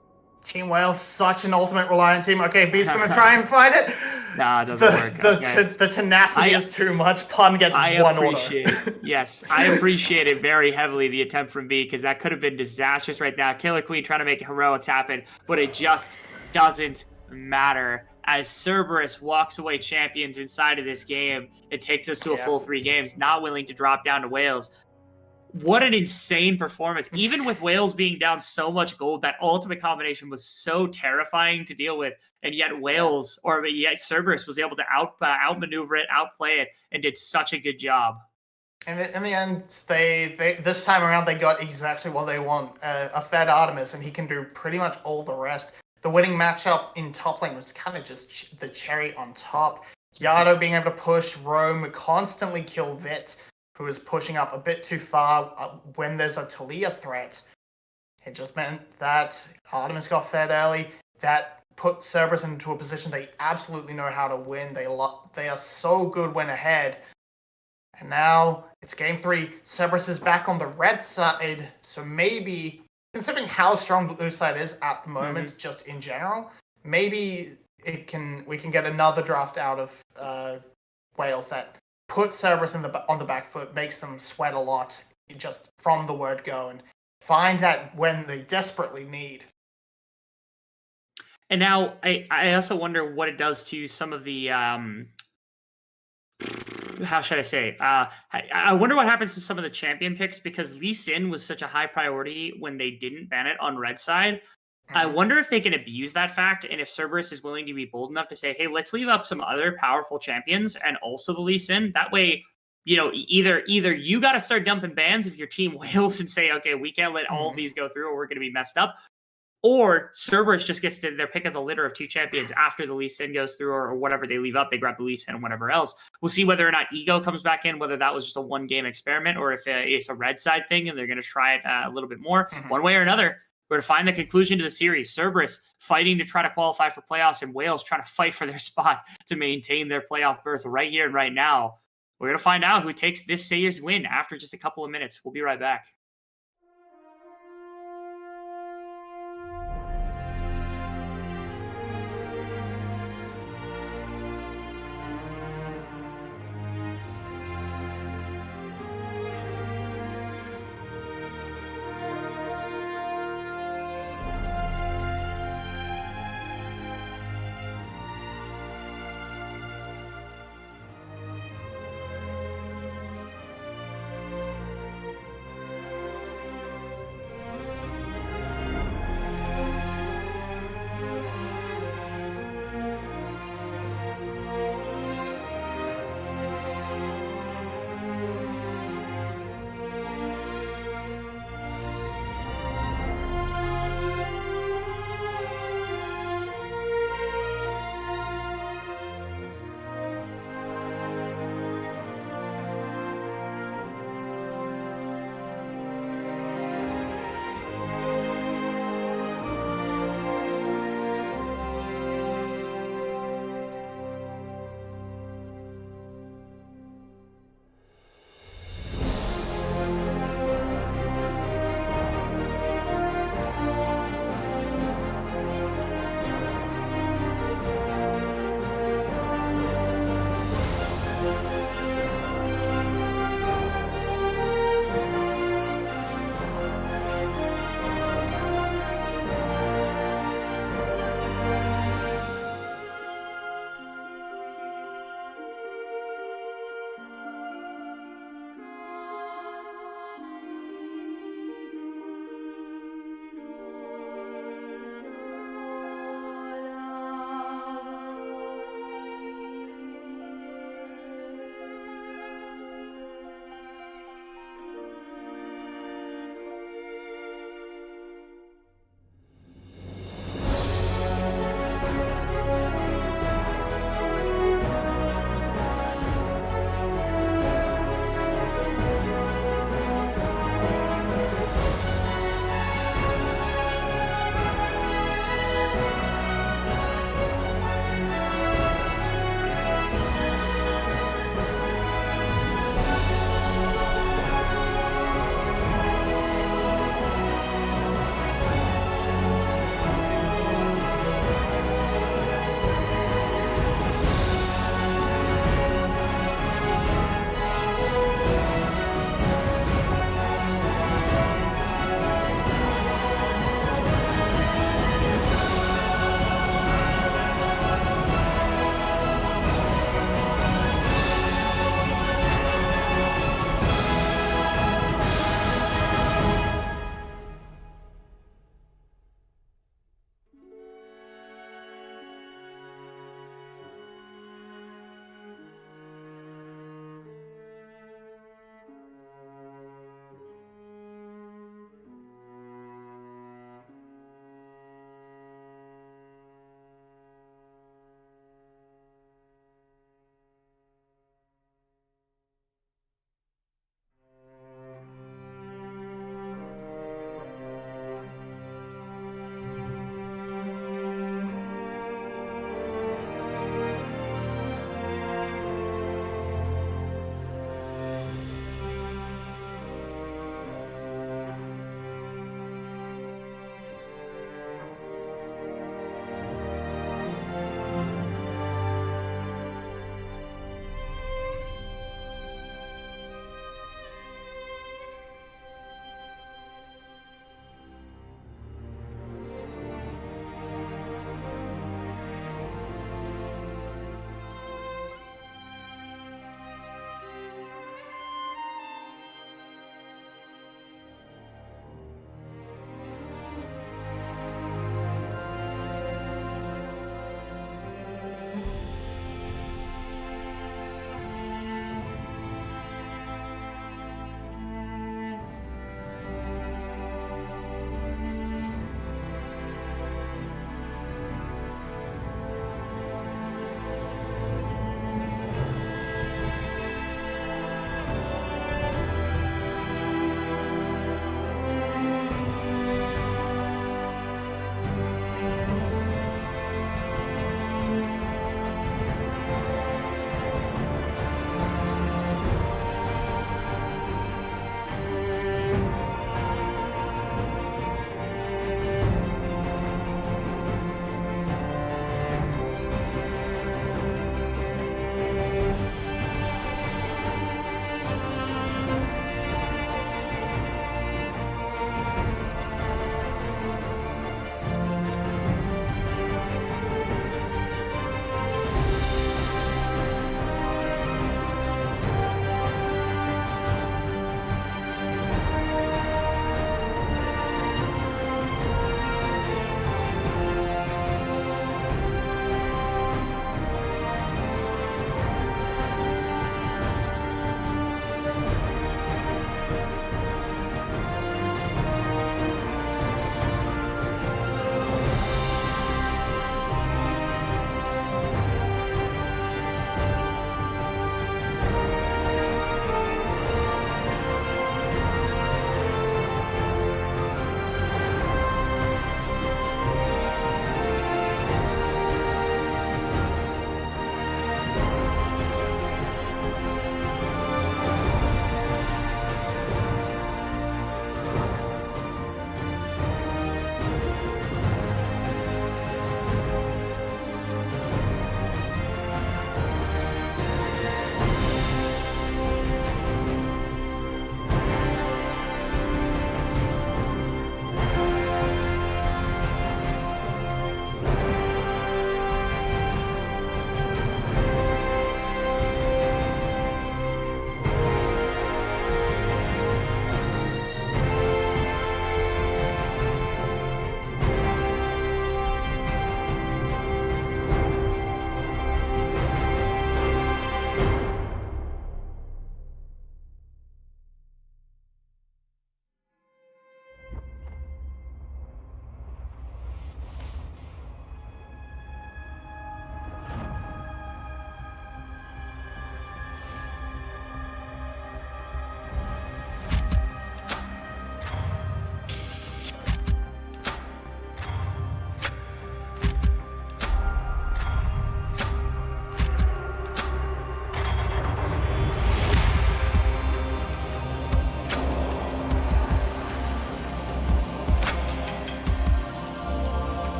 Team Wales, such an ultimate reliant team. Okay, B's going to try and find it. Nah, it doesn't work. The tenacity is too much. Pun gets one order. Yes, I appreciate it very heavily, the attempt from B, because that could have been disastrous right now. Killer Queen trying to make heroics happen, but it just doesn't matter. As Cerberus walks away champions inside of this game, it takes us to a full 3 games, not willing to drop down to Wales. What an insane performance. Even with Wales being down so much gold, that ultimate combination was so terrifying to deal with. And yet yet Cerberus was able to outmaneuver it, outplay it, and did such a good job. And in the end, they this time around, they got exactly what they want. A fed Artemis, and he can do pretty much all the rest. The winning matchup in top lane was kind of just the cherry on top. Yardo being able to push Rome, constantly kill Vit, who is pushing up a bit too far when there's a Talia threat. It just meant that Artemis got fed early. That put Cerberus into a position they absolutely know how to win. They are so good when ahead. And now it's game 3. Cerberus is back on the red side. So maybe, considering how strong blue side is at the moment, just in general, maybe we can get another draft out of Wales that puts Cerberus on the back foot, makes them sweat a lot just from the word go, and find that when they desperately need. And now I also wonder what it does to some of the how should I say? I wonder what happens to some of the champion picks, because Lee Sin was such a high priority when they didn't ban it on red side. I wonder if they can abuse that fact, and if Cerberus is willing to be bold enough to say, hey, let's leave up some other powerful champions and also the Lee Sin. That way, either you got to start dumping bans if your team Wales and say, okay, we can't let all of these go through or we're going to be messed up. Or Cerberus just gets to their pick of the litter of 2 champions after the Lee Sin goes through, or whatever they leave up, they grab the Lee Sin and whatever else. We'll see whether or not Ego comes back in, whether that was just a 1-game experiment, or if it's a red side thing and they're going to try it a little bit more. One way or another, we're to find the conclusion to the series. Cerberus fighting to try to qualify for playoffs, and Wales trying to fight for their spot to maintain their playoff berth right here and right now. We're going to find out who takes this series win after just a couple of minutes. We'll be right back.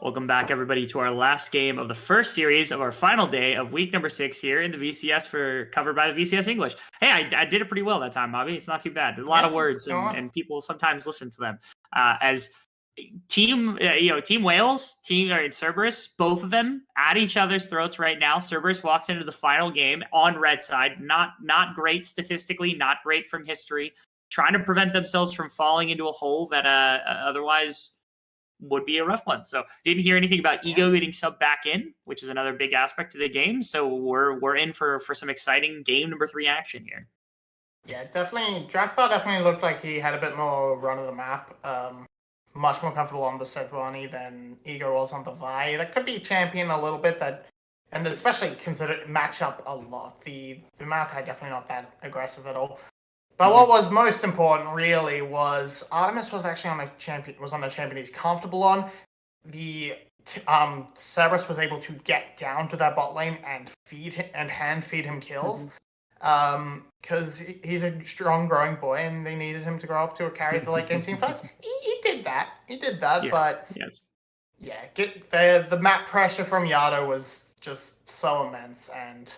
Welcome back, everybody, to our last game of the first series of our final day of week number 6 here in the VCS covered by the VCS English. Hey, I did it pretty well that time, Bobby. It's not too bad. There's a lot of words, and people sometimes listen to them. As Team Wales, Cerberus, both of them at each other's throats right now. Cerberus walks into the final game on red side. Not great statistically, not great from history. Trying to prevent themselves from falling into a hole that otherwise would be a rough one. So didn't hear anything about Ego getting subbed back in, which is another big aspect of the game. So we're in for some exciting game number 3 action here. Yeah, definitely. Draftthar definitely looked like he had a bit more run of the map. Much more comfortable on the Sejuani than Ego was on the Vi. That could be champion a little bit, and especially consider match up a lot. The Maokai definitely not that aggressive at all. But what was most important, really, was Artemis was actually on a champion he's comfortable on. The Cerberus was able to get down to that bot lane and hand feed him kills, because he's a strong growing boy, and they needed him to grow up to carry the late game team fights. He did that. Yeah, but the map pressure from Yado was just so immense, and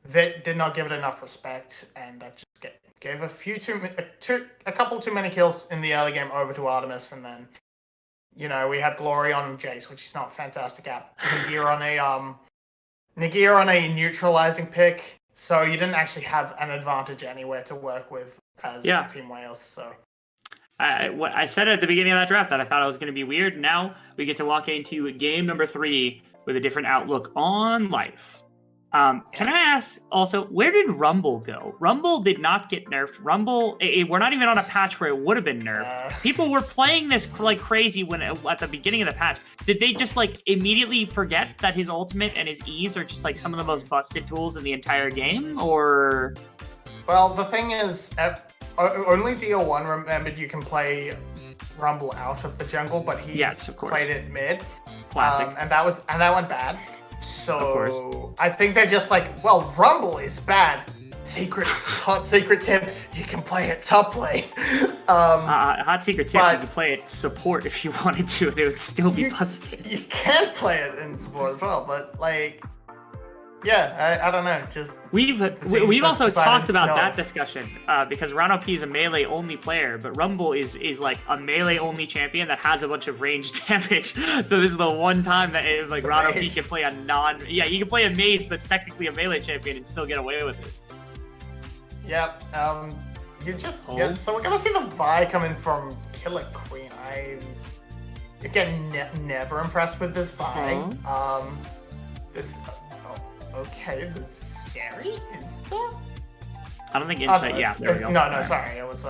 Vit did not give it enough respect, and that just gave a couple too many kills in the early game over to Artemis, and then we had Glory on Jace, which he's not fantastic at. Nagira on a neutralizing pick, so you didn't actually have an advantage anywhere to work with as Team Wales. So I said at the beginning of that draft that I thought it was going to be weird. Now we get to walk into game number 3 with a different outlook on life. Can I ask also, where did Rumble go? Rumble did not get nerfed. Rumble, we're not even on a patch where it would have been nerfed. People were playing this like crazy at the beginning of the patch. Did they just like immediately forget that his ultimate and his E's are just like some of the most busted tools in the entire game? Or? Well, the thing is, only DO1 remembered you can play Rumble out of the jungle, but he played it mid. Classic. And that went bad. So I think they're just like, well, Rumble is bad. Hot secret tip, you can play it top lane. Hot secret tip, you can play it support if you wanted to, and it would still be busted. You can play it in support as well, but like, I don't know. Just we've also talked about that discussion because Rano P is a melee only player, but Rumble is like a melee only champion that has a bunch of ranged damage. So this is the one time that Rano P can play you can play a mage that's technically a melee champion and still get away with it. Yep. So we're gonna see the Vi coming from Killer Queen. I again never impressed with this Vi. Okay, the Sari Insta? I don't think Insta, there we go. No, sorry, it was,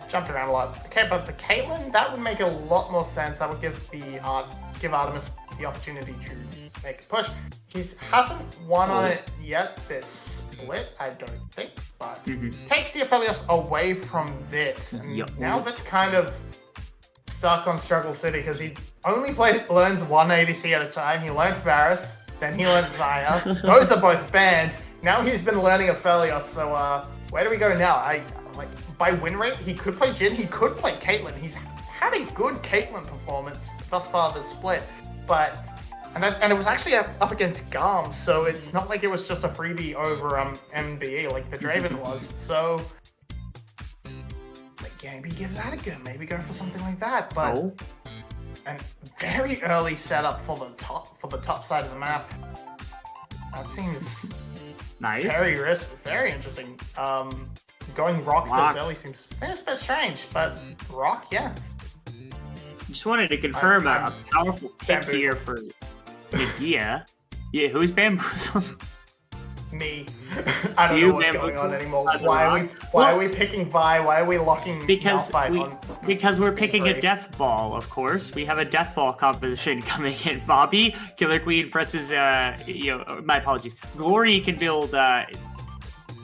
jumped around a lot. Okay, but the Caitlyn, that would make a lot more sense. That would give Artemis the opportunity to make a push. He hasn't won on it yet this split, I don't think, but takes the Aphelios away from Vit, and now Vit's kind of stuck on Struggle City, because he only learns one ADC at a time. He learned Varus, then he learned Xayah. Those are both banned. Now he's been learning Aphelios, so where do we go now? By win rate, he could play Jhin, he could play Caitlyn. He's had a good Caitlyn performance thus far this split, and it was actually up against Garm, so it's not like it was just a freebie over MBE like the Draven was. So maybe give that a go. Maybe go for something like that, but. And very early setup for the top side of the map. That seems nice. Very risky, very interesting. Going Rock this early seems a bit strange, but Rock, yeah. Just wanted to confirm a powerful pick here for Nagia. Yeah, who's Bamboozled? Me. I don't know what's going on anymore. Why are we picking Vi? Why are we locking because we're picking a death ball, of course. We have a death ball composition coming in. Bobby, Killer Queen presses my apologies. Glory can build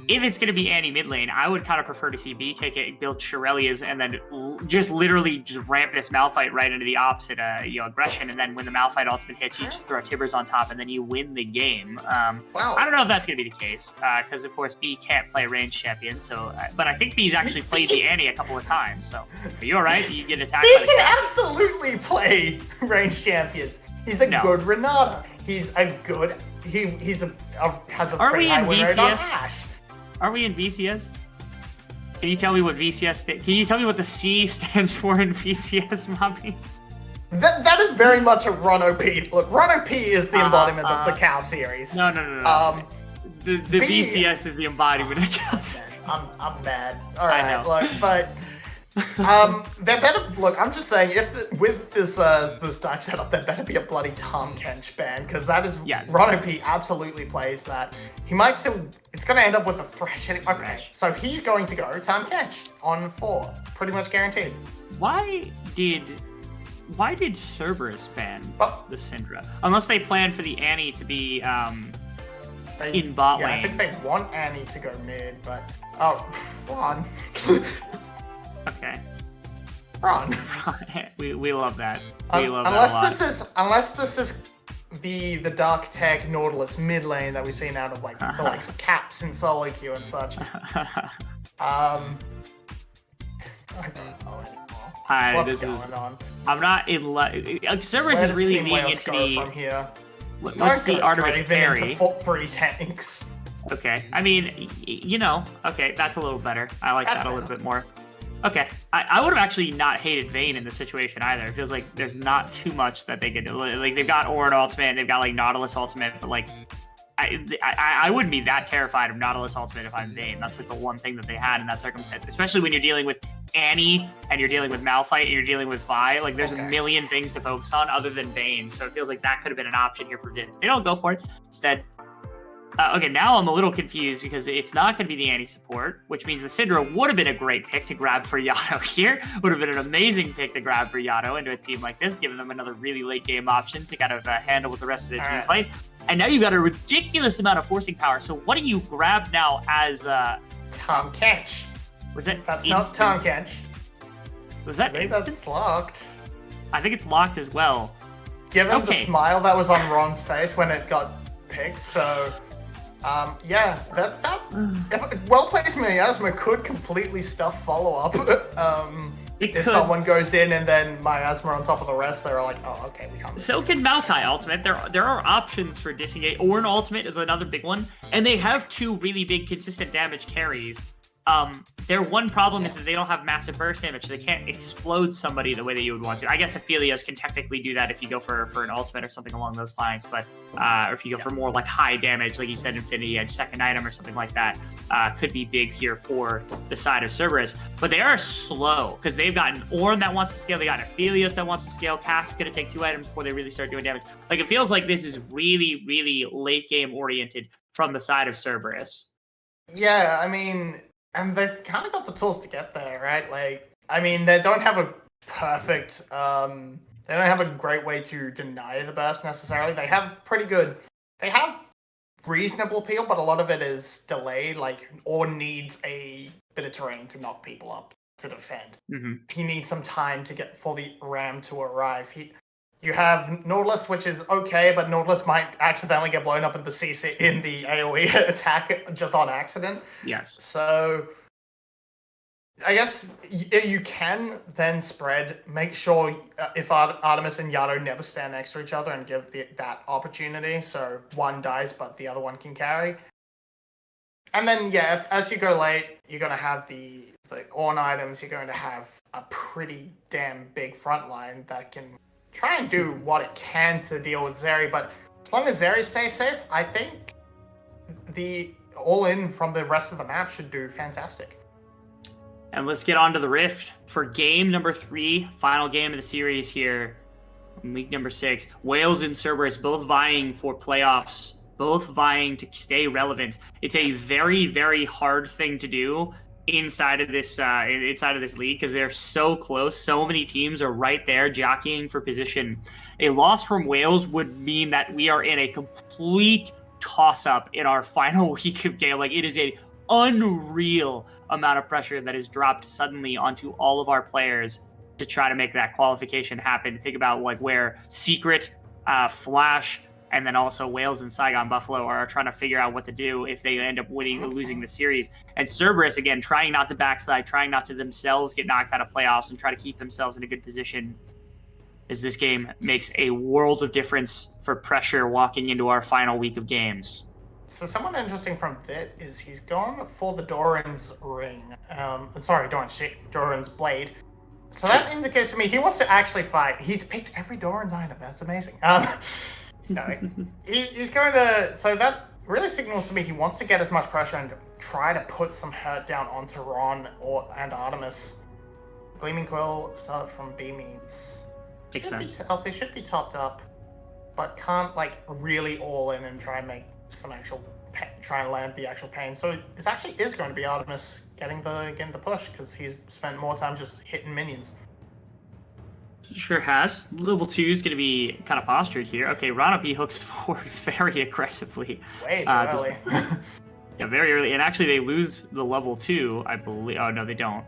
if it's going to be Annie mid lane, I would kind of prefer to see B take it, build Shirelias, and then just literally just ramp this Malphite right into the opposite, aggression. And then when the Malphite ultimate hits, you just throw Tibbers on top, and then you win the game. Wow. I don't know if that's going to be the case, because of course B can't play ranged champion. So, but I think B's actually played the Annie a couple of times. So, are you all right? You get attacked. B by the can cat? absolutely play ranged champions. He's a good Renata. He's a good. Has a pretty high win rate on Ashe. Are we in VCS? Can you tell me what VCS Can you tell me what the C stands for in VCS, Mommy? That is very much a Run OP. Look, Run OP is the embodiment of the Cow series. No. The VCS is the embodiment of Cow series. I'm mad. All right, look, but there better look. I'm just saying, with this dive setup, there better be a bloody Tom Kench ban, because that is Ron OP absolutely plays that. He might still. It's going to end up with a Thresh. Okay, so he's going to go Tom Kench on 4, pretty much guaranteed. Why did Cerberus ban the Syndra? Unless they planned for the Annie to be in bot lane. I think they want Annie to go mid, but Ron. Okay. Ron. we love that. We love that a lot. Unless this is the Dark Tech Nautilus mid lane that we've seen out of like the likes of Caps and solo queue and such. I don't know anymore. What's going on? I'm not in love. Cerberus is really leaning into the. From here? Let's see Artemis carry. 3 tanks. Okay. I mean, okay, that's a little better. I like that a little bit more. Okay. I would have actually not hated Vayne in this situation either. It feels like there's not too much that they could do. Like, they've got Orin ultimate, they've got, like, Nautilus ultimate, but, like, I wouldn't be that terrified of Nautilus ultimate if I'm Vayne. That's, like, the one thing that they had in that circumstance. Especially when you're dealing with Annie, and you're dealing with Malphite, and you're dealing with Vi. Like, there's a million things to focus on other than Vayne. So it feels like that could have been an option here for Vayne. They don't go for it. Instead, okay, now I'm a little confused because it's not going to be the Annie support, which means the Syndra would have been a great pick to grab for Yato here. Would have been an amazing pick to grab for Yato into a team like this, giving them another really late game option to kind of handle with the rest of the team fight. And now you've got a ridiculous amount of forcing power. So what do you grab now as Tom Kench? Was it? That's not Tom Kench. Was that instant? That's locked. I think it's locked as well. Given the smile that was on Ron's face when it got picked, so. Well-placed miasma could completely stuff follow-up. If someone goes in and then miasma on top of the rest, they're like, oh, okay, we can't. So can Maokai ultimate. There are options for disengage. Ornn ultimate is another big one, and they have 2 really big consistent damage carries. Their one problem is that they don't have massive burst damage, so they can't explode somebody the way that you would want to. I guess Aphelios can technically do that if you go for an ultimate or something along those lines, but or if you go for more like high damage, like you said, Infinity Edge, second item or something like that, could be big here for the side of Cerberus. But they are slow, because they've got an Ornn that wants to scale, they got Aphelios that wants to scale, Cass is going to take 2 items before they really start doing damage. Like, it feels like this is really, really late game oriented from the side of Cerberus. Yeah, I mean... And they've kind of got the tools to get there, right? Like, I mean, they don't have a perfect, they don't have a great way to deny the burst necessarily. They have they have reasonable peel, but a lot of it is delayed, or needs a bit of terrain to knock people up to defend. Mm-hmm. He needs some time for the ram to arrive. You have Nautilus, which is okay, but Nautilus might accidentally get blown up in the CC in the AoE attack just on accident. Yes. So, I guess you can then spread. Make sure if Artemis and Yato never stand next to each other and give that opportunity, so one dies but the other one can carry. And then as you go late, you're going to have the Ornn items. You're going to have a pretty damn big front line that can try and do what it can to deal with Zeri, but as long as Zeri stays safe, I think the all-in from the rest of the map should do fantastic. And let's get on to the Rift for game number 3, final game of the series here, week number 6. Wales and Cerberus both vying for playoffs, both vying to stay relevant. It's a very, very hard thing to do inside of this league, because they're so close. So many teams are right there jockeying for position. A loss from Wales would mean that we are in a complete toss-up in our final week of game. Like, it is a unreal amount of pressure that is dropped suddenly onto all of our players to try to make that qualification happen. Think about like where Secret, Flash, and then also Wales and Saigon Buffalo are trying to figure out what to do if they end up winning or losing the series. And Cerberus, again, trying not to backslide, trying not to themselves get knocked out of playoffs and try to keep themselves in a good position, as this game makes a world of difference for pressure walking into our final week of games. So someone interesting from Vit is he's gone for the Doran's ring. Doran's blade. So that indicates to me he wants to actually fight. He's picked every Doran's item. That's amazing. No, he's going to. So that really signals to me he wants to get as much pressure and try to put some hurt down onto Ron and Artemis. Gleaming Quill started from B means. Makes sense. They should be topped up, but can't like really all in and try and make some actual try and land the actual pain. So it actually is going to be Artemis getting the push because he's spent more time just hitting minions. Sure has. Level 2 is going to be kind of postured here. Okay, Ronopi hooks forward very aggressively. Way too early. Yeah, very early. And actually, they lose the level 2, I believe. Oh, no, they don't.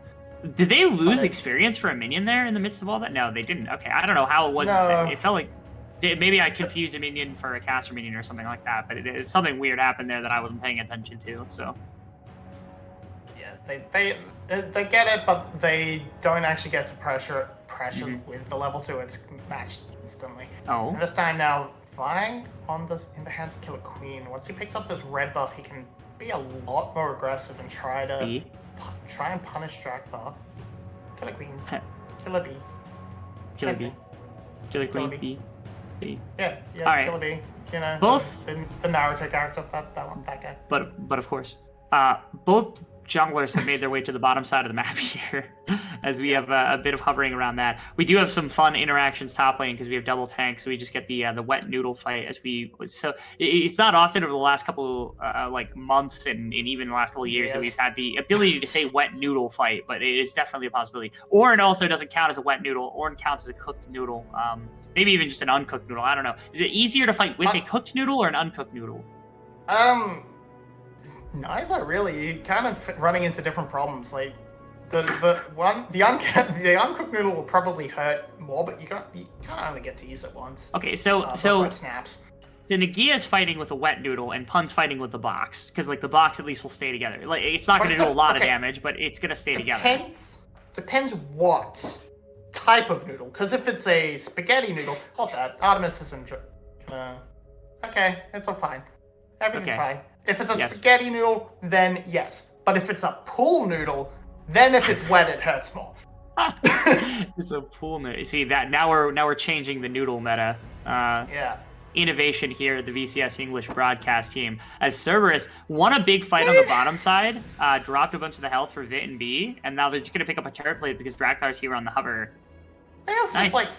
Did they lose experience for a minion there in the midst of all that? No, they didn't. Okay, I don't know how it was. No. It felt like maybe I confused a minion for a caster minion or something like that, but it's something weird happened there that I wasn't paying attention to, so. Yeah, they get it, but they don't actually get to pressure with the level 2. It's matched instantly. Oh. And this time now, flying in the hands of Killer Queen. Once he picks up this red buff, he can be a lot more aggressive and try and punish Drakthar. Killer Queen. Killer B. Killer B. Killer Queen B. B. Yeah. All right. Killer B. You know, both the Naruto character, that guy. But of course, both junglers have made their way to the bottom side of the map here, as we have a bit of hovering around that. We do have some fun interactions top lane because we have double tanks, so we just get the wet noodle fight so it's not often over the last couple like months and even the last couple of years that we've had the ability to say wet noodle fight, but it is definitely a possibility. Ornn also doesn't count as a wet noodle. Ornn counts as a cooked noodle, maybe even just an uncooked noodle. I don't know. Is it easier to fight with a cooked noodle or an uncooked noodle? Neither really. You're kind of running into different problems. Like the uncooked noodle will probably hurt more, but you can't only get to use it once. Okay, so it snaps. So Nagia's fighting with a wet noodle and Pun's fighting with the box, because like the box at least will stay together. Like it's not going to do a lot of damage, but it's going to stay together. Depends what type of noodle. Because if it's a spaghetti noodle, hold that. Artemis isn't. Okay, it's all fine. Everything's fine. If it's a spaghetti noodle, then yes. But if it's a pool noodle, then if it's wet, it hurts more. It's a pool noodle. See that now we're changing the noodle meta. Yeah. Innovation here at the VCS English broadcast team. As Cerberus won a big fight on the bottom side, dropped a bunch of the health for Vit and B, and now they're just gonna pick up a turret plate because Draktar's here on the hover. I guess just like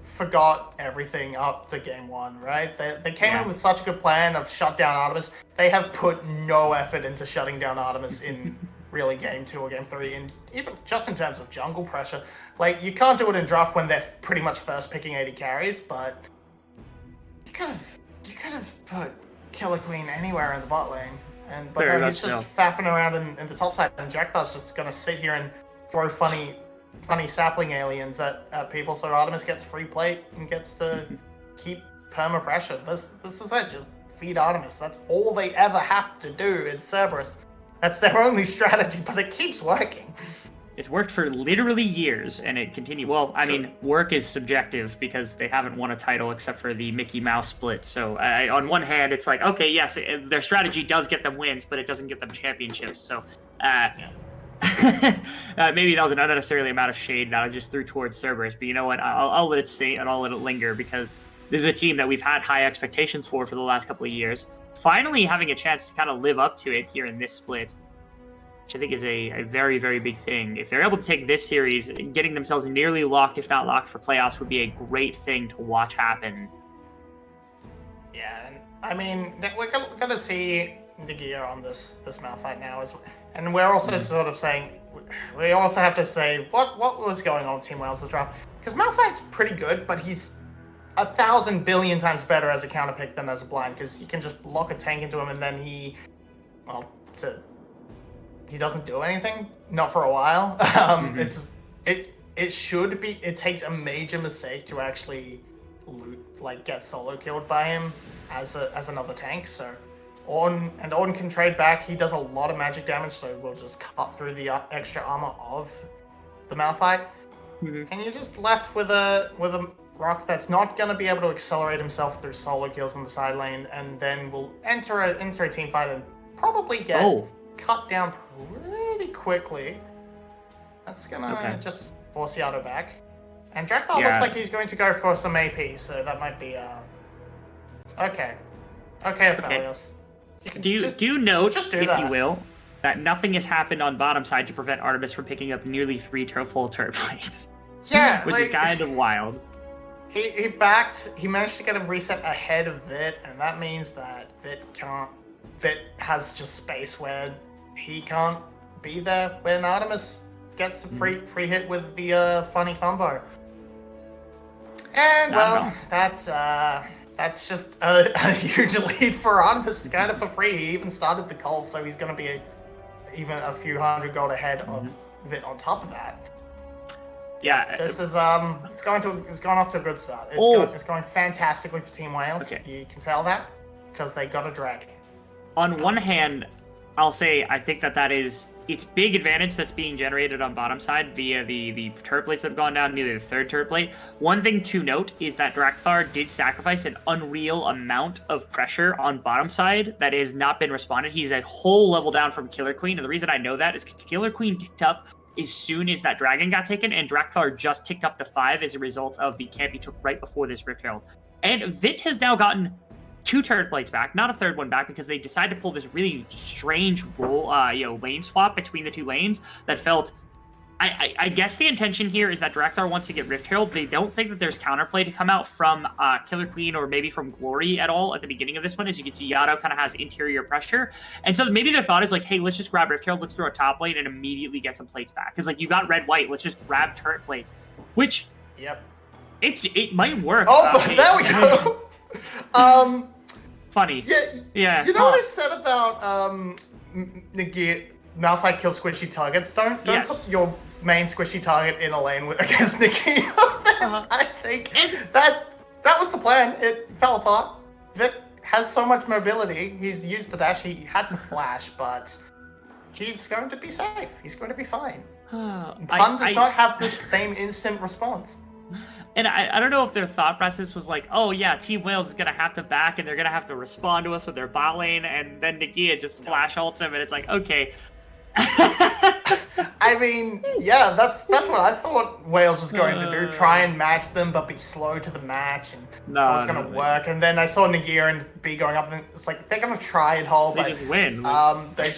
forgot everything up to game 1, right? They came in with such a good plan of shut down Artemis. They have put no effort into shutting down Artemis in really game 2 or game 3, and even just in terms of jungle pressure. Like you can't do it in draft when they're pretty much first picking 80 carries, but you could have put Killer Queen anywhere in the bot lane, but no, he's just faffing around in the top side, and Draktar's just gonna sit here and throw funny sapling aliens at people, so Artemis gets free plate and gets to keep perma pressure. This is it. Just feed Artemis. That's all they ever have to do is Cerberus. That's their only strategy, but it keeps working. It's worked for literally years, and it continues. Well, I mean, work is subjective because they haven't won a title except for the Mickey Mouse split. So on one hand, it's like, okay, yes, their strategy does get them wins, but it doesn't get them championships. So maybe that was an unnecessarily amount of shade that I just threw towards Cerberus, but you know what? I'll let it stay and I'll let it linger because this is a team that we've had high expectations for the last couple of years. Finally having a chance to kind of live up to it here in this split, which I think is a very, very big thing. If they're able to take this series, getting themselves nearly locked, if not locked for playoffs, would be a great thing to watch happen. Yeah, and I mean, we're going to see Nagia on this Malphite now, and we're also sort of saying, we also have to say, what was going on with Team Wales' draft? Because Malphite's pretty good, but he's 1,000 billion times better as a counter pick than as a blind, because you can just lock a tank into him, and then doesn't do anything, not for a while. It should be. It takes a major mistake to actually get solo killed by him as another tank. So Ornn can trade back. He does a lot of magic damage, so we'll just cut through the extra armor of the Malphite, and you're just left with a rock that's not going to be able to accelerate himself through solo kills in the side lane, and then will enter a team fight and probably get cut down pretty quickly. That's gonna just force Yato back. And Drakthar looks like he's going to go for some AP, so that might be okay, Aphelios. Do you note, if you will, that nothing has happened on bottom side to prevent Artemis from picking up nearly 3 full turret plates? Yeah, which is kind of wild. He managed to get him reset ahead of Vit, and that means that Vit has just space where he can't be there when Artemis gets a free hit with the funny combo. And that's just a huge lead for Artemis, kind of for free. He even started the call, so he's going to be even a few hundred gold ahead of Vit on top of that. Yeah, this is it's gone off to a good start. It's going fantastically for Team Wales. Okay. You can tell that because they got a dragon. On one hand, I'll say I think that is it's big advantage that's being generated on bottom side via the turret plates that have gone down, nearly the third turret plate. One thing to note is that Drakthar did sacrifice an unreal amount of pressure on bottom side that has not been responded. He's a whole level down from Killer Queen, and the reason I know that is Killer Queen ticked up as soon as that dragon got taken, and Drakthar just ticked up to 5 as a result of the camp he took right before this Rift Herald. And Vit has now gotten 2 turret plates back, not a third one back, because they decided to pull this really strange lane swap between the 2 lanes that felt. I guess the intention here is that Drakthar wants to get Rift Herald. They don't think that there's counterplay to come out from Killer Queen or maybe from Glory at all at the beginning of this one. As you can see, Yato kind of has interior pressure. And so maybe their thought is like, hey, let's just grab Rift Herald, let's throw a top lane and immediately get some plates back. Because you got red-white, let's just grab turret plates. Which, it might work. Oh, there we go! Funny. Yeah. You know what I said about Malphite kill squishy targets? Don't put your main squishy target in a lane against Nikki. I think that was the plan. It fell apart. Vit has so much mobility. He's used the dash. He had to flash, but he's going to be safe. He's going to be fine. Pun does not have this same instant response. And I don't know if their thought process was like, oh yeah, Team Wales is going to have to back and they're going to have to respond to us with their bot lane, and then Nagia just flash ults him, and it's like, okay. I mean, yeah, that's what I thought Wales was going to do. Try and match them, but be slow to the match, and that was going to work. And then I saw Nagia and B going up, and it's like, they're going to try and hold, but just win. They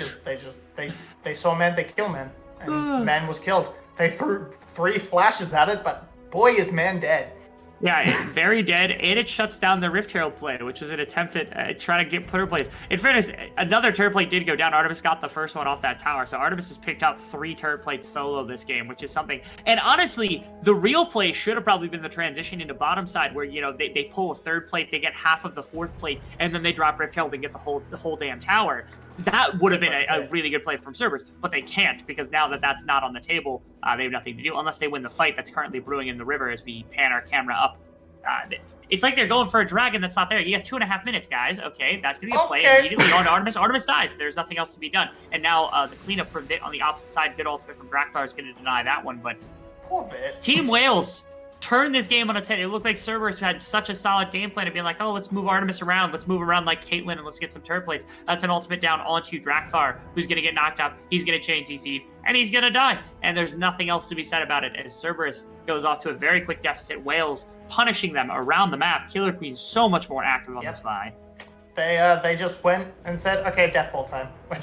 saw man, they kill man, and man was killed. They threw 3 flashes at it, but boy, is man dead. Yeah, very dead, and it shuts down the Rift Herald play, which was an attempt at trying to get turret plates. In fairness, another turret plate did go down. Artemis got the first one off that tower, so Artemis has picked up 3 turret plates solo this game, which is something. And honestly, the real play should have probably been the transition into bottom side, where they pull a third plate, they get half of the 4th plate, and then they drop Rift Herald and get the whole damn tower. That would have been a really good play from Cerberus, but they can't, because now that that's not on the table, they have nothing to do unless they win the fight that's currently brewing in the river as we pan our camera up. It's like they're going for a dragon that's not there. You got 2.5 minutes, guys. Okay, that's going to be a play immediately on Artemis. Artemis dies. There's nothing else to be done. And now the cleanup from Vit on the opposite side, good ultimate from Drakthar is going to deny that one. But poor Vit. Team Wales turned this game on its head. It looked like Cerberus had such a solid game plan of being like, oh, let's move Artemis around. Let's move around like Caitlyn and let's get some turret plates. That's an ultimate down onto Drakthar, who's going to get knocked up. He's going to chain CC, and he's going to die. And there's nothing else to be said about it as Cerberus goes off to a very quick deficit. Wales punishing them around the map. Killer Queen's so much more active on this Vi. They just went and said, okay, death ball time. We're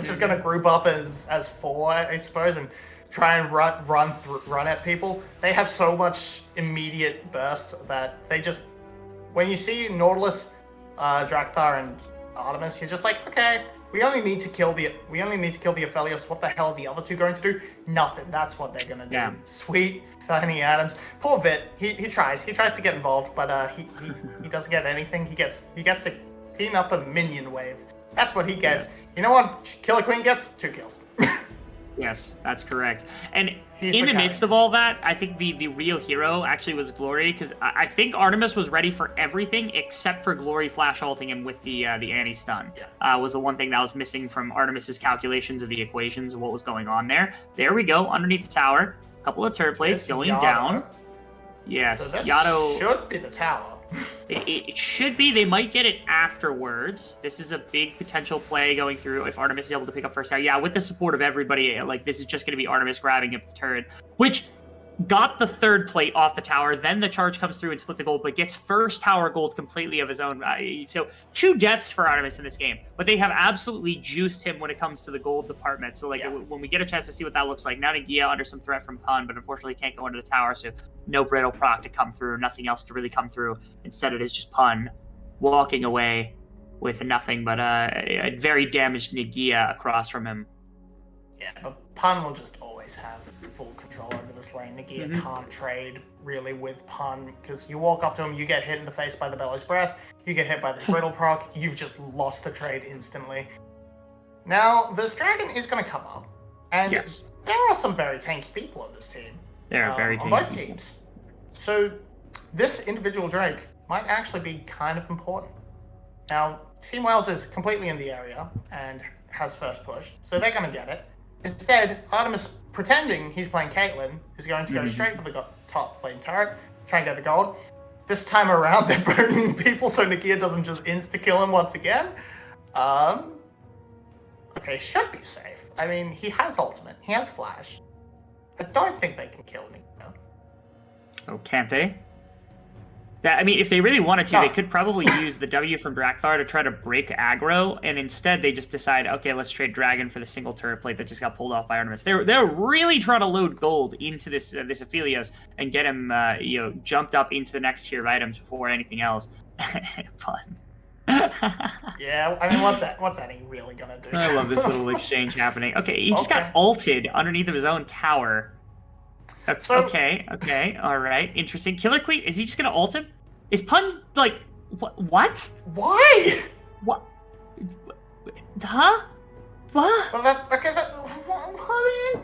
just gonna group up as 4, I suppose, and try and run at people. They have so much immediate burst that they just, when you see Nautilus, Drakthar, and Artemis, you're just like, okay, we only need to kill the Aphelios. What the hell are the other 2 going to do? Nothing. That's what they're gonna do. Yeah. Sweet Fanny Adams. Poor Vit. He tries to get involved, but he doesn't get anything. He gets to clean up a minion wave. That's what he gets. Yeah. You know what Killer Queen gets? 2 kills. Yes, that's correct. And He's in the midst of all that, I think the real hero actually was Glory, because I think Artemis was ready for everything except for Glory flash ulting him with the anti-stun. Yeah. Was the one thing that was missing from Artemis's calculations of the equations of what was going on there. There we go, underneath the tower. A couple of turret plates going down. Yes, so this Yato should be the tower. It should be. They might get it afterwards. This is a big potential play going through if Artemis is able to pick up first tower. Yeah, with the support of everybody, like, this is just going to be Artemis grabbing up the turret, which got the 3rd plate off the tower. Then the charge comes through and split the gold, but gets first tower gold completely of his own. So 2 deaths for Artemis in this game, but they have absolutely juiced him when it comes to the gold department. So, like, when we get a chance to see what that looks like, now Nagia under some threat from Pun, but unfortunately can't go under the tower, so no brittle proc to come through, nothing else to really come through. Instead, it is just Pun walking away with nothing but a very damaged Nagia across from him. Yeah, but Pun will just always have full control over this lane. Nagia can't trade really with Pun, because you walk up to him, you get hit in the face by the Bellows Breath, you get hit by the Brittle proc, you've just lost the trade instantly. Now, this dragon is going to come up, and there are some very tanky people on this team. There are very tanky on both teams. So, this individual Drake might actually be kind of important. Now, Team Wales is completely in the area and has first push, so they're going to get it. Instead, Artemis, pretending he's playing Caitlyn, is going to go straight for the top lane turret, try and get the gold. This time around, they're burning people so Nagia doesn't just insta-kill him once again. Okay, should be safe. I mean, he has ultimate, he has flash. I don't think they can kill Nagia. Oh, can't they? Yeah, I mean, if they really wanted to, they could probably use the W from Drakthar to try to break aggro, and instead they just decide, okay, let's trade Dragon for the single turret plate that just got pulled off by Artemis. They're really trying to load gold into this Aphelios and get him, jumped up into the next tier of items before anything else. Fun. Yeah, I mean, what's that really gonna do? I love this little exchange happening. Okay, he just got ulted underneath of his own tower. Okay, all right, interesting. Killer Queen, is he just gonna ult him? Is Pun, like, what? Why? What? Huh? What? Well, that's, okay, what are you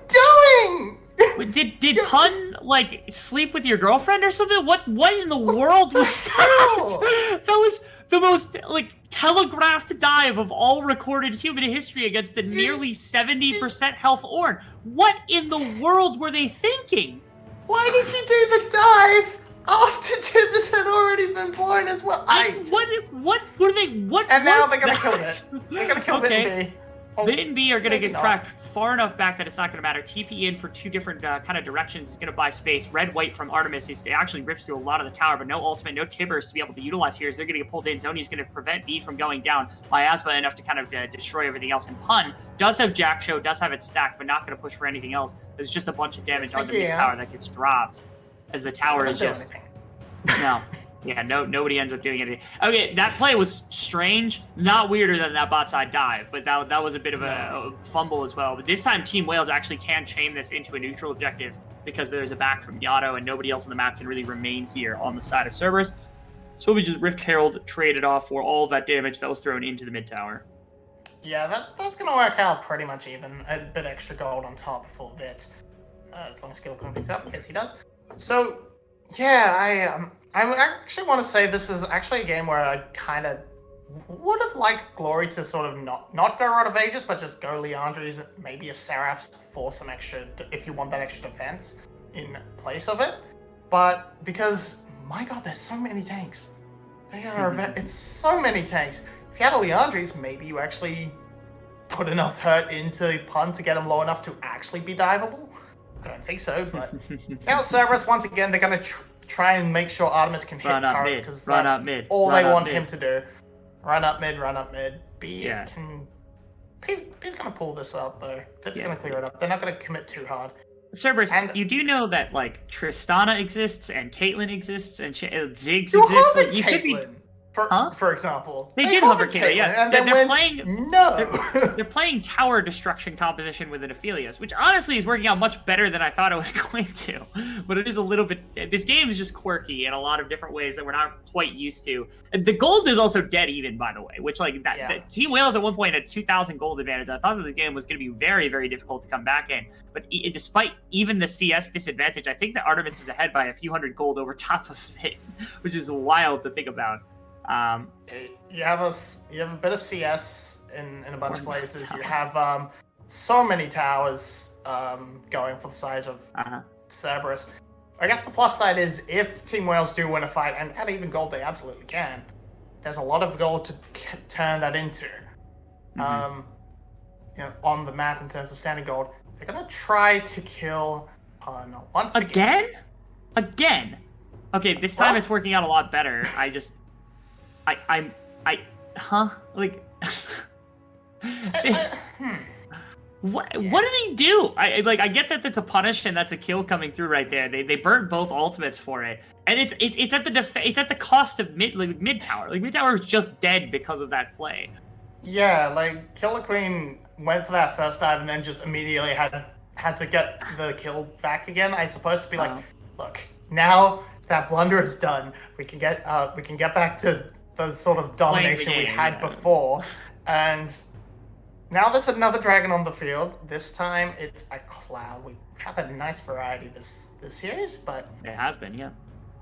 doing? Did Pun, like, sleep with your girlfriend or something? What in the world was that? That was the most, like, telegraphed dive of all recorded human history against the nearly 70% health Ornn. What in the world were they thinking? Why did you do the dive after Tibbs had already been born as well? What were they? What? And now they're gonna kill it. They're gonna kill Bit and B. Bit and B are going to get cracked far enough back that it's not going to matter. TP in for 2 different kind of directions is going to buy space. Red-white from Artemis it actually rips through a lot of the tower, but no ultimate, no Tibbers to be able to utilize here. So they're going to get pulled in. Zoni's going to prevent B from going down. Miasma enough to kind of destroy everything else. And Pun does have Jack Show, does have it stacked, but not going to push for anything else. There's just a bunch of damage on the tower that gets dropped as the tower is just... No. Yeah, nobody ends up doing anything. Okay, that play was strange, not weirder than that bot side dive, but that was a bit of a fumble as well. But this time, Team Wales actually can chain this into a neutral objective because there's a back from Yato and nobody else on the map can really remain here on the side of Cerberus. So we just Rift Herald traded off for all of that damage that was thrown into the mid tower. Yeah, that's going to work out pretty much even. A bit extra gold on top for Vit, as long as Skill Queen picks up. Yes, he does. So, yeah, I actually want to say this is actually a game where I kind of would have liked Glory to sort of not go Rod of Ages, but just go Leandri's, maybe a Seraph's for some extra, if you want that extra defense in place of it. But because, my god, there's so many tanks. It's so many tanks. If you had a Leandri's, maybe you actually put enough hurt into Pun to get him low enough to actually be diveable. I don't think so, but now Cerberus, once again, they're going to try and make sure Artemis can hit turrets, because that's all they want him to do. Run up mid. B can... B's going to pull this out, though. Fit's going to clear it up. They're not going to commit too hard. Cerberus, you do know that, like, Tristana exists, and Caitlyn exists, and Ziggs exists. Like, you could be... For example, they did hover Caitlyn, and then they're playing no. They're playing tower destruction composition with an Aphelios, which honestly is working out much better than I thought it was going to. But it is a little bit. This game is just quirky in a lot of different ways that we're not quite used to. And the gold is also dead even, by the way. Which that Team Wales at one point had 2,000 gold advantage. I thought that the game was going to be very, very difficult to come back in. But despite even the CS disadvantage, I think that Artemis is ahead by a few hundred gold over top of it, which is wild to think about. You have a bit of CS in a bunch of places. You have so many towers going for the side of Cerberus. I guess the plus side is if Team Wales do win a fight, and at even gold they absolutely can, there's a lot of gold to turn that into. On the map in terms of standing gold. They're gonna try to kill Pun once again. Again. Okay, this time it's working out a lot better. What did he do? I get that that's a punish and that's a kill coming through right there. They burnt both ultimates for it, and it's at the cost of mid tower. Like mid tower is just dead because of that play. Yeah, like Killer Queen went for that first dive and then just immediately had to get the kill back again. I suppose to be like, look, now that blunder is done, we can get back to the sort of domination we had before, and now there's another dragon on the field. This time it's a cloud. We've had a nice variety this series, but it has been, yeah.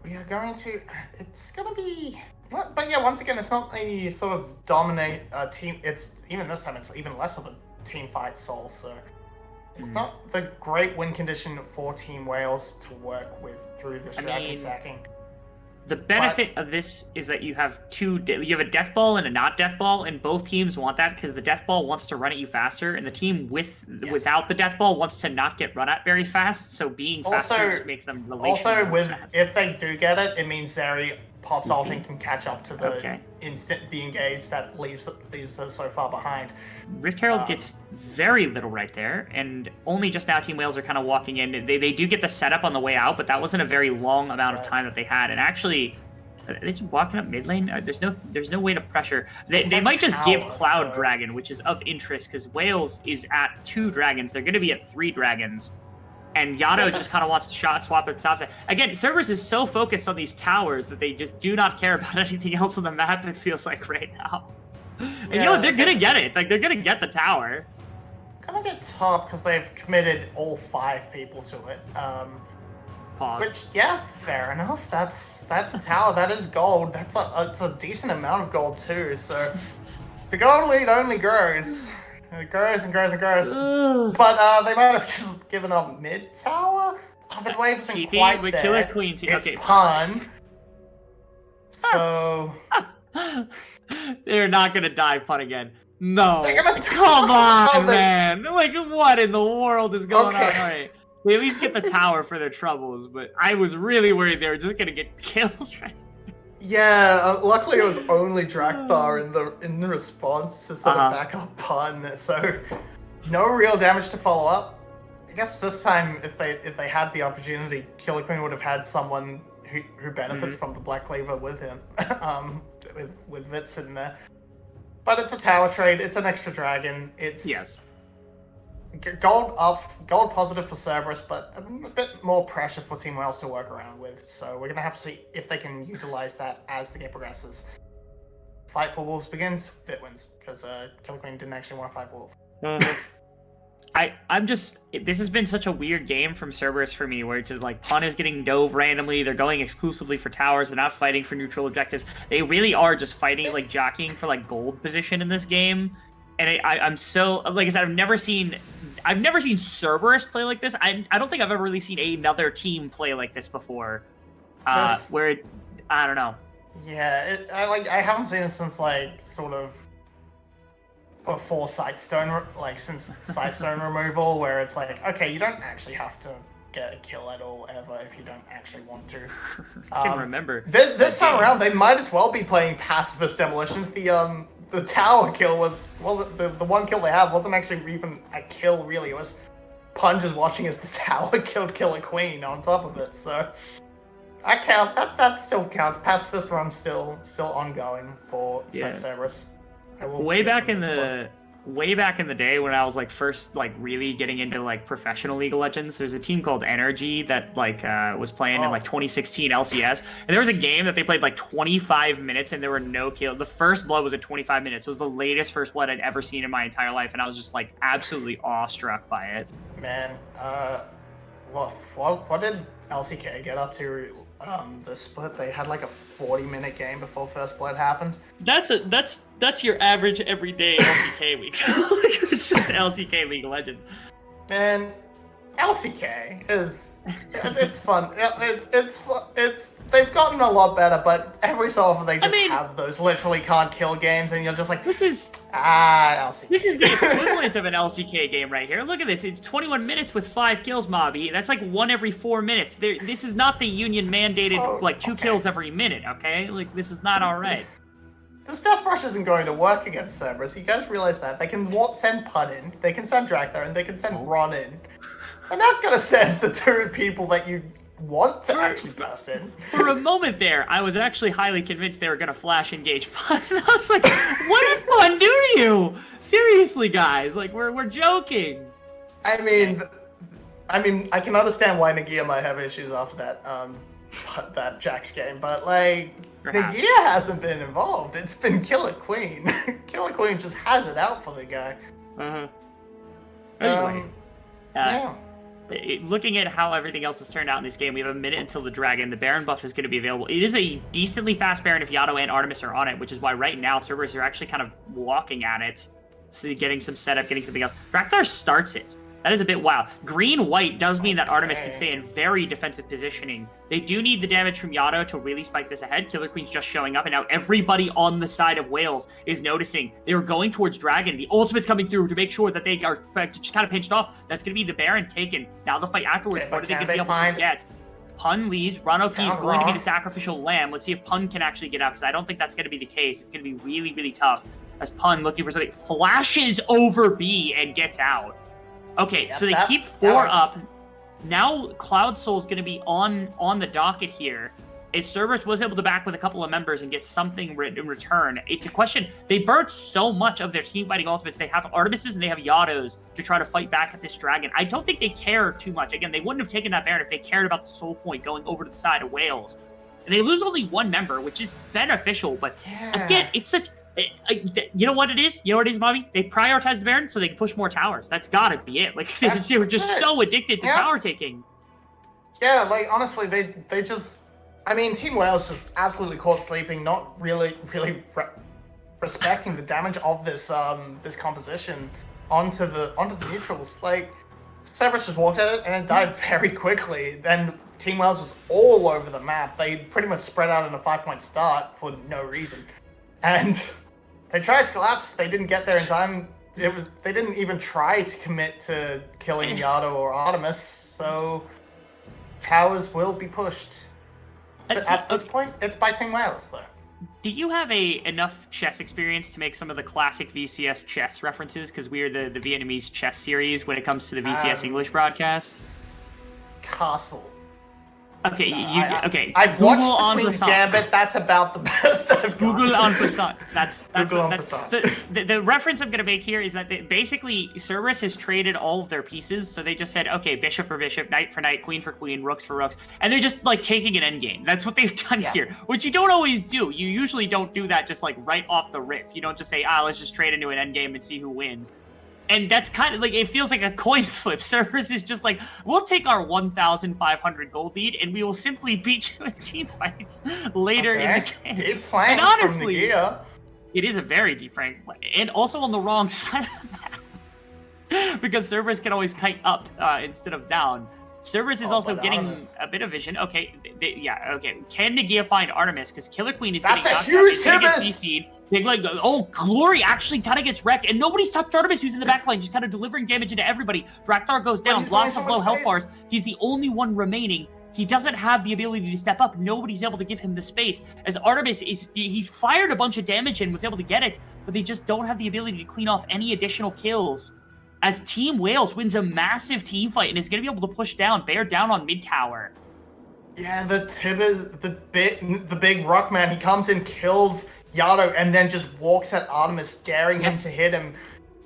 We are going to. It's gonna be. But yeah, once again, it's not a sort of dominate team. It's even this time, it's even less of a team fight soul. So it's not the great win condition for Team Wales to work with through this dragon stacking. The benefit of this is that you have you have a death ball and a not death ball, and both teams want that because the death ball wants to run at you faster, and the team without the death ball wants to not get run at very fast. So being faster just makes them relationally fast. If they do get it, it means Zeri pops ult and can catch up to the the engage that leaves her so far behind. Rift Herald gets very little right there, and only just now Team Wales are kind of walking in. They do get the setup on the way out, but that wasn't a very long amount of time that they had. And actually, they're just walking up mid lane. There's no way to pressure. They might just give Cloud Dragon, which is of interest because Wales is at 2 dragons. They're going to be at 3 dragons. And Yano just kind of wants to shot swap and stop it. Again, Cerberus is so focused on these towers that they just do not care about anything else on the map, it feels like right now. And they're going to get it. Like, they're going to get the tower. Gonna get top because they've committed all 5 people to it. Which, yeah, fair enough. That's a tower. That is gold. It's a decent amount of gold, too. So the gold lead only grows. It grows and grows and grows. But they might have just given up mid tower. Oh, the wave isn't quite there. Killer Queen. It's Pun. So they're not gonna dive Pun again. No. Come on, man. Like, what in the world is going on? All right. They at least get the tower for their troubles, but I was really worried they were just gonna get killed. Yeah, luckily it was only Drakthar in the response to sort of back up Pun, so no real damage to follow up. I guess this time, if they had the opportunity, Killer Queen would have had someone who benefits from the Black Cleaver with him, with Vitz in there. But it's a tower trade. It's an extra dragon. It's gold positive for Cerberus, but a bit more pressure for Team Wales to work around with. So we're gonna have to see if they can utilize that as the game progresses. Fight for Wolves begins. Fit wins because Killer Queen didn't actually want to fight for Wolves. This has been such a weird game from Cerberus for me, where it's just like Pun is getting dove randomly. They're going exclusively for towers. They're not fighting for neutral objectives. They really are just fighting, like jockeying for like gold position in this game. And I'm so, like I said, I've never seen Cerberus play like this. I don't think I've ever really seen another team play like this before. I don't know. Yeah, I haven't seen it since like sort of before Sightstone, like since Sightstone removal, where it's like, okay, you don't actually have to get a kill at all ever if you don't actually want to. I can remember. This time around, they might as well be playing pacifist demolitions. The tower kill wasn't the one kill they have wasn't actually even a kill really. It was Pun just watching as the tower killed Killer Queen on top of it. So I count. That still counts. Pacifist run still ongoing for Cerberus. Way back in the day when I was like first like really getting into like professional League of Legends, there's a team called Energy that like was playing in like 2016 LCS, and there was a game that they played like 25 minutes and there were no kills. The first blood was at 25 minutes. It was the latest first blood I'd ever seen in my entire life, and I was just like absolutely awestruck by it. Man, what did LCK get up to the split? They had like a 40-minute game before first blood happened. That's your average everyday LCK week. It's just LCK League of Legends. Man, LCK is it's fun. It's fun. They've gotten a lot better, but every so often they just have those literally can't kill games, and you're just like, LCK. This is the equivalent of an LCK game right here. Look at this. It's 21 minutes with 5 kills, Mobby. That's like 1 every 4 minutes. This is not the union mandated like 2 kills every minute. Okay, like this is not all right. The Death Rush isn't going to work against Cerberus. You guys realize that? They can send Pun in, they can send Drakthar, and they can send Ron in. They're not going to send the 2 people that you want to actually burst in. For a moment there, I was actually highly convinced they were going to flash engage Pun. I was like, what did Pun do to you? Seriously, guys, like we're joking. I mean, I can understand why Nagia might have issues after that Jax game, but like, Perhaps. Nagia hasn't been involved. It's been Killer Queen. Killer Queen just has it out for the guy. Anyway, yeah. Looking at how everything else has turned out in this game, we have a minute until the Dragon. The Baron buff is going to be available. It is a decently fast Baron if Yado and Artemis are on it, which is why right now Cerberus are actually kind of walking at it, getting some setup, getting something else. Drakthar starts it. That is a bit wild. Green-white does mean that Artemis can stay in very defensive positioning. They do need the damage from Yado to really spike this ahead. Killer Queen's just showing up, and now everybody on the side of Wales is noticing. They were going towards Dragon. The ultimate's coming through to make sure that they are just kind of pinched off. That's going to be the Baron taken. Now the fight afterwards, what are they going to be able to get? Pun leaves. Runofi is going to be the sacrificial lamb. Let's see if Pun can actually get out, because I don't think that's going to be the case. It's going to be really, really tough. As Pun, looking for something, flashes over B and gets out. Okay, so they keep 4 up. Now Cloud Soul's going to be on the docket here. As Cerberus was able to back with a couple of members and get something in return. It's a question. They burnt so much of their team fighting ultimates. They have Artemises and they have Yados to try to fight back at this Dragon. I don't think they care too much. Again, they wouldn't have taken that Baron if they cared about the soul point going over to the side of Wales. And they lose only 1 member, which is beneficial. But again, it's such... You know what it is? You know what it is, Bobby? They prioritize the Baron so they can push more towers. That's gotta be it. Like they were just so addicted to tower taking. Yeah, like honestly, they just. I mean, Team Wales just absolutely caught sleeping, not really respecting the damage of this this composition onto the neutrals. Like Cerberus just walked at it and it died very quickly. Then Team Wales was all over the map. They pretty much spread out in a 5-point start for no reason, and they tried to collapse. They didn't get there in time. They didn't even try to commit to killing Yado or Artemis. So towers will be pushed. At this point, it's by Team Wales, though. Do you have enough chess experience to make some of the classic VCS chess references? Because we are the Vietnamese chess series when it comes to the VCS English broadcast. Castle. Okay, okay. I've watched the Queen's Gambit. That's about the best I've got. Google en passant. That's so the reference I'm going to make here is that basically Cerberus has traded all of their pieces. So they just said, okay, bishop for bishop, knight for knight, queen for queen, rooks for rooks, and they're just like taking an endgame. That's what they've done here, which you don't always do. You usually don't do that just like right off the riff. You don't just say, let's just trade into an endgame and see who wins. And that's kind of like, it feels like a coin flip. Cerberus is just like, we'll take our 1,500 gold lead and we will simply beat you in team fights later in the game. Deep flank and honestly, from Nagia. It is a very deep flank, and also on the wrong side of the map. Because Cerberus can always kite up instead of down. Cerberus is also getting Artemis. A bit of vision. Okay, okay. Can Nagia find Artemis? Because Killer Queen is getting knocked out. She's going to get CC'd. Glory actually kind of gets wrecked, and nobody's touched Artemis, who's in the back line, just kind of delivering damage into everybody. Drakthar goes down, blocks of low health bars. He's the only one remaining. He doesn't have the ability to step up. Nobody's able to give him the space. As Artemis he fired a bunch of damage and was able to get it, but they just don't have the ability to clean off any additional kills. As Team Wales wins a massive team fight and is going to be able to push down, bear down on mid tower. Yeah, the Tibbers, the big rock man, he comes in, kills Yado, and then just walks at Artemis, daring him to hit him.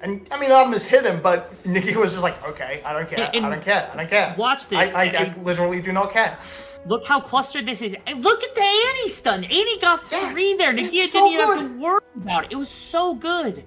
And I mean, Artemis hit him, but Nikki was just like, okay, I don't care, I don't care, I don't care. Watch this. I literally do not care. Look how clustered this is. And look at the Annie stun. Annie got 3 there. Nikia so didn't even have to worry about it. It was so good.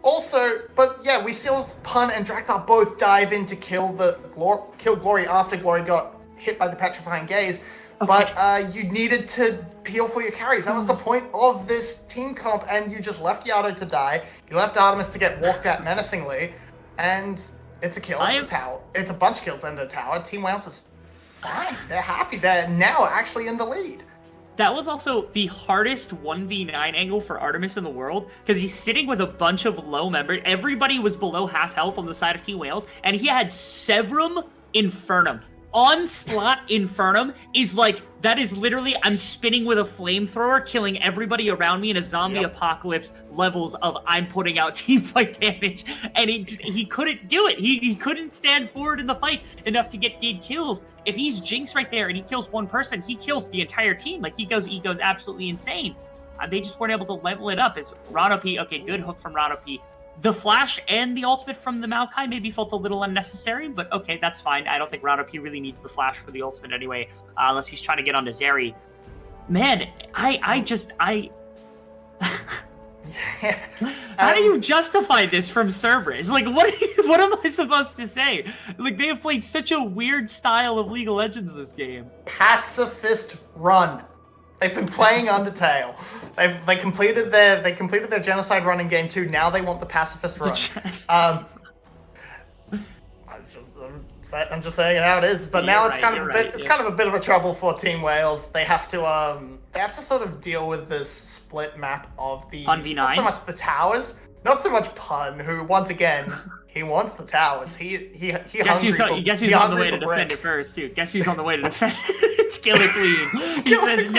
Also, but yeah, we saw Pun and Drakthar both dive in to kill Glory after Glory got hit by the petrifying gaze. Okay. But you needed to peel for your carries. That was the point of this team comp, and you just left Yado to die. You left Artemis to get walked at menacingly, and it's a kill. It's a tower. It's a bunch of kills and a tower. Team Wales is fine. They're happy. They're now actually in the lead. That was also the hardest 1v9 angle for Artemis in the world, because he's sitting with a bunch of low members. Everybody was below half health on the side of Team Wales, and he had Severum Infernum. Onslaught Infernum is like, that is literally, I'm spinning with a flamethrower, killing everybody around me in a zombie apocalypse levels of I'm putting out teamfight damage, and he couldn't do it. He couldn't stand forward in the fight enough to get kills. If he's Jinx right there and he kills one person, he kills the entire team. Like, he goes absolutely insane. They just weren't able to level it up. As Rano P, okay, good hook from Rano P. The flash and the ultimate from the Maokai maybe felt a little unnecessary, but okay, that's fine. I don't think Rano P really needs the flash for the ultimate anyway, unless he's trying to get onto Zeri. Man, How do you justify this from Cerberus? Like, what am I supposed to say? Like, they have played such a weird style of League of Legends this game. Pacifist run. They've been playing Undertale. They completed their genocide run in game 2. Now they want the pacifist run. I'm just saying how it is. But now it's kind of a bit of a trouble for Team Wales. They have to sort of deal with this split map of the Pun v9. Not so much the towers, not so much Pun, who once again he wants the towers. Guess who's on the way to defend it first too. Guess who's on the way to defend it? It's Killer Queen. He says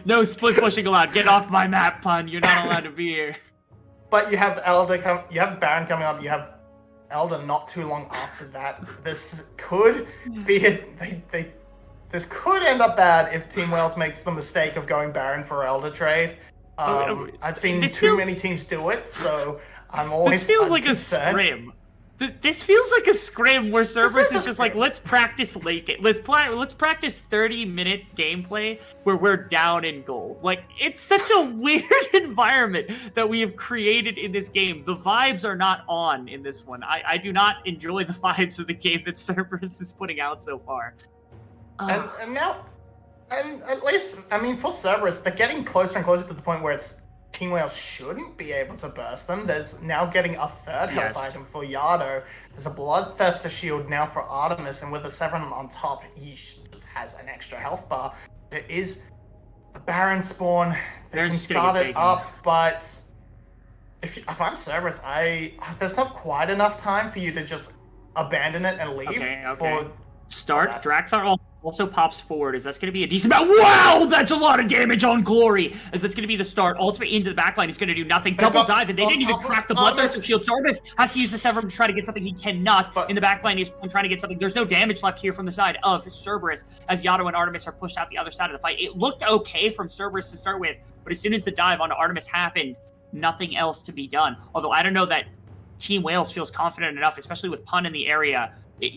no split pushing allowed. Get off my map, Pun. You're not allowed to be here. But you have you have Baron coming up. You have Elder not too long after that. This could be this could end up bad if Team Wales makes the mistake of going Baron for Elder trade. I've seen too many teams do it, so I'm always. This feels like a scrim. This feels like a scrim where Cerberus is just like, let's practice late game. Let's practice 30-minute gameplay where we're down in gold. Like, it's such a weird environment that we have created in this game. The vibes are not on in this one. I do not enjoy the vibes of the game that Cerberus is putting out so far. And at least, I mean, for Cerberus, they're getting closer and closer to the point where it's Team Wales shouldn't be able to burst them. There's now getting a third health item for Yado. There's a Bloodthirster shield now for Artemis, and with the Severum on top, he just has an extra health bar. There is a Baron spawn. They can start it up, but if I'm Cerberus, there's not quite enough time for you to just abandon it and leave. Okay. Start Drakthar also pops forward, as that's going to be a decent amount. Wow, that's a lot of damage on Glory, as that's going to be the start. Ultimate into the backline is going to do nothing. Double dive, and they didn't even crack the Bloodthirster shield. Cerberus has to use the Severum to try to get something he cannot. In the backline, he's trying to get something. There's no damage left here from the side of Cerberus, as Yado and Artemis are pushed out the other side of the fight. It looked okay from Cerberus to start with, but as soon as the dive onto Artemis happened, nothing else to be done. Although I don't know that Team Wales feels confident enough, especially with Pun in the area.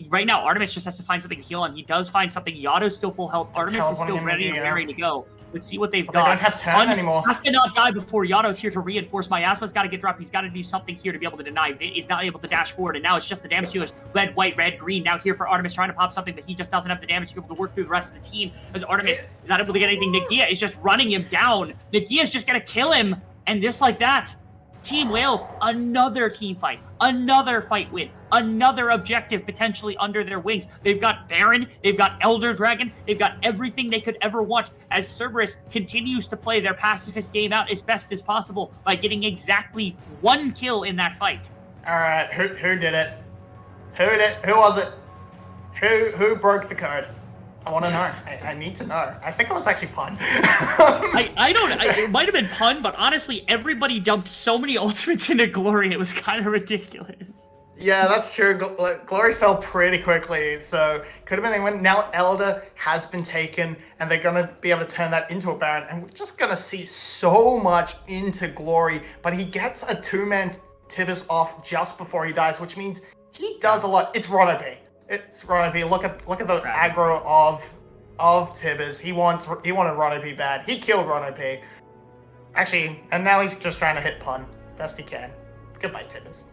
Right now, Artemis just has to find something to heal on. He does find something. Yado's still full health. Artemis is still ready to go. Let's see what they've got. They don't have turn anymore. Has to not die before Yado's here to reinforce. Miasma's got to get dropped. He's got to do something here to be able to deny. Vit is not able to dash forward, and now it's just the damage healers. Red, white, red, green. Now here for Artemis trying to pop something, but he just doesn't have the damage to be able to work through the rest of the team. As Artemis is not able to get anything. Nagia is just running him down. Nagia's just going to kill him, and just like that, Team Wales, another team fight, another fight win, another objective potentially under their wings. They've got Baron, they've got Elder Dragon, they've got everything they could ever want as Cerberus continues to play their pacifist game out as best as possible by getting exactly 1 kill in that fight. All right, who did it? Who was it? Who broke the code? I want to know. I need to know. I think it was actually Pun. It might have been Pun, but honestly, everybody dumped so many ultimates into Glory, it was kind of ridiculous. Yeah, that's true. Glory fell pretty quickly, so could have been anyone. Now Elder has been taken, and they're gonna be able to turn that into a Baron, and we're just gonna see so much into Glory. But he gets a 2-man Tibbers off just before he dies, which means he does a lot. It's Ronobi. It's Ronobi. Look at the aggro of Tibbers. He wanted Ronobi bad. He killed Ronobi. Actually, and now he's just trying to hit Pun best he can. Goodbye, Tibbers.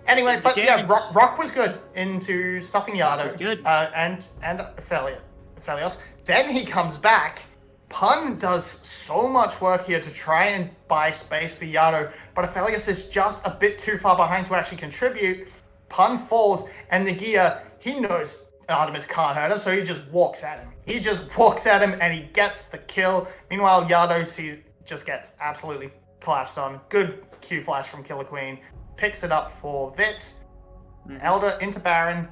Anyway, but yeah, Rock was good into stopping Yado. Was good. And Aphelios. Then he comes back. Pun does so much work here to try and buy space for Yado, but Aphelios is just a bit too far behind to actually contribute. Pun falls, and Nagia, he knows Artemis can't hurt him, so he just walks at him. And he gets the kill. Meanwhile, Yado just gets absolutely collapsed on. Good Q flash from Killer Queen. Picks it up for Vit. Elder into Baron.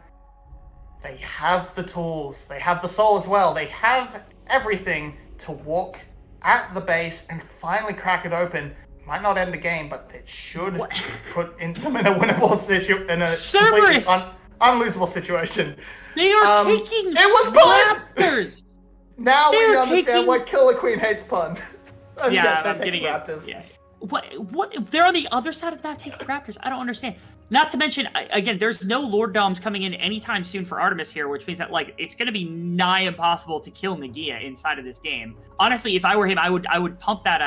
They have the tools. They have the soul as well. They have everything to walk at the base and finally crack it open. Might not end the game, but it should put them in a winnable situation, in a completely unlosable situation. They are taking it was Raptors. Now we understand why Killer Queen hates Pun. Yeah, I'm getting Raptors. Yeah. What? They're on the other side of the map taking Raptors. I don't understand. Not to mention, again, there's no Lord Doms coming in anytime soon for Artemis here, which means that it's going to be nigh impossible to kill Nagia inside of this game. Honestly, if I were him, I would pump that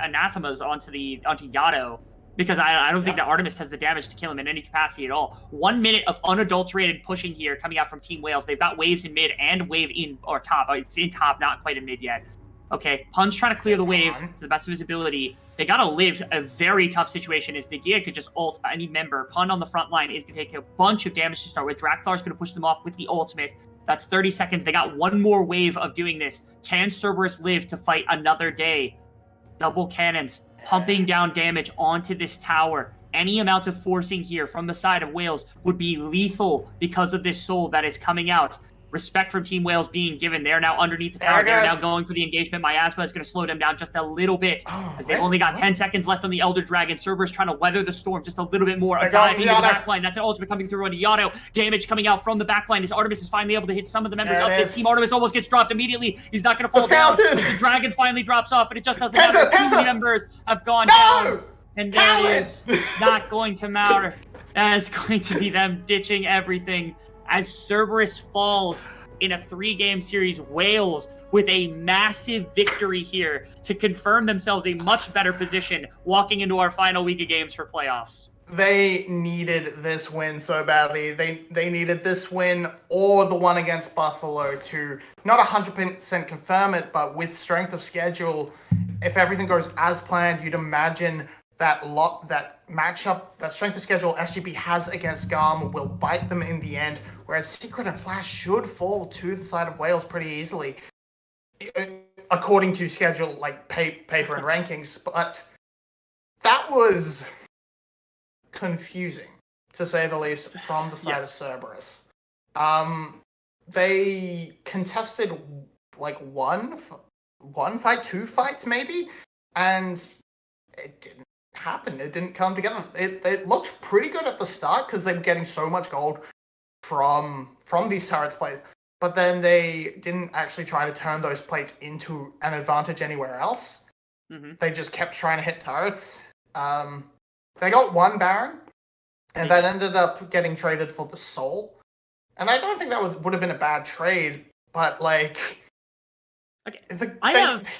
anathemas onto Yado, because I don't think that Artemis has the damage to kill him in any capacity at all. 1 minute of unadulterated pushing here coming out from Team Wales. They've got waves in mid and wave in or top. It's in top, not quite in mid yet. Okay, Pun's trying to clear the wave to the best of his ability. They gotta live a very tough situation as Nagia could just ult any member. Pun on the front line is gonna take a bunch of damage to start with. Drakthlar's gonna push them off with the ultimate. That's 30 seconds. They got one more wave of doing this. Can Cerberus live to fight another day? Double cannons, pumping down damage onto this tower. Any amount of forcing here from the side of Wales would be lethal because of this soul that is coming out. Respect from Team Wales being given. They're now underneath the tower. They're now going for the engagement. Miasma is going to slow them down just a little bit as they've only got 10 seconds left on the Elder Dragon. Cerberus trying to weather the storm just a little bit more. A dive into the backline. That's an ultimate coming through on Yado. Damage coming out from the backline as Artemis is finally able to hit some of the members of this team. Artemis almost gets dropped immediately. He's not going to fall down. The Dragon finally drops off, but it just doesn't matter. Two members have gone down. And that is not going to matter. That is going to be them ditching everything as Cerberus falls in a 3-game series. Wales with a massive victory here to confirm themselves a much better position walking into our final week of games for playoffs. They needed this win so badly. They needed this win or the one against Buffalo to not 100% confirm it, but with strength of schedule, if everything goes as planned, you'd imagine that matchup, that strength of schedule SGP has against GARM will bite them in the end, whereas Secret and Flash should fall to the side of Wales pretty easily, according to schedule, like paper and rankings. But that was confusing, to say the least, from the side of Cerberus. They contested like one fight, 2 fights maybe, and it didn't happen. It didn't come together. It looked pretty good at the start because they were getting so much gold from these turrets plays, but then they didn't actually try to turn those plates into an advantage anywhere else. They just kept trying to hit turrets. They got one Baron, and that ended up getting traded for the Soul. And I don't think that would have been a bad trade, but like, they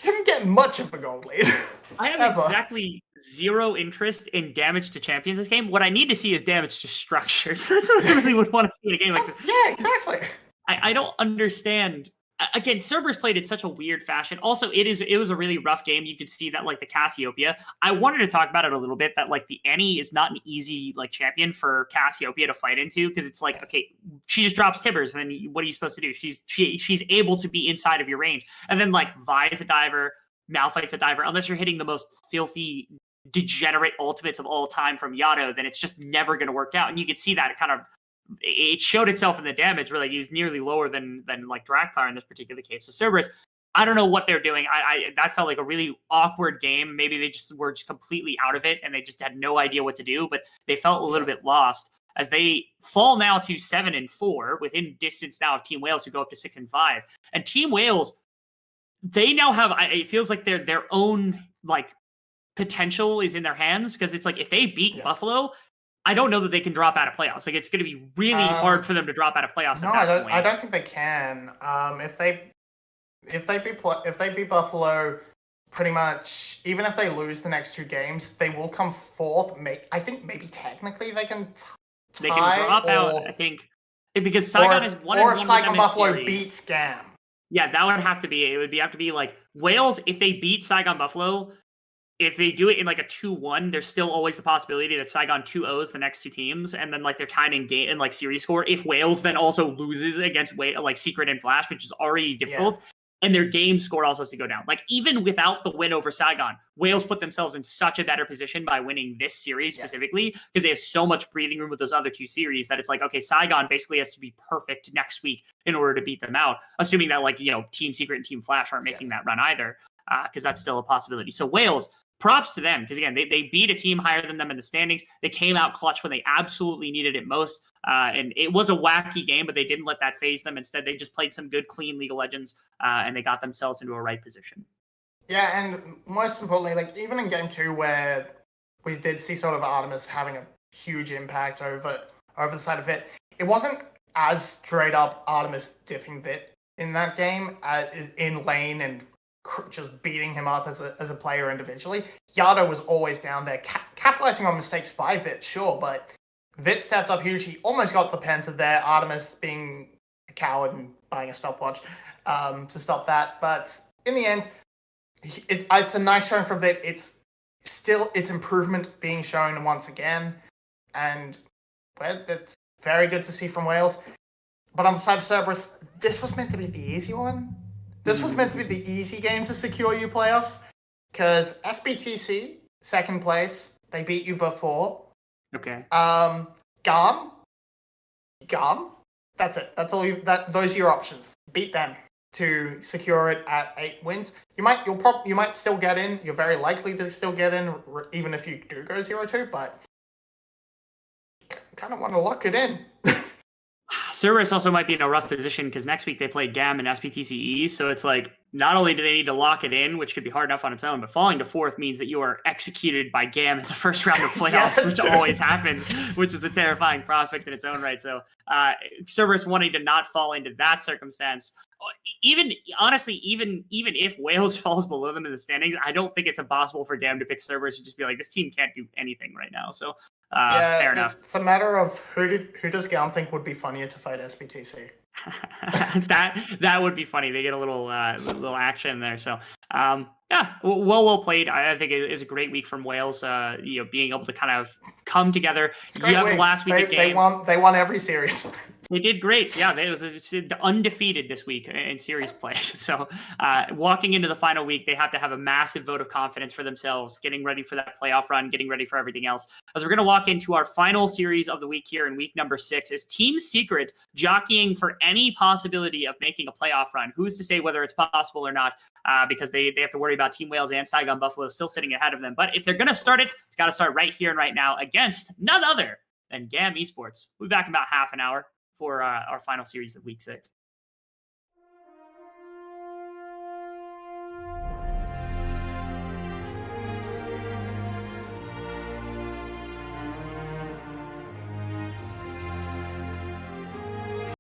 didn't get much of the gold lead. I have exactly 0 interest in damage to champions this game. What I need to see is damage to structures. That's what I really would want to see in a game like this. Yeah, exactly. I don't understand. Again, Cerberus played in such a weird fashion. Also, it was a really rough game. You could see that, like, the Cassiopeia. I wanted to talk about it a little bit, that, like, the Annie is not an easy, like, champion for Cassiopeia to fight into, because it's like, okay, she just drops Tibbers, and then what are you supposed to do? She's able to be inside of your range. And then, like, Vi is a diver, Malphite's a diver. Unless you're hitting the most filthy, degenerate ultimates of all time from Yado, then it's just never going to work out. And you could see that it showed itself in the damage, where like he was nearly lower than like Drakthlar in this particular case. So Cerberus, I don't know what they're doing. That felt like a really awkward game. Maybe they just were just completely out of it and they just had no idea what to do, but they felt a little bit lost as they fall now to 7-4 within distance now of Team Wales, who go up to 6-5. And Team Wales, they now have, it feels like their own like potential is in their hands, because it's like if they beat Buffalo, I don't know that they can drop out of playoffs. Like, it's going to be really hard for them to drop out of playoffs. No, I don't think they can. If they beat Buffalo, pretty much, even if they lose the next 2 games, they will come fourth. I think maybe technically they can tie. They can drop out, I think, because Saigon is 1-1. Or if Saigon Buffalo beats GAM. Yeah, that would have to be. It would have to be like Wales. If they beat Saigon Buffalo, if they do it in like a 2-1, there's still always the possibility that Saigon 2-0s the next 2 teams, and then like they're tied in game and like series score. If Wales then also loses against like Secret and Flash, which is already difficult, and their game score also has to go down. Like, even without the win over Saigon, Wales put themselves in such a better position by winning this series specifically, because they have so much breathing room with those other 2 series that it's like, okay, Saigon basically has to be perfect next week in order to beat them out, assuming that like, Team Secret and Team Flash aren't making that run either, because that's still a possibility. So Wales, props to them, because again, they beat a team higher than them in the standings. They came out clutch when they absolutely needed it most. And it was a wacky game, but they didn't let that phase them. Instead, they just played some good, clean League of Legends, and they got themselves into a right position. Yeah, and most importantly, like even in game 2, where we did see sort of Artemis having a huge impact over the side of Vit, it wasn't as straight up Artemis diffing Vit in that game as in lane and just beating him up as a player individually. Yado was always down there, capitalizing on mistakes by Vit, sure, but Vit stepped up huge. He almost got the penta there. Artemis being a coward and buying a stopwatch to stop that. But in the end, it's a nice showing for Vit. It's improvement being shown once again. And it's very good to see from Wales. But on the side of Cerberus, this was meant to be the easy one. This was meant to be the easy game to secure you playoffs. Because SBTC, 2nd place, they beat you before. Okay. GAM. That's it. That's all those are your options. Beat them to secure it at 8 wins. You might still get in. You're very likely to still get in, even if you do go 0-2. But you kind of want to lock it in. Cerberus also might be in a rough position because next week they play GAM and SPTCE. So it's like, not only do they need to lock it in, which could be hard enough on its own, but falling to 4th means that you are executed by GAM in the first round of playoffs, which always happens, which is a terrifying prospect in its own right. So Cerberus wanting to not fall into that circumstance, even if Wales falls below them in the standings, I don't think it's impossible for GAM to pick Cerberus and just be like, this team can't do anything right now. So fair enough. It's a matter of who does GAM think would be funnier to fight SBTC. that would be funny. They get a little action there. So well played. I think it is a great week from Wales. Being able to kind of come together. You have the last week of games. They won every series. They did great. Yeah, they was undefeated this week in series play. So walking into the final week, they have to have a massive vote of confidence for themselves, getting ready for that playoff run, getting ready for everything else. As we're going to walk into our final series of the week here in week number 6, is Team Secret jockeying for any possibility of making a playoff run. Who's to say whether it's possible or not? Because they have to worry about Team Wales and Saigon Buffalo still sitting ahead of them. But if they're going to start it, it's got to start right here and right now against none other than GAM Esports. We'll be back in about half an hour for our final series of week 6.